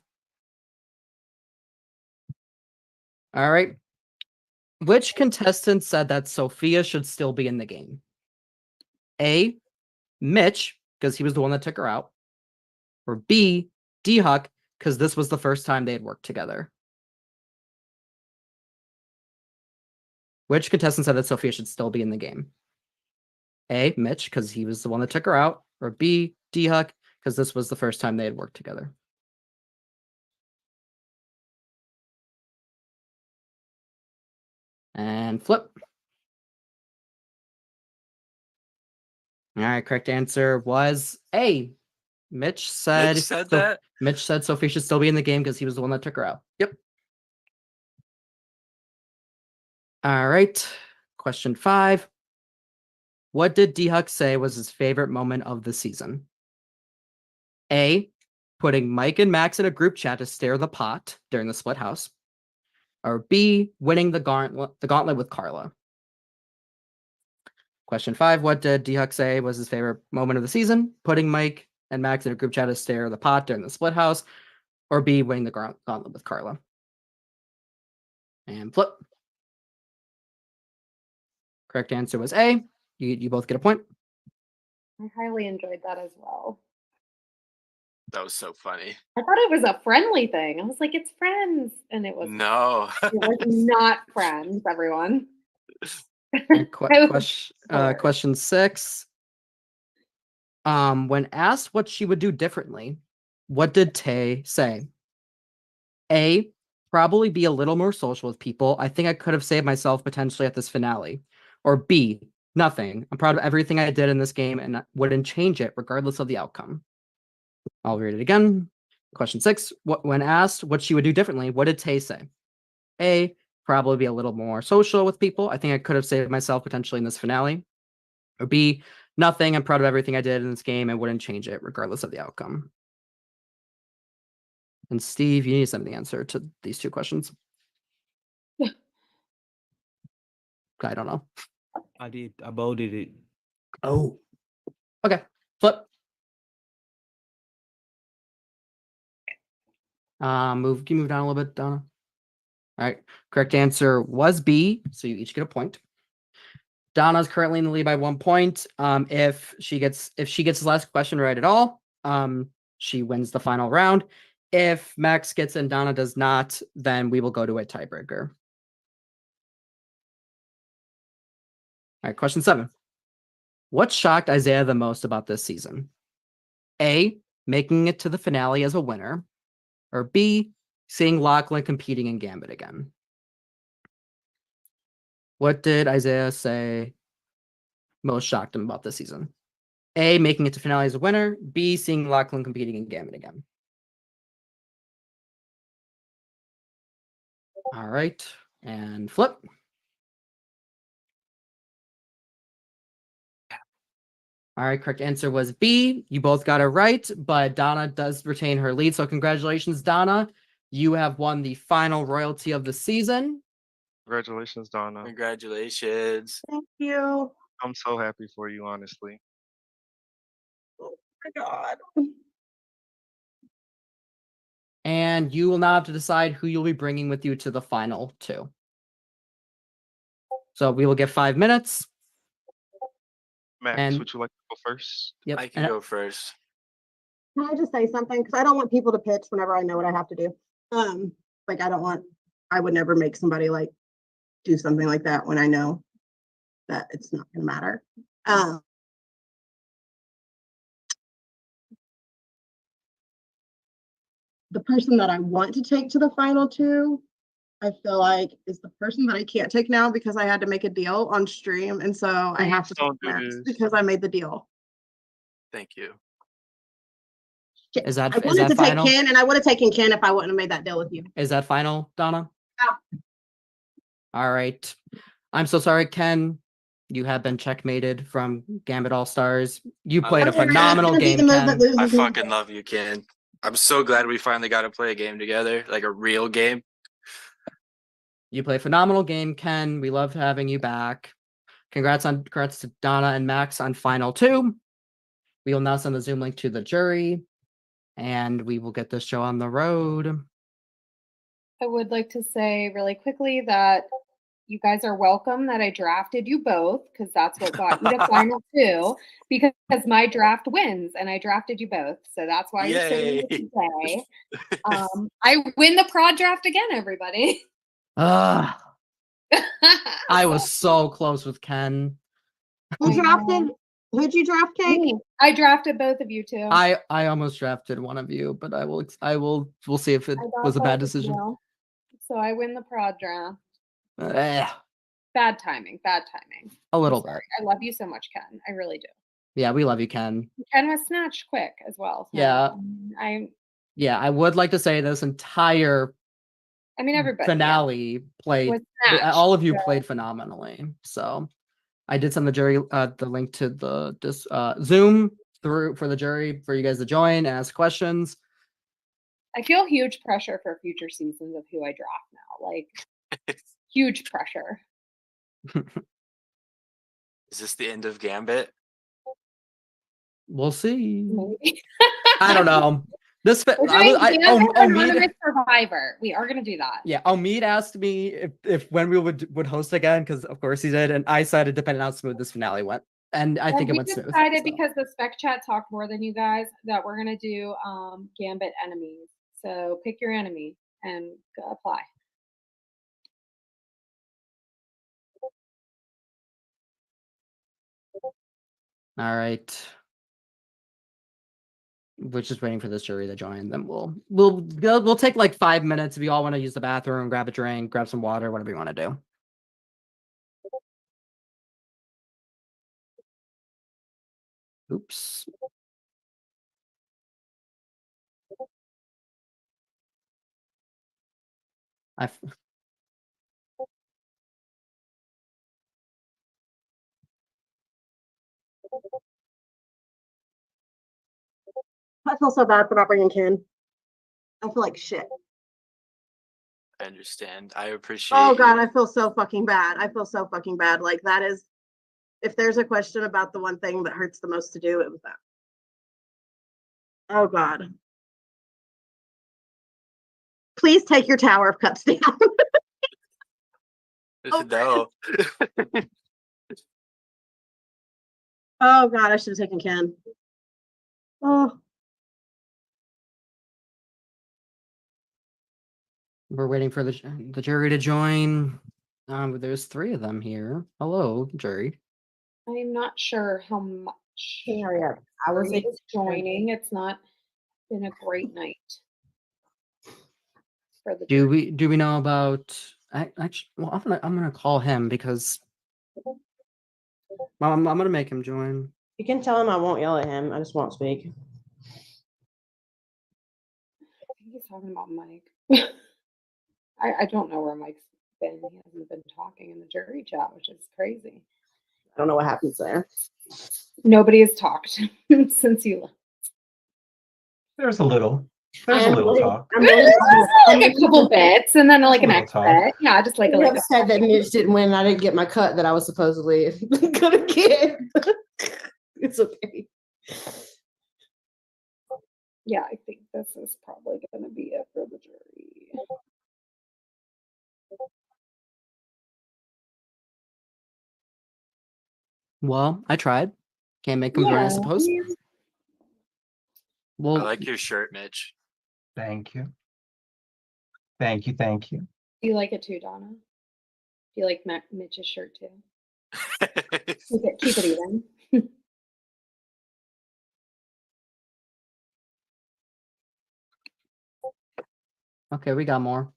All right. Which contestant said that Sophia should still be in the game? A, Mitch, because he was the one that took her out. Or B, D-Huck, because this was the first time they had worked together. Which contestant said that Sophia should still be in the game? A, Mitch, because he was the one that took her out. Or B, D-Huck, because this was the first time they had worked together. And flip. All right, correct answer was A. Mitch said that? Mitch said Sophie should still be in the game because he was the one that took her out. Yep. All right. Question 5. What did D-Huck say was his favorite moment of the season? A, putting Mike and Max in a group chat to stir the pot during the split house. Or B, winning the gauntlet with Carla. Question 5. What did D-Huck say was his favorite moment of the season? Putting Mike and Max in a group chat to stir the pot during the split house. Or B, winning the gauntlet with Carla. And flip. Correct answer was A. You both get a point. I highly enjoyed that as well. That was so funny. I thought it was a friendly thing. I was like, it's friends. And it was No. it was not friends, everyone. Question 6. When asked what she would do differently, what did Tay say? A, probably be a little more social with people. I think I could have saved myself potentially at this finale. Or B, nothing. I'm proud of everything I did in this game and wouldn't change it regardless of the outcome. I'll read it again. Question 6. When asked what she would do differently, what did Tay say? A, probably be a little more social with people. I think I could have saved myself potentially in this finale. Or B, nothing. I'm proud of everything I did in this game and wouldn't change it regardless of the outcome. And Steve, you need to send me the answer to these 2 questions. I don't know. I did. I bolded it. Oh. Okay. Flip. Can you move down a little bit, Donna? All right. Correct answer was B, so you each get a point. Donna's currently in the lead by 1 point. If she gets the last question right at all, she wins the final round. If Max gets and Donna does not, then we will go to a tiebreaker. All right, question 7. What shocked Isaiah the most about this season? A, making it to the finale as a winner. Or B, seeing Lachlan competing in Gambit again. What did Isaiah say most shocked him about this season? A, making it to finale as a winner. B, seeing Lachlan competing in Gambit again. All right, and flip. All right, correct answer was B. You both got it right, but Donna does retain her lead. So congratulations, Donna. You have won the final royalty of the season. Congratulations, Donna. Congratulations. Thank you. I'm so happy for you, honestly. Oh my God. And you will now have to decide who you'll be bringing with you to the final 2. So we will get 5 minutes. Max, And- would you like to go first? Yep. I can go first. Can I just say something? Because I don't want people to pitch whenever I know what I have to do. Like I would never make somebody like do something like that when I know that it's not gonna matter. The person that I want to take to the final two, I feel like is the person that I can't take now because I had to make a deal on stream. And so I have to take Don't do Max this. because I made the deal. Thank you. Shit. Is that I wanted to final? take Ken, and I would have taken Ken if I wouldn't have made that deal with you. Is that final, Donna? Yeah. All right. I'm so sorry, Ken. You have been checkmated from Gambit All Stars. You played a Okay, phenomenal Gonna be game, the move Ken. that loses I me. fucking love you, Ken. I'm so glad we finally got to play a game together, like a real game. You play a phenomenal game, Ken. We love having you back. Congrats to Donna and Max on final 2. We will now send the Zoom link to the jury, and we will get this show on the road. I would like to say really quickly that you guys are welcome that I drafted you both, because that's what got you to final 2, because my draft wins and I drafted you both. So that's why you're sitting here today. I win the prod draft again, everybody. I was so close with Ken. Who'd you draft, Kate? I drafted both of you too. I almost drafted one of you, but we'll see if it was a bad decision. So I win the prod draft. Eh, Bad timing. a little bit. I love you so much, Ken. I really do. Yeah, we love you, Ken. Ken was snatched quick as well. So Yeah. I would like to say this entire everybody finale played. was snatched, All of you played phenomenally. So I did send the jury the link to the Zoom through for the jury for you guys to join and ask questions. I feel huge pressure for future seasons of who I draft now. Like huge pressure. Is this the end of Gambit? We'll see. Maybe. I don't know. This We're doing Anonymous Survivor. We are gonna do that. Yeah, Omid asked me if when we would host again, because of course he did, and I decided depending on how smooth this finale went, and I think it went smooth. We decided because the spec chat talked more than you guys that we're gonna do Gambit enemies. So pick your enemy and apply. All right. We're just waiting for this jury to join. Then we'll take like 5 minutes if you all want to use the bathroom, grab a drink, grab some water, whatever you want to do. Oops. I feel so bad for not bringing Ken. I feel like shit. I understand. I appreciate. Oh God, I feel so fucking bad. Like that is, if there's a question about the one thing that hurts the most to do, it was that. Oh God. Please take your Tower of Cups down. No. Oh God, I should have taken Ken. Oh. We're waiting for the jury to join. There's 3 of them here. Hello, jury. I'm not sure how much I was joining. It's not been a great night for the. Do we know about? Actually, well, I'm gonna call him because I'm gonna make him join. You can tell him I won't yell at him. I just won't speak. I think he's talking about Mike. I don't know where Mike's been. He hasn't been talking in the jury chat, which is crazy. I don't know what happens there. Nobody has talked since you left. There's a little talk. Like a couple bits and then like an extra bit. Yeah, just like I'm upset that Mitch didn't win. I didn't get my cut that I was supposedly gonna get. It's okay. Yeah, I think this is probably gonna be it for the jury. Well, I tried. Can't make him join, I suppose. Well, I like your shirt, Mitch. Thank you. Thank you. Thank you. Do you like it too, Donna? Do you like Mitch's shirt too? Keep it even. okay, we got more.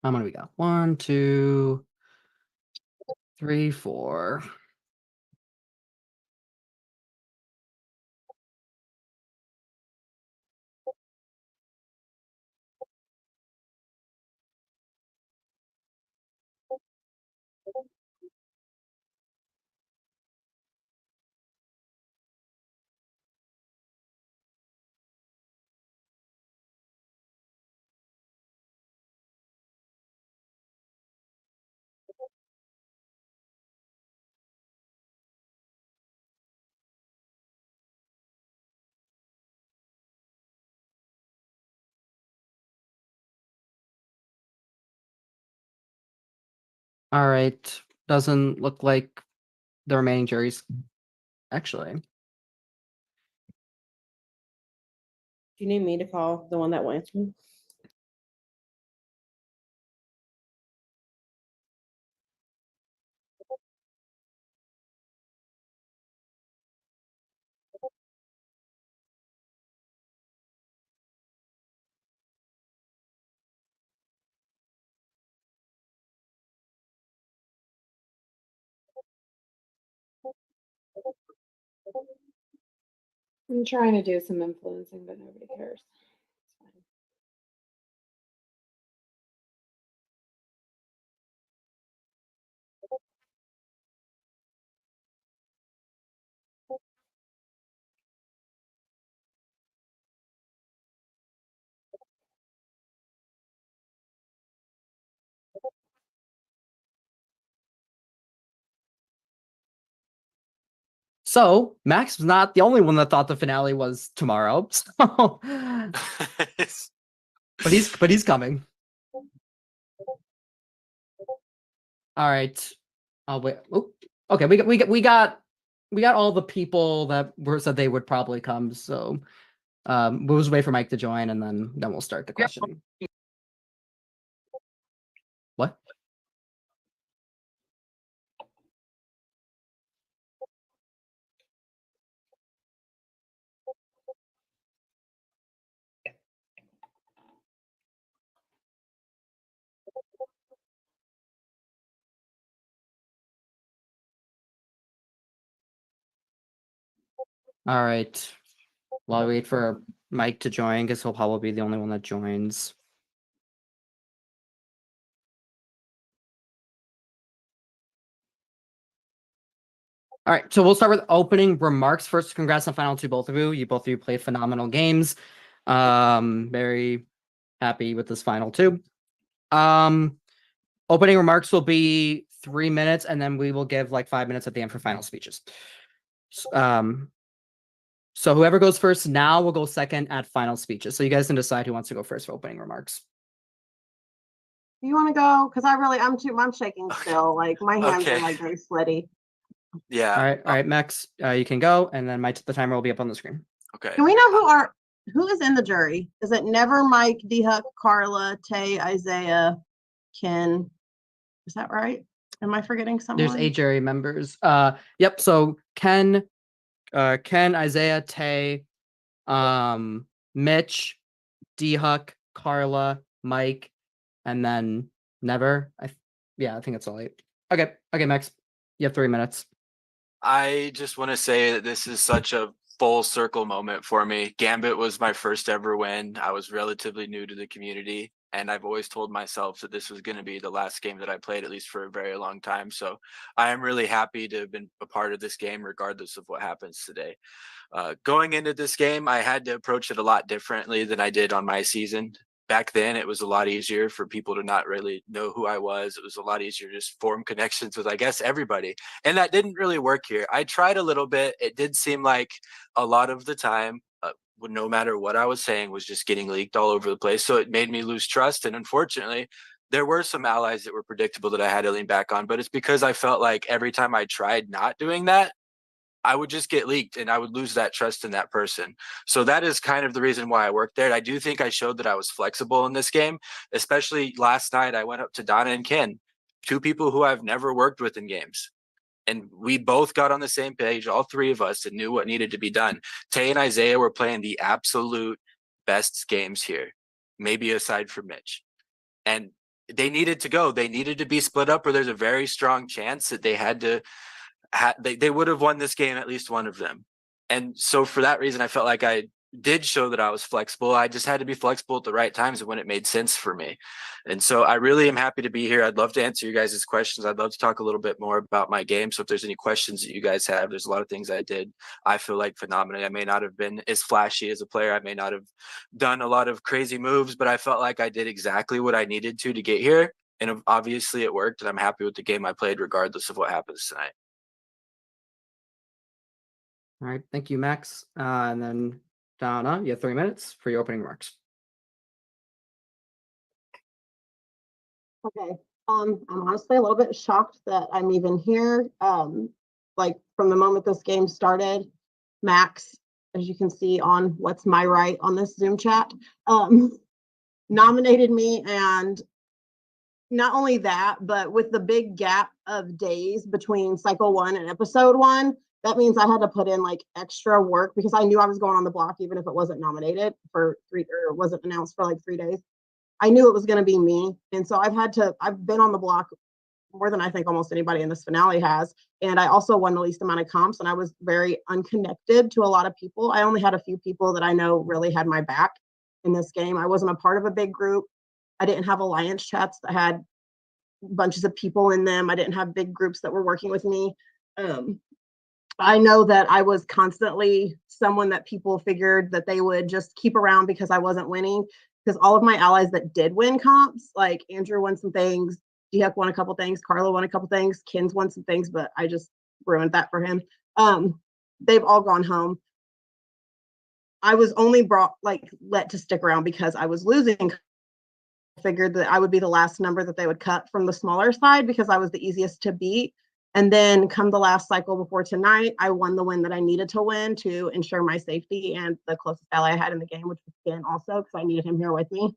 How many we got? 1, 2, 3, 4. All right. Doesn't look like the remaining juries. Actually, Do you need me to call the one that went? I'm trying to do some influencing, but nobody cares. It's fine. so Max was not the only one that thought the finale was tomorrow. So, but he's coming. All right. I'll wait. Oh, okay, we got all the people that were said they would probably come. So we'll just wait for Mike to join, and then we'll start the question. What? All right. While I wait for Mike to join, because he'll probably be the only one that joins. All right, so we'll start with opening remarks. First, congrats on final two, both of you. Both of you played phenomenal games. Very happy with this final two. Opening remarks will be 3 minutes, and then we will give like 5 minutes at the end for final speeches. So whoever goes first now will go second at final speeches. So you guys can decide who wants to go first for opening remarks. Do you want to go? Because I'm shaking still. Like my hands are like very sweaty. Yeah. All right, Max, you can go, and then the timer will be up on the screen. Okay. Can we know who is in the jury? Is it Never, Mike, D-Huck, Carla, Tay, Isaiah, Ken? Is that right? Am I forgetting someone? There's 8 jury members. Yep. So Ken, Isaiah, Tay, Mitch, D-Huck, Carla, Mike, and then Never. I think it's all 8. Okay, Max, you have 3 minutes. I just want to say that this is such a full circle moment for me. Gambit was my first ever win. I was relatively new to the community, and I've always told myself that this was going to be the last game that I played, at least for a very long time. So I am really happy to have been a part of this game, regardless of what happens today. Going into this game, I had to approach it a lot differently than I did on my season. Back then, it was a lot easier for people to not really know who I was. It was a lot easier to just form connections with, I guess, everybody. And that didn't really work here. I tried a little bit. It did seem like a lot of the time, no matter what I was saying, was just getting leaked all over the place. So it made me lose trust. And unfortunately, there were some allies that were predictable that I had to lean back on, but it's because I felt like every time I tried not doing that, I would just get leaked and I would lose that trust in that person. So that is kind of the reason why I worked there. And I do think I showed that I was flexible in this game, especially last night. I went up to Donna and Ken, two people who I've never worked with in games. And we both got on the same page, all three of us, and knew what needed to be done. Tay and Isaiah were playing the absolute best games here, maybe aside from Mitch. And they needed to go. They needed to be split up, or there's a very strong chance that they had to they would have won this game, at least one of them. And so for that reason, I felt like I did show that I was flexible. I just had to be flexible at the right times and when it made sense for me. And so I really am happy to be here. I'd love to answer you guys' questions. I'd love to talk a little bit more about my game. So if there's any questions that you guys have, there's a lot of things I did, I feel like, phenomenally. I may not have been as flashy as a player. I may not have done a lot of crazy moves, but I felt like I did exactly what I needed to get here. And obviously it worked, and I'm happy with the game I played regardless of what happens tonight. All right, thank you, Max. And then Donna, you have 3 minutes for your opening remarks. Okay. I'm honestly a little bit shocked that I'm even here. Like from the moment this game started, Max, as you can see on what's my right on this Zoom chat, nominated me. And not only that, but with the big gap of days between cycle 1 and episode 1, that means I had to put in like extra work because I knew I was going on the block, even if it wasn't nominated for 3 or wasn't announced for like 3 days. I knew it was going to be me. And so I've been on the block more than I think almost anybody in this finale has. And I also won the least amount of comps, and I was very unconnected to a lot of people. I only had a few people that I know really had my back in this game. I wasn't a part of a big group. I didn't have alliance chats that had bunches of people in them. I didn't have big groups that were working with me. I know that I was constantly someone that people figured that they would just keep around because I wasn't winning. Because all of my allies that did win comps, like Andrew won some things, Dihak won a couple things, Carla won a couple things, Ken's won some things, but I just ruined that for him. They've all gone home. I was only let to stick around because I was losing. Figured that I would be the last number that they would cut from the smaller side because I was the easiest to beat. And then come the last cycle before tonight, I won the win that I needed to win to ensure my safety and the closest ally I had in the game, which was Ken also, because I needed him here with me.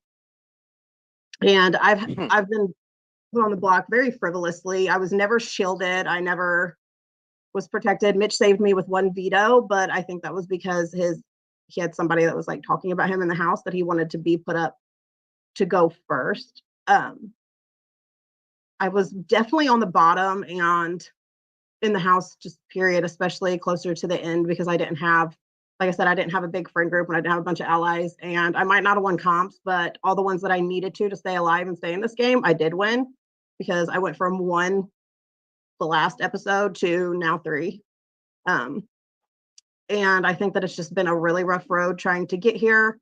And I've been put on the block very frivolously. I was never shielded. I never was protected. Mitch saved me with 1 veto, but I think that was because he had somebody that was like talking about him in the house that he wanted to be put up to go first. I was definitely on the bottom and in the house, just period, especially closer to the end because I didn't have, like I said, I didn't have a big friend group and I didn't have a bunch of allies, and I might not have won comps, but all the ones that I needed to stay alive and stay in this game, I did win because I went from 1 the last episode to now 3. And I think that it's just been a really rough road trying to get here,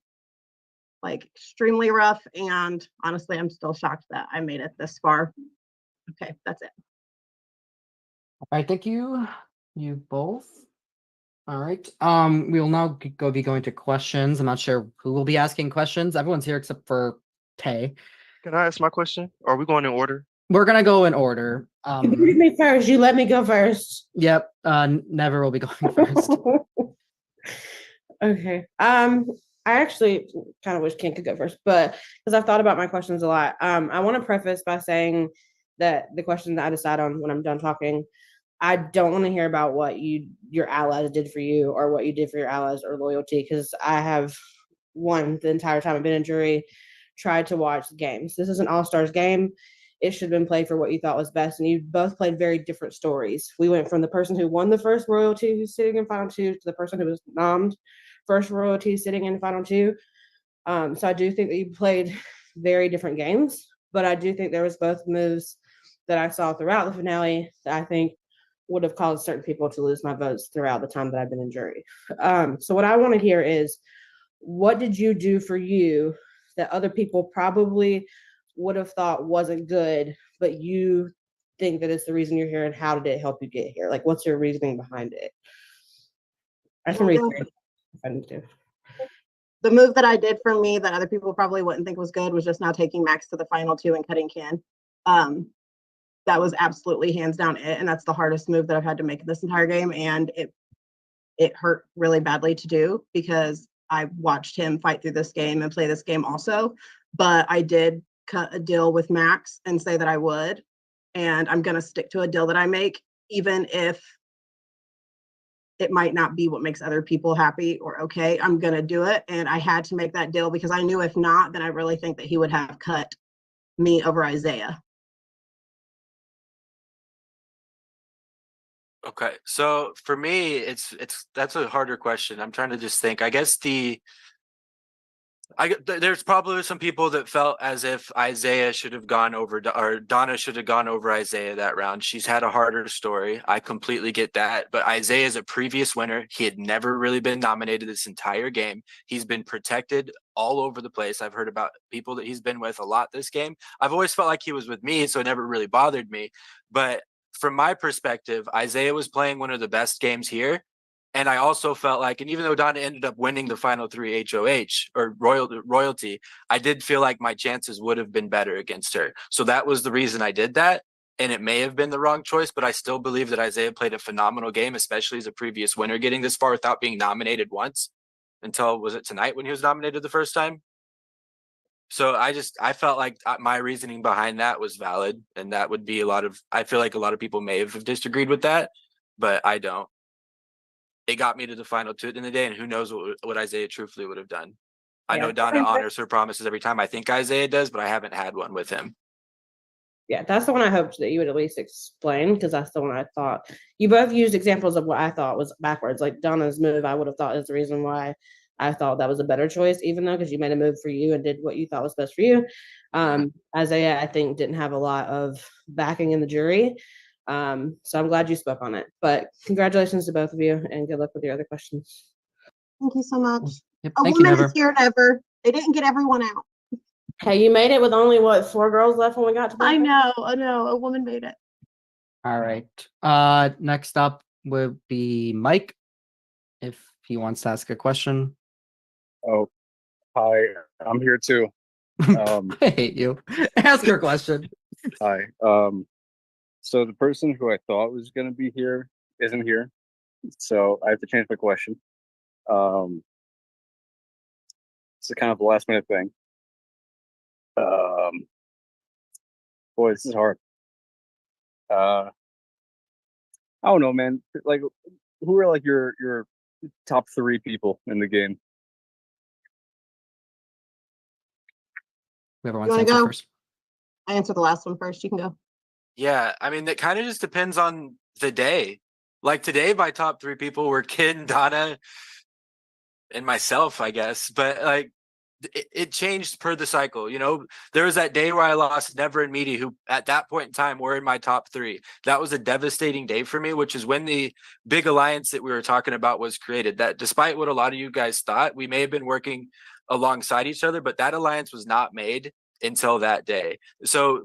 like extremely rough. And honestly, I'm still shocked that I made it this far. Okay, that's it. All right, thank you both. All right, we will now be going to questions. I'm not sure who will be asking questions. Everyone's here except for Tay. Can I ask my question? Are we going in order? We're gonna go in order. You read me first. You let me go first. Yep. Never will be going first. Okay. I actually kind of wish Ken could go first, but because I've thought about my questions a lot. I want to preface by saying that the question that I decide on when I'm done talking, I don't want to hear about what your allies did for you or what you did for your allies or loyalty, because I have the entire time I've been in jury, tried to watch the games. This is an all-stars game. It should have been played for what you thought was best, and you both played very different stories. We went from the person who won the first royalty who's sitting in final 2 to the person who was nommed first royalty sitting in final 2. So I do think that you played very different games, but I do think there was both moves that I saw throughout the finale that I think would have caused certain people to lose my votes throughout the time that I've been in jury. So what I want to hear is, what did you do for you that other people probably would have thought wasn't good, but you think that it's the reason you're here, and how did it help you get here? Like, what's your reasoning behind it? I can read if I need to. The move that I did for me that other people probably wouldn't think was good was just now taking Max to the final 2 and cutting Ken. That was absolutely hands down it, and that's the hardest move that I've had to make in this entire game, and it hurt really badly to do because I watched him fight through this game and play this game also. But I did cut a deal with Max and say that I would, and I'm gonna stick to a deal that I make, even if it might not be what makes other people happy or okay. I'm gonna do it, and I had to make that deal because I knew if not, then I really think that he would have cut me over Isaiah. Okay, so for me, that's a harder question. I'm trying to just think. I guess there's probably some people that felt as if Isaiah should have gone over, or Donna should have gone over Isaiah that round. She's had a harder story. I completely get that. But Isaiah is a previous winner. He had never really been nominated this entire game. He's been protected all over the place. I've heard about people that he's been with a lot this game. I've always felt like he was with me, so it never really bothered me. But from my perspective, Isaiah was playing one of the best games here. And I also felt like, and even though Donna ended up winning the final 3 HOH or royalty, I did feel like my chances would have been better against her. So that was the reason I did that. And it may have been the wrong choice, but I still believe that Isaiah played a phenomenal game, especially as a previous winner, getting this far without being nominated once until, was it tonight when he was nominated the first time? So I felt like my reasoning behind that was valid. And that would be I feel like a lot of people may have disagreed with that, but I don't. It got me to the final 2 in the day, and who knows what Isaiah truthfully would have done. I know Donna honors her promises every time. I think Isaiah does, but I haven't had one with him. Yeah, that's the one I hoped that you would at least explain, because that's the one I thought. You both used examples of what I thought was backwards. Like Donna's move, I would have thought is the reason why I thought that was a better choice, even though because you made a move for you and did what you thought was best for you. Isaiah, I think, didn't have a lot of backing in the jury. So I'm glad you spoke on it. But congratulations to both of you, and good luck with your other questions. Thank you so much. Yep, A thank you, woman Never. is here, Never. They didn't get everyone out. Hey, you made it with only what 4 girls left when we got to I know. A woman made it. All right. Next up would be Mike, if he wants to ask a question. Oh, hi. I'm here too. I hate you. Ask your question. Hi. So the person who I thought was going to be here isn't here, so I have to change my question. It's a kind of a last minute thing. Boy, this is hard. I don't know, man. Like, who are like your top 3 people in the game? Whoever You wants to want to answer go? first. I answered the last one first. You can go. Yeah, I mean, that kind of just depends on the day. Like today, my top 3 people were Ken, Donna, and myself, I guess. But like, it changed per the cycle. You know, there was that day where I lost Never and Meaty, who at that point in time were in my top 3. That was a devastating day for me, which is when the big alliance that we were talking about was created. That despite what a lot of you guys thought, we may have been working alongside each other, but that alliance was not made until that day. So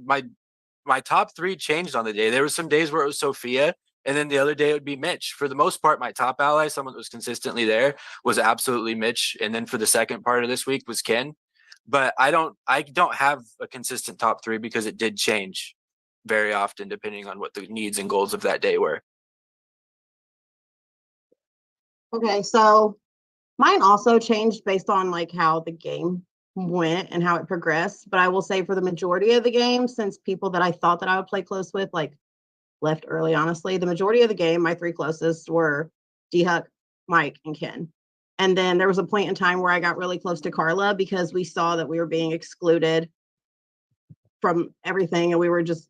my top 3 changed on the day. There were some days where it was Sophia, and then the other day it would be Mitch. For the most part, my top ally, someone that was consistently there, was absolutely Mitch. And then for the second part of this week was Ken. But I don't have a consistent top 3 because it did change very often depending on what the needs and goals of that day were. Okay, so mine also changed based on like how the game went and how it progressed. But I will say for the majority of the game, since people that I thought that I would play close with like left early, honestly, the majority of the game, my 3 closest were D-Huck, Mike, and Ken. And then there was a point in time where I got really close to Carla because we saw that we were being excluded from everything, and we were just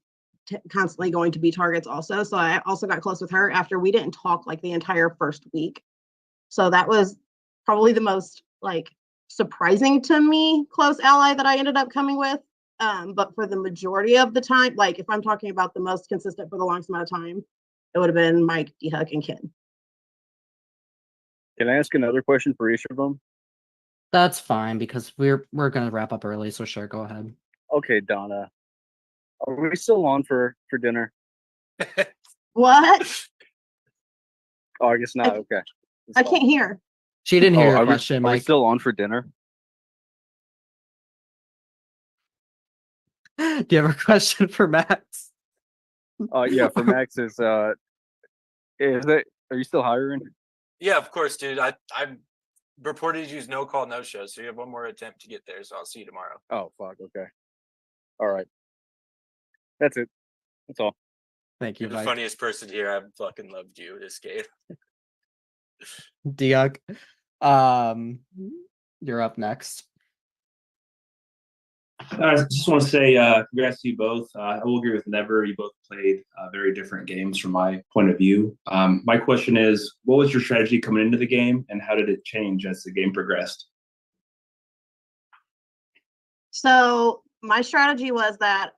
constantly going to be targets also. So I also got close with her after we didn't talk like the entire first week. So that was probably the most like surprising to me close ally that I ended up coming with. But for the majority of the time, like if I'm talking about the most consistent for the longest amount of time, it would have been Mike, D-Huck, and Ken. Can I ask another question for each of them? That's fine because we're gonna wrap up early. So sure, go ahead. Okay, Donna. Are we still on for dinner? What? Oh, I guess not. Okay. I can't hear. She didn't hear Oh, your are question, we Mike. still on for dinner? Do you have a question for Max? Yeah, for Max is that are you still hiring? Yeah, of course, dude. I'm reported to use no call, no show. So you have one more attempt to get there. So I'll see you tomorrow. Oh fuck, okay. All right. That's it. That's all. Thank you, You're the Mike. funniest person here. I fucking loved you this game. Diog, you're up next. I just want to say congrats to you both. I will agree with Never. You both played very different games from my point of view. My question is, what was your strategy coming into the game, and how did it change as the game progressed? So my strategy was that,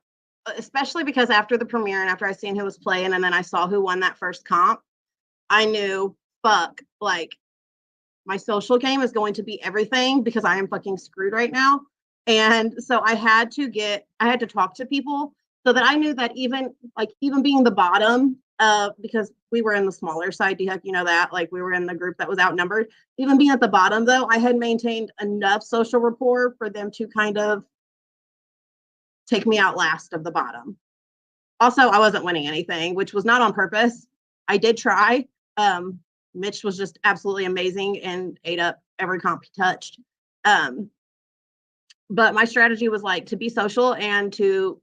especially because after the premiere and after I seen who was playing and then I saw who won that first comp, I knew, fuck, like my social game is going to be everything because I am fucking screwed right now. And so I had to talk to people so that I knew that even being the bottom, because we were in the smaller side, DHEC, you know that, like we were in the group that was outnumbered. Even being at the bottom though, I had maintained enough social rapport for them to kind of take me out last of the bottom. Also, I wasn't winning anything, which was not on purpose. I did try. Mitch was just absolutely amazing and ate up every comp he touched. But my strategy was like to be social and to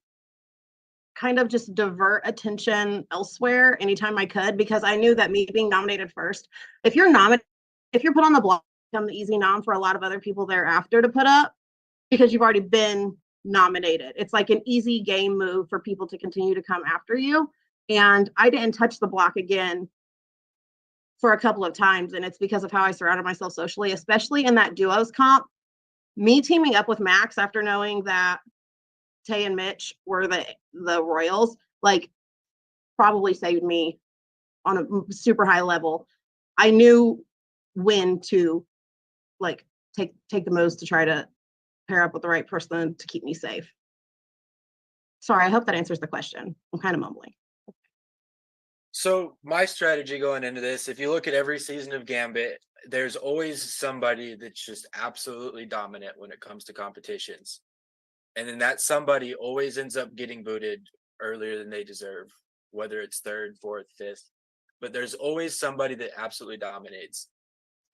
kind of just divert attention elsewhere anytime I could, because I knew that me being nominated first, if you're put on the block, become the easy nom for a lot of other people thereafter to put up because you've already been nominated. It's like an easy game move for people to continue to come after you. And I didn't touch the block again for a couple of times. And it's because of how I surrounded myself socially, especially in that duos comp. Me teaming up with Max after knowing that Tay and Mitch were the Royals, like probably saved me on a super high level. I knew when to like take the moves to try to pair up with the right person to keep me safe. Sorry, I hope that answers the question. I'm kind of mumbling. So my strategy going into this, if you look at every season of Gambit, there's always somebody that's just absolutely dominant when it comes to competitions. And then that somebody always ends up getting booted earlier than they deserve, whether it's third, fourth, fifth. But there's always somebody that absolutely dominates.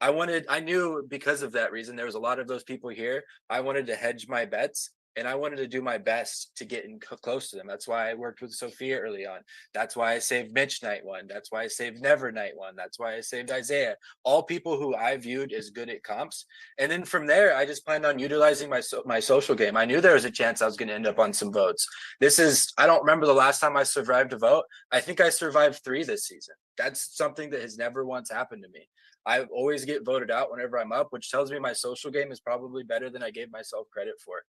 I knew because of that reason, there was a lot of those people here. I wanted to hedge my bets and I wanted to do my best to get in close to them. That's why I worked with Sophia early on. That's why I saved Mitch night one. That's why I saved Never night one. That's why I saved Isaiah. All people who I viewed as good at comps. And then from there, I just planned on utilizing my social game. I knew there was a chance I was going to end up on some votes. I don't remember the last time I survived a vote. I think I survived 3 this season. That's something that has never once happened to me. I always get voted out whenever I'm up, which tells me my social game is probably better than I gave myself credit for.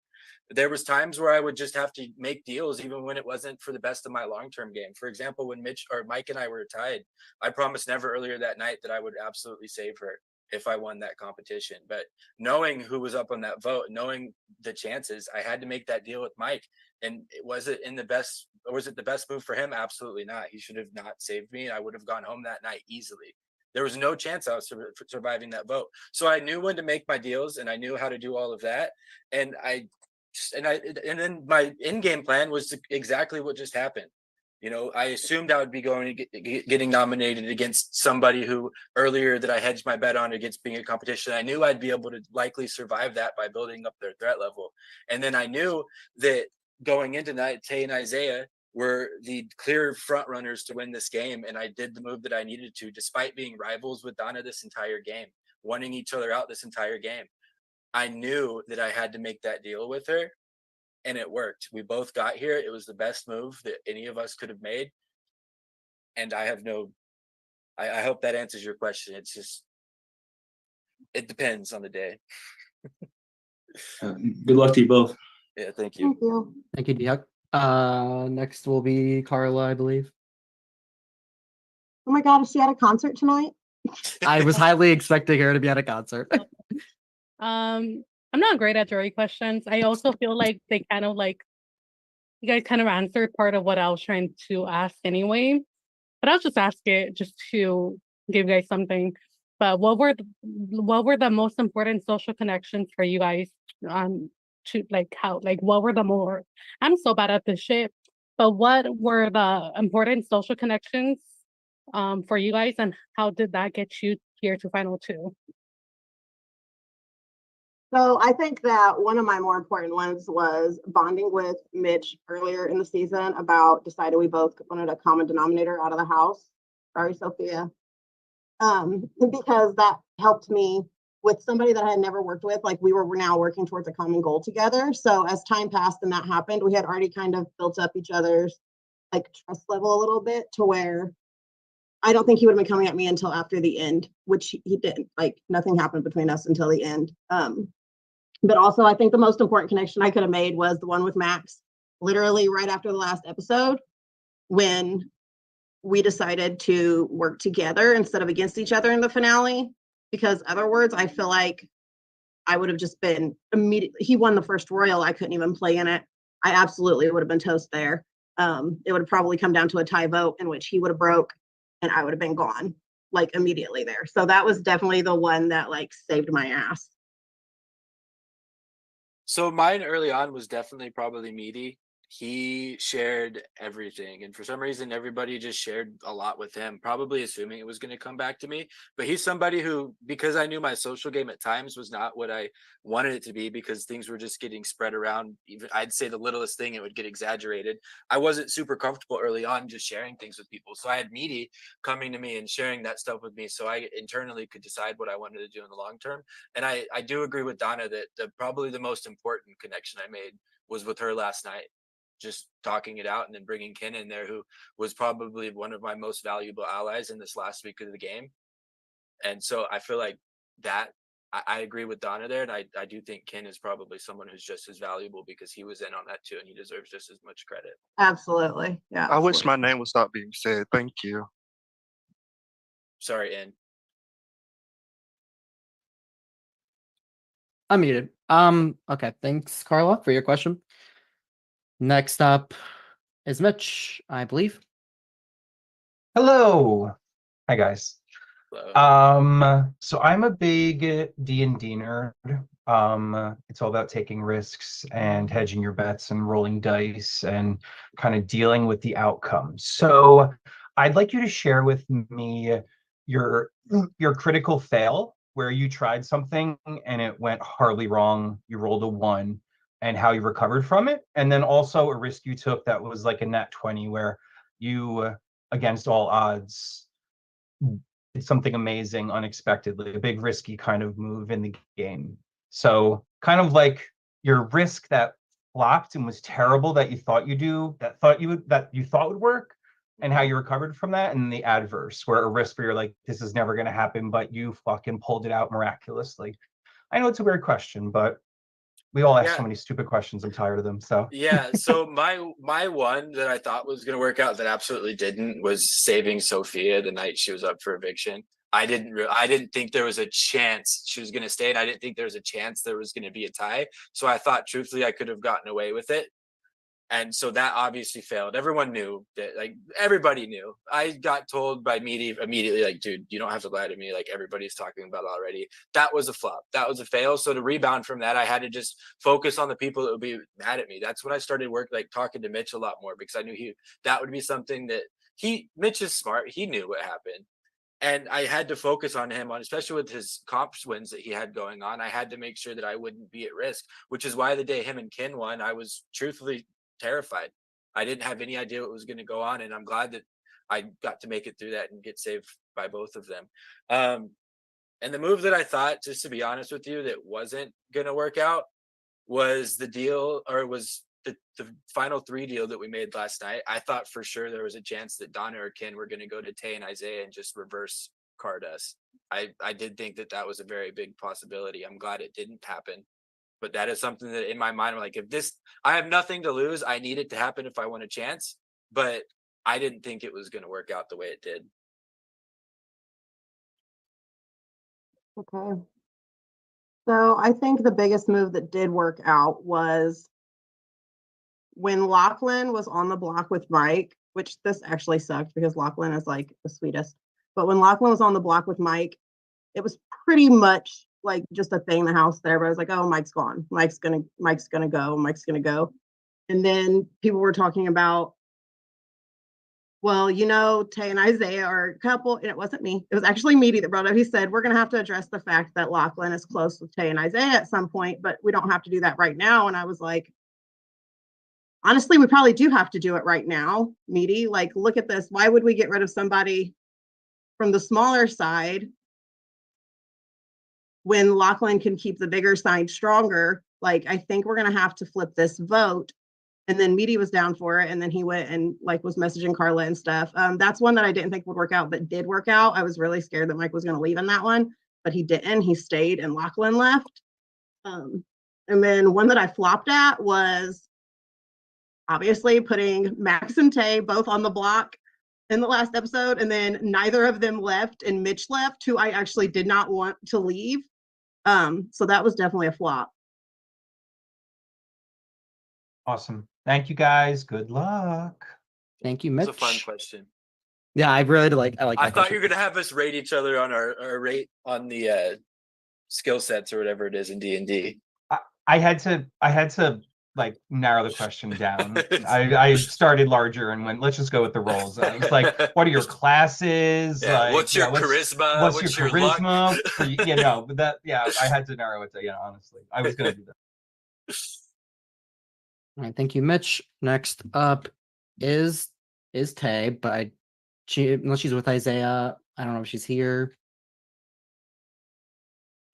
There was times where I would just have to make deals even when it wasn't for the best of my long-term game. For example, when Mike and I were tied, I promised Never earlier that night that I would absolutely save her if I won that competition. But knowing who was up on that vote, knowing the chances, I had to make that deal with Mike. And was it the best move for him? Absolutely not. He should have not saved me. I would have gone home that night easily. There was no chance I was surviving that vote. So I knew when to make my deals and I knew how to do all of that. And then my in-game plan was exactly what just happened. You know, I assumed I would be getting nominated against somebody who earlier that I hedged my bet on against being a competition. I knew I'd be able to likely survive that by building up their threat level. And then I knew that going into night, Tay and Isaiah were the clear front runners to win this game. And I did the move that I needed to, despite being rivals with Donna this entire game, wanting each other out this entire game. I knew that I had to make that deal with her, and it worked. We both got here. It was the best move that any of us could have made. And I hope that answers your question. It's just, it depends on the day. Good luck to you both. Yeah, thank you. Thank you. Thank you, Diog. Next will be Carla, I believe. Oh my God, is she at a concert tonight? I was highly expecting her to be at a concert. I'm not great at jury questions. I also feel like you guys kind of answered part of what I was trying to ask anyway. But I'll just ask it just to give you guys something. but what were the most important social connections for you guys? To like how like what were the more? I'm so bad at this shit. But what were the important social connections for you guys, and how did that get you here to final two? So I think that one of my more important ones was bonding with Mitch earlier in the season about deciding we both wanted a common denominator out of the house. Sorry, Sophia. Because that helped me with somebody that I had never worked with. Like we were now working towards a common goal together. So as time passed and that happened, we had already kind of built up each other's like trust level a little bit to where I don't think he would have been coming at me until after the end, which he didn't. Like nothing happened between us until the end. But also I think the most important connection I could have made was the one with Max, literally right after the last episode, when we decided to work together instead of against each other in the finale. Because otherwise, I feel like I would have just been immediately. He won the first royal. I couldn't even play in it. I absolutely would have been toast there. It would have probably come down to a tie vote in which he would have broke and I would have been gone like immediately there. So that was definitely the one that like saved my ass. So mine early on was definitely probably Meaty. He shared everything, and for some reason everybody just shared a lot with him, probably assuming it was going to come back to me. But he's somebody who, because I knew my social game at times was not what I wanted it to be, because things were just getting spread around. Even I'd say the littlest thing, it would get exaggerated. I wasn't super comfortable early on just sharing things with people, so I had Meaty coming to me and sharing that stuff with me, so I internally could decide what I wanted to do in the long term. And I do agree with Donna that probably the most important connection I made was with her last night, just talking it out, and then bringing Ken in there, who was probably one of my most valuable allies in this last week of the game. And so I feel like that I agree with Donna there, and I do think Ken is probably someone who's just as valuable because he was in on that too, and he deserves just as much credit. Absolutely. Yeah. I wish my name would stop being said. Thank you. Sorry, Ann. Unmuted. Okay, thanks, Carla, for your question. Next up is Mitch, I believe. Hello. Hi, guys. Hello. So I'm a big D&D nerd. It's all about taking risks and hedging your bets and rolling dice and kind of dealing with the outcomes. So I'd like you to share with me your critical fail, where you tried something and it went horribly wrong. You rolled a 1, and how you recovered from it. And then also a risk you took that was like a nat 20, where you, against all odds, did something amazing unexpectedly, a big risky kind of move in the game. So kind of like your risk that flopped and was terrible that you thought you thought would work, and how you recovered from that, and the adverse, where a risk where you're like, this is never going to happen, but you fucking pulled it out miraculously. I know it's a weird question, but we all ask so many stupid questions. I'm tired of them. So Yeah, so my one that I thought was going to work out that absolutely didn't was saving Sophia the night she was up for eviction. I didn't think there was a chance she was going to stay, and I didn't think there was a chance there was going to be a tie. So I thought, truthfully, I could have gotten away with it. And so that obviously failed. Everyone knew that, like everybody knew. I got told by Meaty immediately, like, dude, you don't have to lie to me. Like everybody's talking about it already. That was a flop. That was a fail. So to rebound from that, I had to just focus on the people that would be mad at me. That's when I started talking to Mitch a lot more, because I knew that would be something that Mitch is smart. He knew what happened. And I had to focus on him, especially with his comps wins that he had going on. I had to make sure that I wouldn't be at risk, which is why the day him and Ken won, I was truthfully terrified. I didn't have any idea what was going to go on, and I'm glad that I got to make it through that and get saved by both of them. And the move that I thought, just to be honest with you, that wasn't going to work out was the deal, or was the final 3 deal that we made last night. I thought for sure there was a chance that Donna or Ken were going to go to Tay and Isaiah and just reverse card us. I did think that was a very big possibility. I'm glad it didn't happen. But that is something that in my mind, I'm like, I have nothing to lose. I need it to happen if I want a chance. But I didn't think it was going to work out the way it did. Okay. So I think the biggest move that did work out was when Lachlan was on the block with Mike, which this actually sucked because Lachlan is like the sweetest. But when Lachlan was on the block with Mike, it was pretty much like just a thing in the house there. But I was like, oh, Mike's gone. Mike's gonna go. And then people were talking about, well, Tay and Isaiah are a couple, and it wasn't me. It was actually Meaty that brought it up. He said, we're going to have to address the fact that Lachlan is close with Tay and Isaiah at some point, but we don't have to do that right now. And I was like, honestly, we probably do have to do it right now, Meaty. Like, look at this. Why would we get rid of somebody from the smaller side when Lachlan can keep the bigger side stronger? Like, I think we're going to have to flip this vote. And then Meaty was down for it. And then he went and was messaging Carla and stuff. That's one that I didn't think would work out, but did work out. I was really scared that Mike was going to leave in that one, but he didn't. He stayed and Lachlan left. And then one that I flopped at was obviously putting Max and Tay both on the block in the last episode. And then neither of them left and Mitch left, who I actually did not want to leave. So that was definitely a flop. Awesome. Thank you guys. Good luck. Thank you, It's Mitch. a fun question. Yeah, I really like. I I thought you were gonna have us rate each other on our rate on the skill sets or whatever it is in D&D. I had to narrow the question down. I started larger and went, let's just go with the roles. I was like, what are your classes? Yeah, what's your charisma? What's your luck? charisma? But I had to narrow it down, honestly. I was gonna do that. All right, thank you, Mitch. Next up is Tay, but unless she's with Isaiah, I don't know if she's here.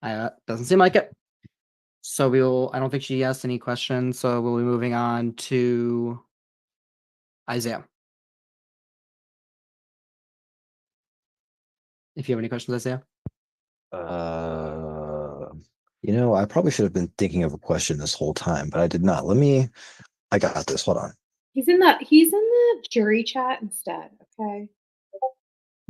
Doesn't seem like it. So I don't think she asked any questions, so we'll be moving on to Isaiah. If you have any questions, Isaiah. I probably should have been thinking of a question this whole time, but I did not. I got this. Hold on. He's in the jury chat instead. Okay.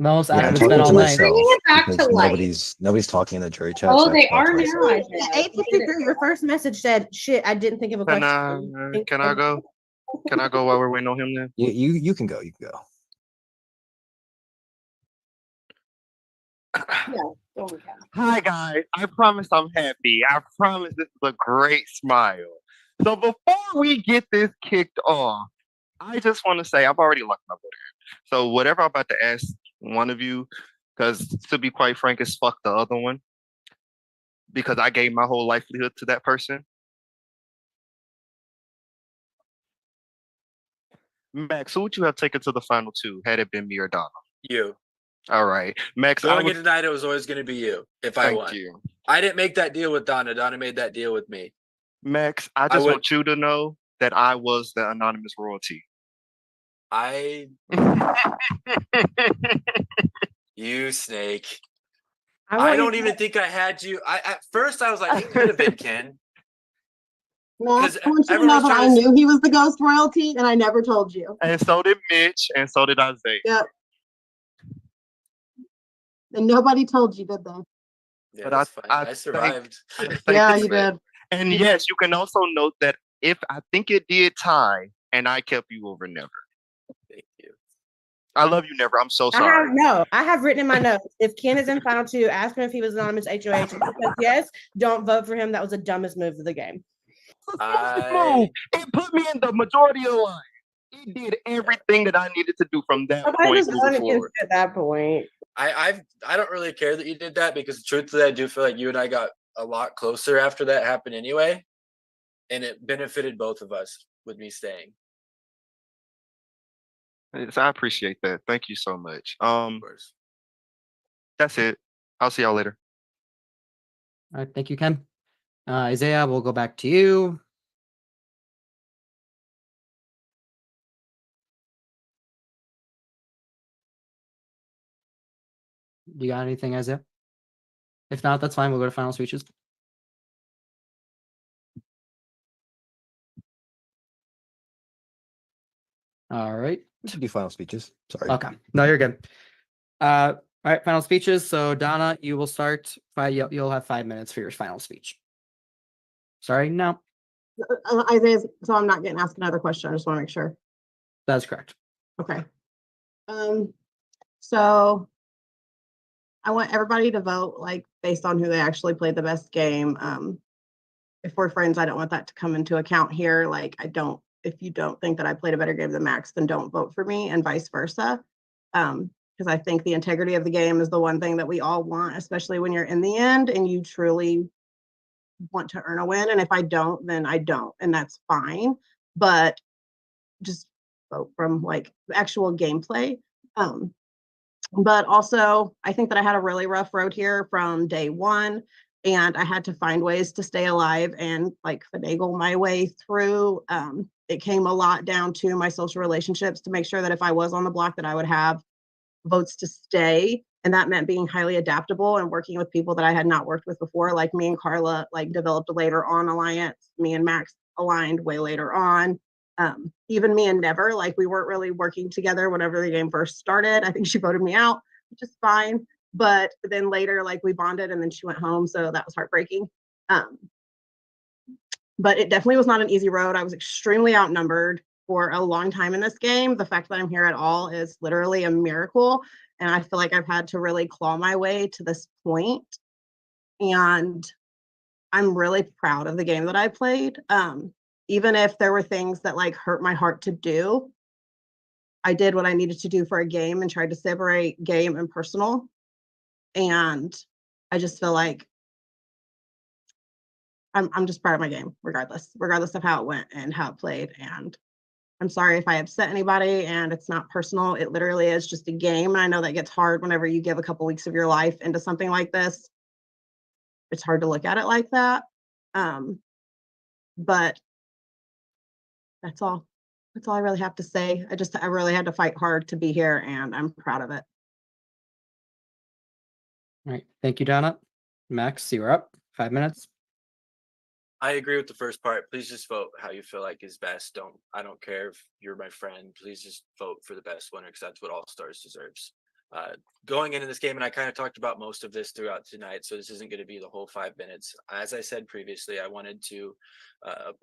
Most I'm active talking spent all to night. myself Bringing it back because to life. nobody's talking in the jury chat. Oh, so I they have to talk are to now. myself. Isaiah. 853, your first message said, shit, I didn't think of a Can question. can I go? Can I go while we're waiting on him then? You can go. You can go. Yeah, go on, Kat. Hi guys, I promise I'm happy. I promise this is a great smile. So before we get this kicked off, I just want to say I've already locked my vote in. So whatever I'm about to ask one of you, because to be quite frank, it's fuck the other one. Because I gave my whole livelihood to that person. Max, who would you have taken to the final two had it been me or Donna? You. All right. Max, Going into tonight, it was always going to be you if I thank won. you. I didn't make that deal with Donna. Donna made that deal with me. Max, I just want you to know that I was the anonymous royalty. You snake. I I don't even think I had you. At first I was like, it could have been Ken. No, I 'Cause want you to know everyone's that I trying to knew he was the ghost royalty, and I never told you. And so did Mitch, and so did Isaiah. Yep. And nobody told you, did they? Yeah, But that's fine. I think- survived. Yeah, you did. And yes, you can also note that if I think it did tie, and I kept you over Never. Thank you. I love you, Never. I'm so sorry. I have written in my notes, if Ken is in final two, ask him if he was anonymous HOH. If he says yes, don't vote for him. That was the dumbest move of the game. No, it put me in the majority of the line. It did everything that I needed to do from that Nobody point was moving voting against forward. you at that point. I don't really care that you did that because truthfully, I do feel like you and I got a lot closer after that happened anyway, and it benefited both of us with me staying. Yes, I appreciate that. Thank you so much. Of course. That's it. I'll see y'all later. All right, thank you, Ken. Isaiah, we'll go back to you. You got anything, Isaiah? If not, that's fine. We'll go to final speeches. All right. We should do final speeches. Sorry. Okay. No, you're good. All right, final speeches. So Donna, you will start. You'll have 5 minutes for your final speech. Sorry, no. Isaiah, so I'm not getting asked another question. I just want to make sure. That's correct. Okay. So I want everybody to vote like based on who they actually played the best game. If we're friends, I don't want that to come into account here. Like if you don't think that I played a better game than Max, then don't vote for me and vice versa. Because I think the integrity of the game is the one thing that we all want, especially when you're in the end and you truly want to earn a win. And if I don't, then I don't, and that's fine. But just vote from like actual gameplay. But also, I think that I had a really rough road here from day one, and I had to find ways to stay alive and like finagle my way through. It came a lot down to my social relationships to make sure that if I was on the block, that I would have votes to stay. And that meant being highly adaptable and working with people that I had not worked with before. Like me and Carla like developed a later on alliance. Me and Max aligned way later on. Even me and Never, like we weren't really working together whenever the game first started. I think she voted me out, which is fine. But then later, like we bonded and then she went home. So that was heartbreaking. But it definitely was not an easy road. I was extremely outnumbered for a long time in this game. The fact that I'm here at all is literally a miracle. And I feel like I've had to really claw my way to this point. And I'm really proud of the game that I played. Even if there were things that like hurt my heart to do, I did what I needed to do for a game and tried to separate game and personal. And I just feel like I'm just proud of my game, regardless of how it went and how it played. And I'm sorry if I upset anybody, and it's not personal. It literally is just a game. And I know that gets hard whenever you give a couple weeks of your life into something like this. It's hard to look at it like that. But that's all. That's all I really have to say. I really had to fight hard to be here, and I'm proud of it. All right. Thank you, Donna. Max, you're up. 5 minutes. I agree with the first part. Please just vote how you feel like is best. I don't care if you're my friend. Please just vote for the best winner, because that's what All Stars deserves. Going into this game, and I kind of talked about most of this throughout tonight, so this isn't going to be the whole 5 minutes. As I said previously, I wanted to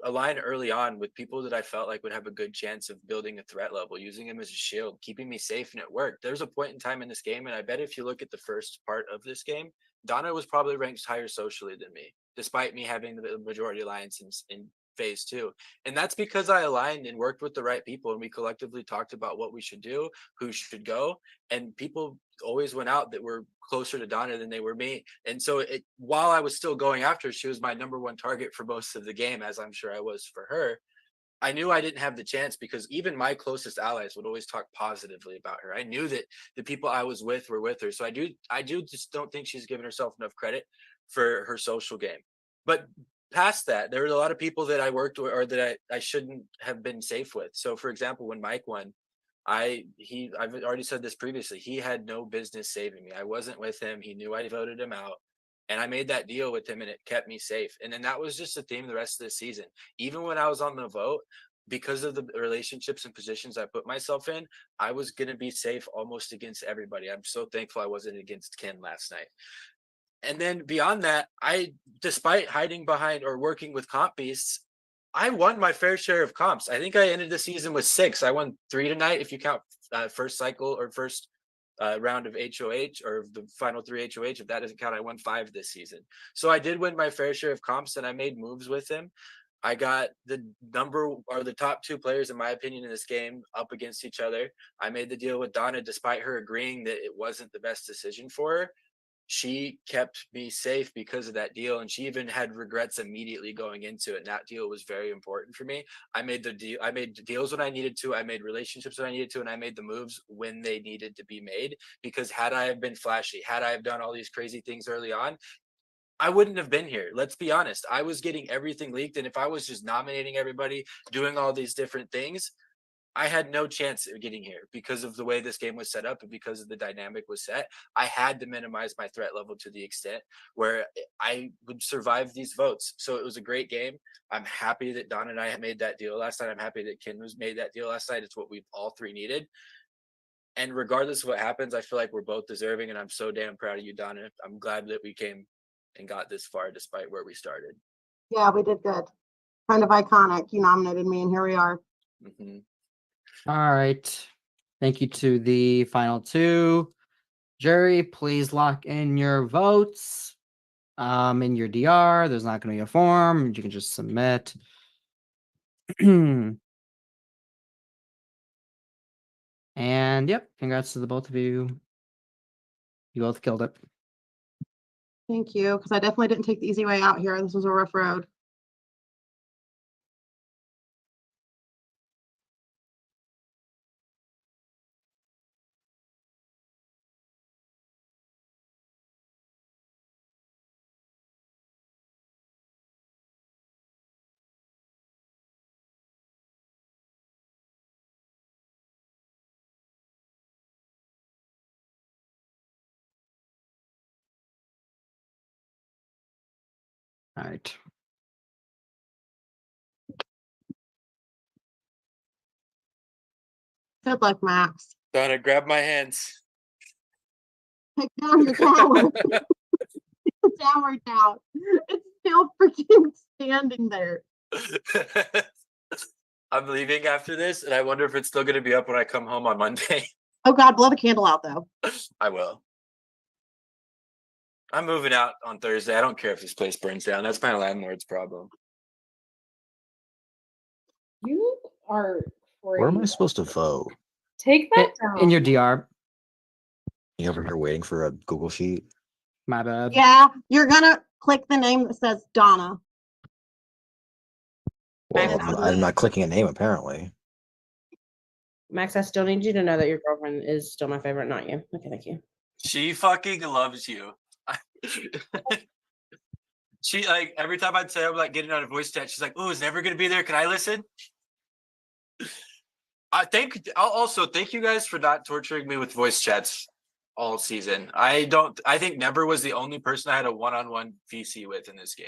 align early on with people that I felt like would have a good chance of building a threat level, using them as a shield, keeping me safe, and it worked. There's a point in time in this game, and I bet if you look at the first part of this game, Donna was probably ranked higher socially than me, despite me having the majority alliance in phase 2. And that's because I aligned and worked with the right people, and we collectively talked about what we should do, who should go, and people always went out that were closer to Donna than they were me. And so while I was still going after her, she was my number one target for most of the game, as I'm sure I was for her. I knew I didn't have the chance because even my closest allies would always talk positively about her. I knew that the people I was with were with her. So I do just don't think she's given herself enough credit for her social game. But past that, there were a lot of people that I worked with or that I shouldn't have been safe with. So for example, when Mike won, I've already said this previously, he had no business saving me. I wasn't with him. He knew I voted him out. And I made that deal with him, and it kept me safe. And then that was just a theme the rest of the season. Even when I was on the vote, because of the relationships and positions I put myself in, I was going to be safe almost against everybody. I'm so thankful I wasn't against Ken last night. And then beyond that, despite hiding behind or working with comp beasts, I won my fair share of comps. I think I ended the season with 6. I won 3 tonight, if you count first cycle or first round of HOH or the final 3 HOH. If that doesn't count, I won 5 this season. So I did win my fair share of comps, and I made moves with him. I got the top 2 players, in my opinion, in this game up against each other. I made the deal with Donna, despite her agreeing that it wasn't the best decision for her. She kept me safe because of that deal, and she even had regrets immediately going into it. And that deal was very important for me. I made deals when I needed to, I made relationships when I needed to, and I made the moves when they needed to be made. Because had I have been flashy, had I have done all these crazy things early on, I wouldn't have been here. Let's be honest. I was getting everything leaked, and if I was just nominating everybody, doing all these different things, I had no chance of getting here because of the way this game was set up and because of the dynamic was set. I had to minimize my threat level to the extent where I would survive these votes. So it was a great game. I'm happy that Don and I made that deal last night. I'm happy that Ken was made that deal last night. It's what we've all 3 needed. And regardless of what happens, I feel like we're both deserving, and I'm so damn proud of you, Donna. I'm glad that we came and got this far despite where we started. Yeah, we did good. Kind of iconic. You nominated me, and here we are. All right. Thank you to the final 2. Jury, please lock in your votes. In your DR, there's not going to be a form. You can just submit. And yep, congrats to the both of you. You both killed it. Thank you, because I definitely didn't take the easy way out here. This was a rough road. All right. Good luck, Max. Donna, grab my hands. Take down your tower. The tower down. It's still freaking standing there. I'm leaving after this, and I wonder if it's still going to be up when I come home on Monday. Oh God, blow the candle out though. I will. I'm moving out on Thursday. I don't care if this place burns down. That's my landlord's problem. You are Where am I crazy. supposed to vote? Take that down. In your DR. You over here waiting for a Google sheet? My bad. Yeah, you're gonna click the name that says Donna. Well, I'm not clicking a name apparently. Max, I still need you to know that your girlfriend is still my favorite, not you. Okay, thank you. She fucking loves you. She like every time I'd say I'm like getting on a voice chat, she's like, "Oh, is it ever gonna be there? Can I listen?" Also thank you guys for not torturing me with voice chats all season. I think Never was the only person I had a one-on-one VC with in this game.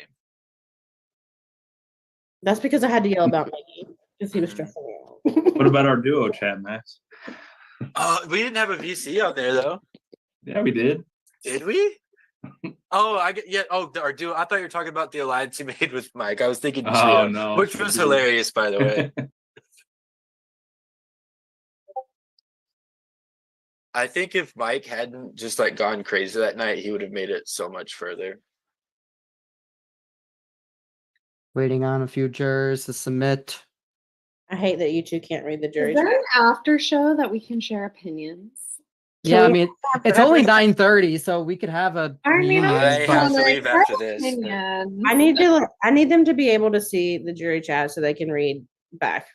That's because I had to yell about Mikey because he was stressing me out. What about our duo chat, Max? We didn't have a VC out there though. Yeah, we did. Did we? Oh, I get our duo. I thought you were talking about the alliance you made with Mike. I was thinking trio, Oh no, which was hilarious, by the way. I think if Mike hadn't just like gone crazy that night, he would have made it so much further. Waiting on a few jurors to submit. I hate that you two can't read the jury Is there chat. an after show that we can share opinions? Yeah, I we mean, have it's forever- only 9:30, so we could have a I mean, I'm reunion, I just but- have to wondering, leave our after this. opinions. I need them to be able to see the jury chat so they can read back.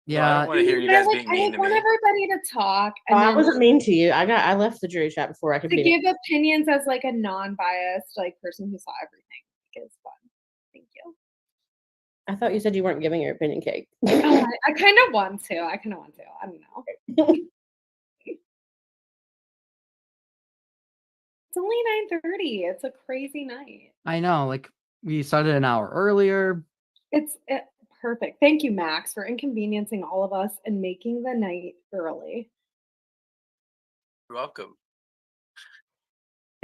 Well, I Yeah, don't want to hear you But guys I being mean to want me. everybody to talk Oh, and I then wasn't mean to you. I left the jury chat before I could to be. give opinions as like a non-biased like person who saw everything. Like, it's fun. Thank you. I thought you said you weren't giving your opinion, Kate. Oh, I kind of want to. I don't know. It's only 9:30. It's a crazy night. I know. Like we started an hour earlier. It's perfect. Thank you, Max, for inconveniencing all of us and making the night early. You're welcome.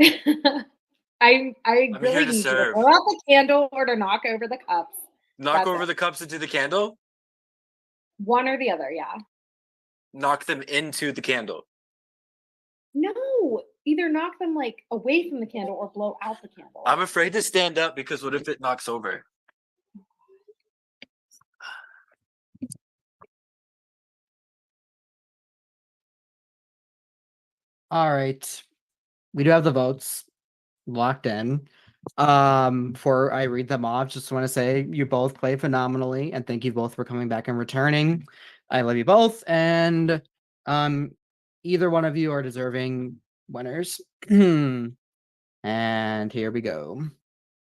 I I'm really here to need you to serve. blow out the candle or to knock over the cups. Knock That's over it. the cups into the candle. One or the other, yeah. Knock them into the candle. No, either knock them like away from the candle or blow out the candle. I'm afraid to stand up because what if it knocks over? All right. We do have the votes locked in. Before I read them off, just want to say you both played phenomenally and thank you both for coming back and returning. I love you both, and either one of you are deserving winners. And here we go.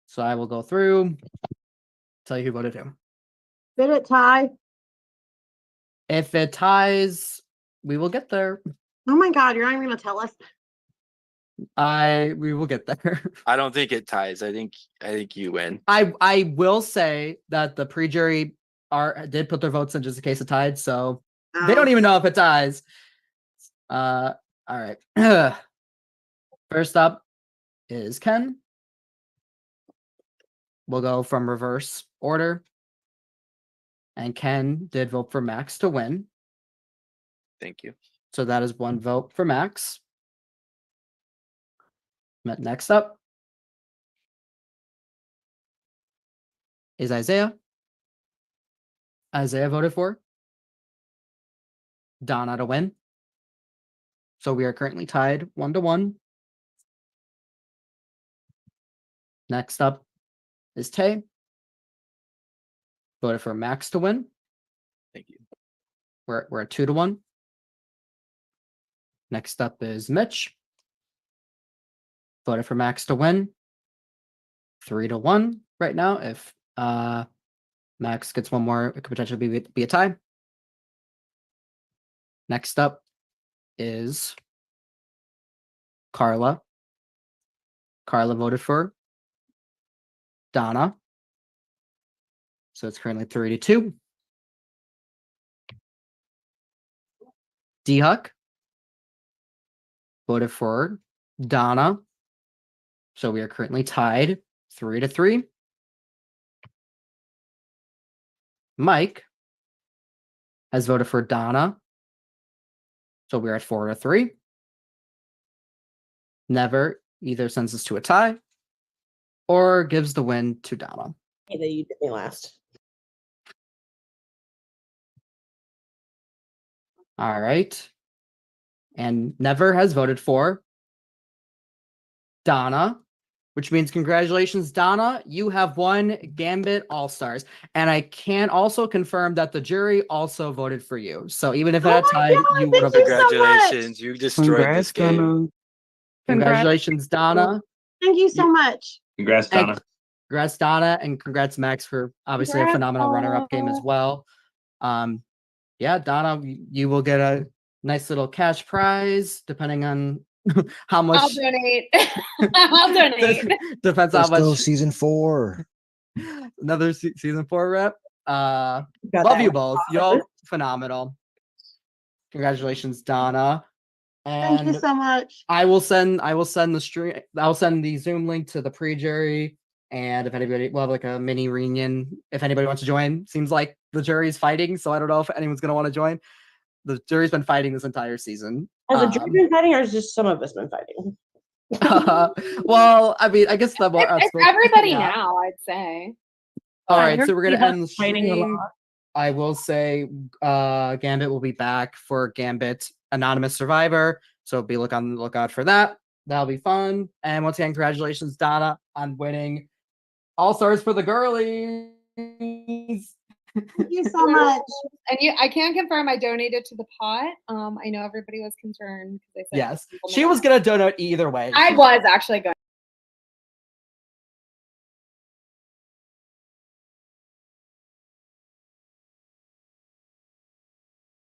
So I will go through, tell you who voted who. Did it tie? If it ties, we will get there. Oh my God, you're not even gonna tell us. We will get there. I don't think it ties. I think you win. I will say that the pre-jury did put their votes in just in case it tied, so they don't even know if it ties. All right. First up is Ken. We'll go from reverse order. And Ken did vote for Max to win. Thank you. So that is one vote for Max. Next up is Isaiah. Isaiah voted for Donna to win. So we are currently tied 1-1. Next up is Tay. Voted for Max to win. Thank you. We're at 2-1. Next up is Mitch. Voted for Max to win. 3-1 right now. If Max gets one more, it could potentially be a tie. Next up is Carla. Carla voted for Donna. So it's currently 3-2. D-Huck voted for Donna. So we are currently tied 3-3. Mike has voted for Donna. So we're at 4-3. Never either sends us to a tie or gives the win to Donna. Hey, that you did me last. All right. And Never has voted for Donna, which means congratulations, Donna. You have won Gambit All-Stars. And I can also confirm that the jury also voted for you. So even if it had tied, you would have. Congratulations. You destroyed this game. Congratulations, Donna. Thank you so much. Congrats, And Donna. congrats, Donna, and congrats, Max, for obviously a phenomenal runner-up game as well. Yeah, Donna, you will get a nice little cash prize, depending on how much. I'll donate. I'll donate. Depends Let's how much. go season 4. Another season 4 rep. Got Love that you one. both. Y'all phenomenal. Congratulations, Donna. Thank you And so much. I will send the stream. I'll send the Zoom link to the pre-jury. And if anybody, we'll have like a mini reunion. If anybody wants to join, seems like the jury's fighting, so I don't know if anyone's gonna want to join. The jury's been fighting this entire season. Has the jury been fighting, or is just some of us been fighting? Well, I mean, I guess the more It's outspoken. everybody Yeah. now, I'd say. All right, so we're gonna end the fighting a stream. lot. I will say, Gambit will be back for Gambit Anonymous Survivor, so be on the lookout for that. That'll be fun. And once again, congratulations, Donna, on winning All-Stars for the girlies. Thank you so much. And I can confirm I donated to the pot. I know everybody was concerned because they said Yes, she was gonna donate either way. I was actually going.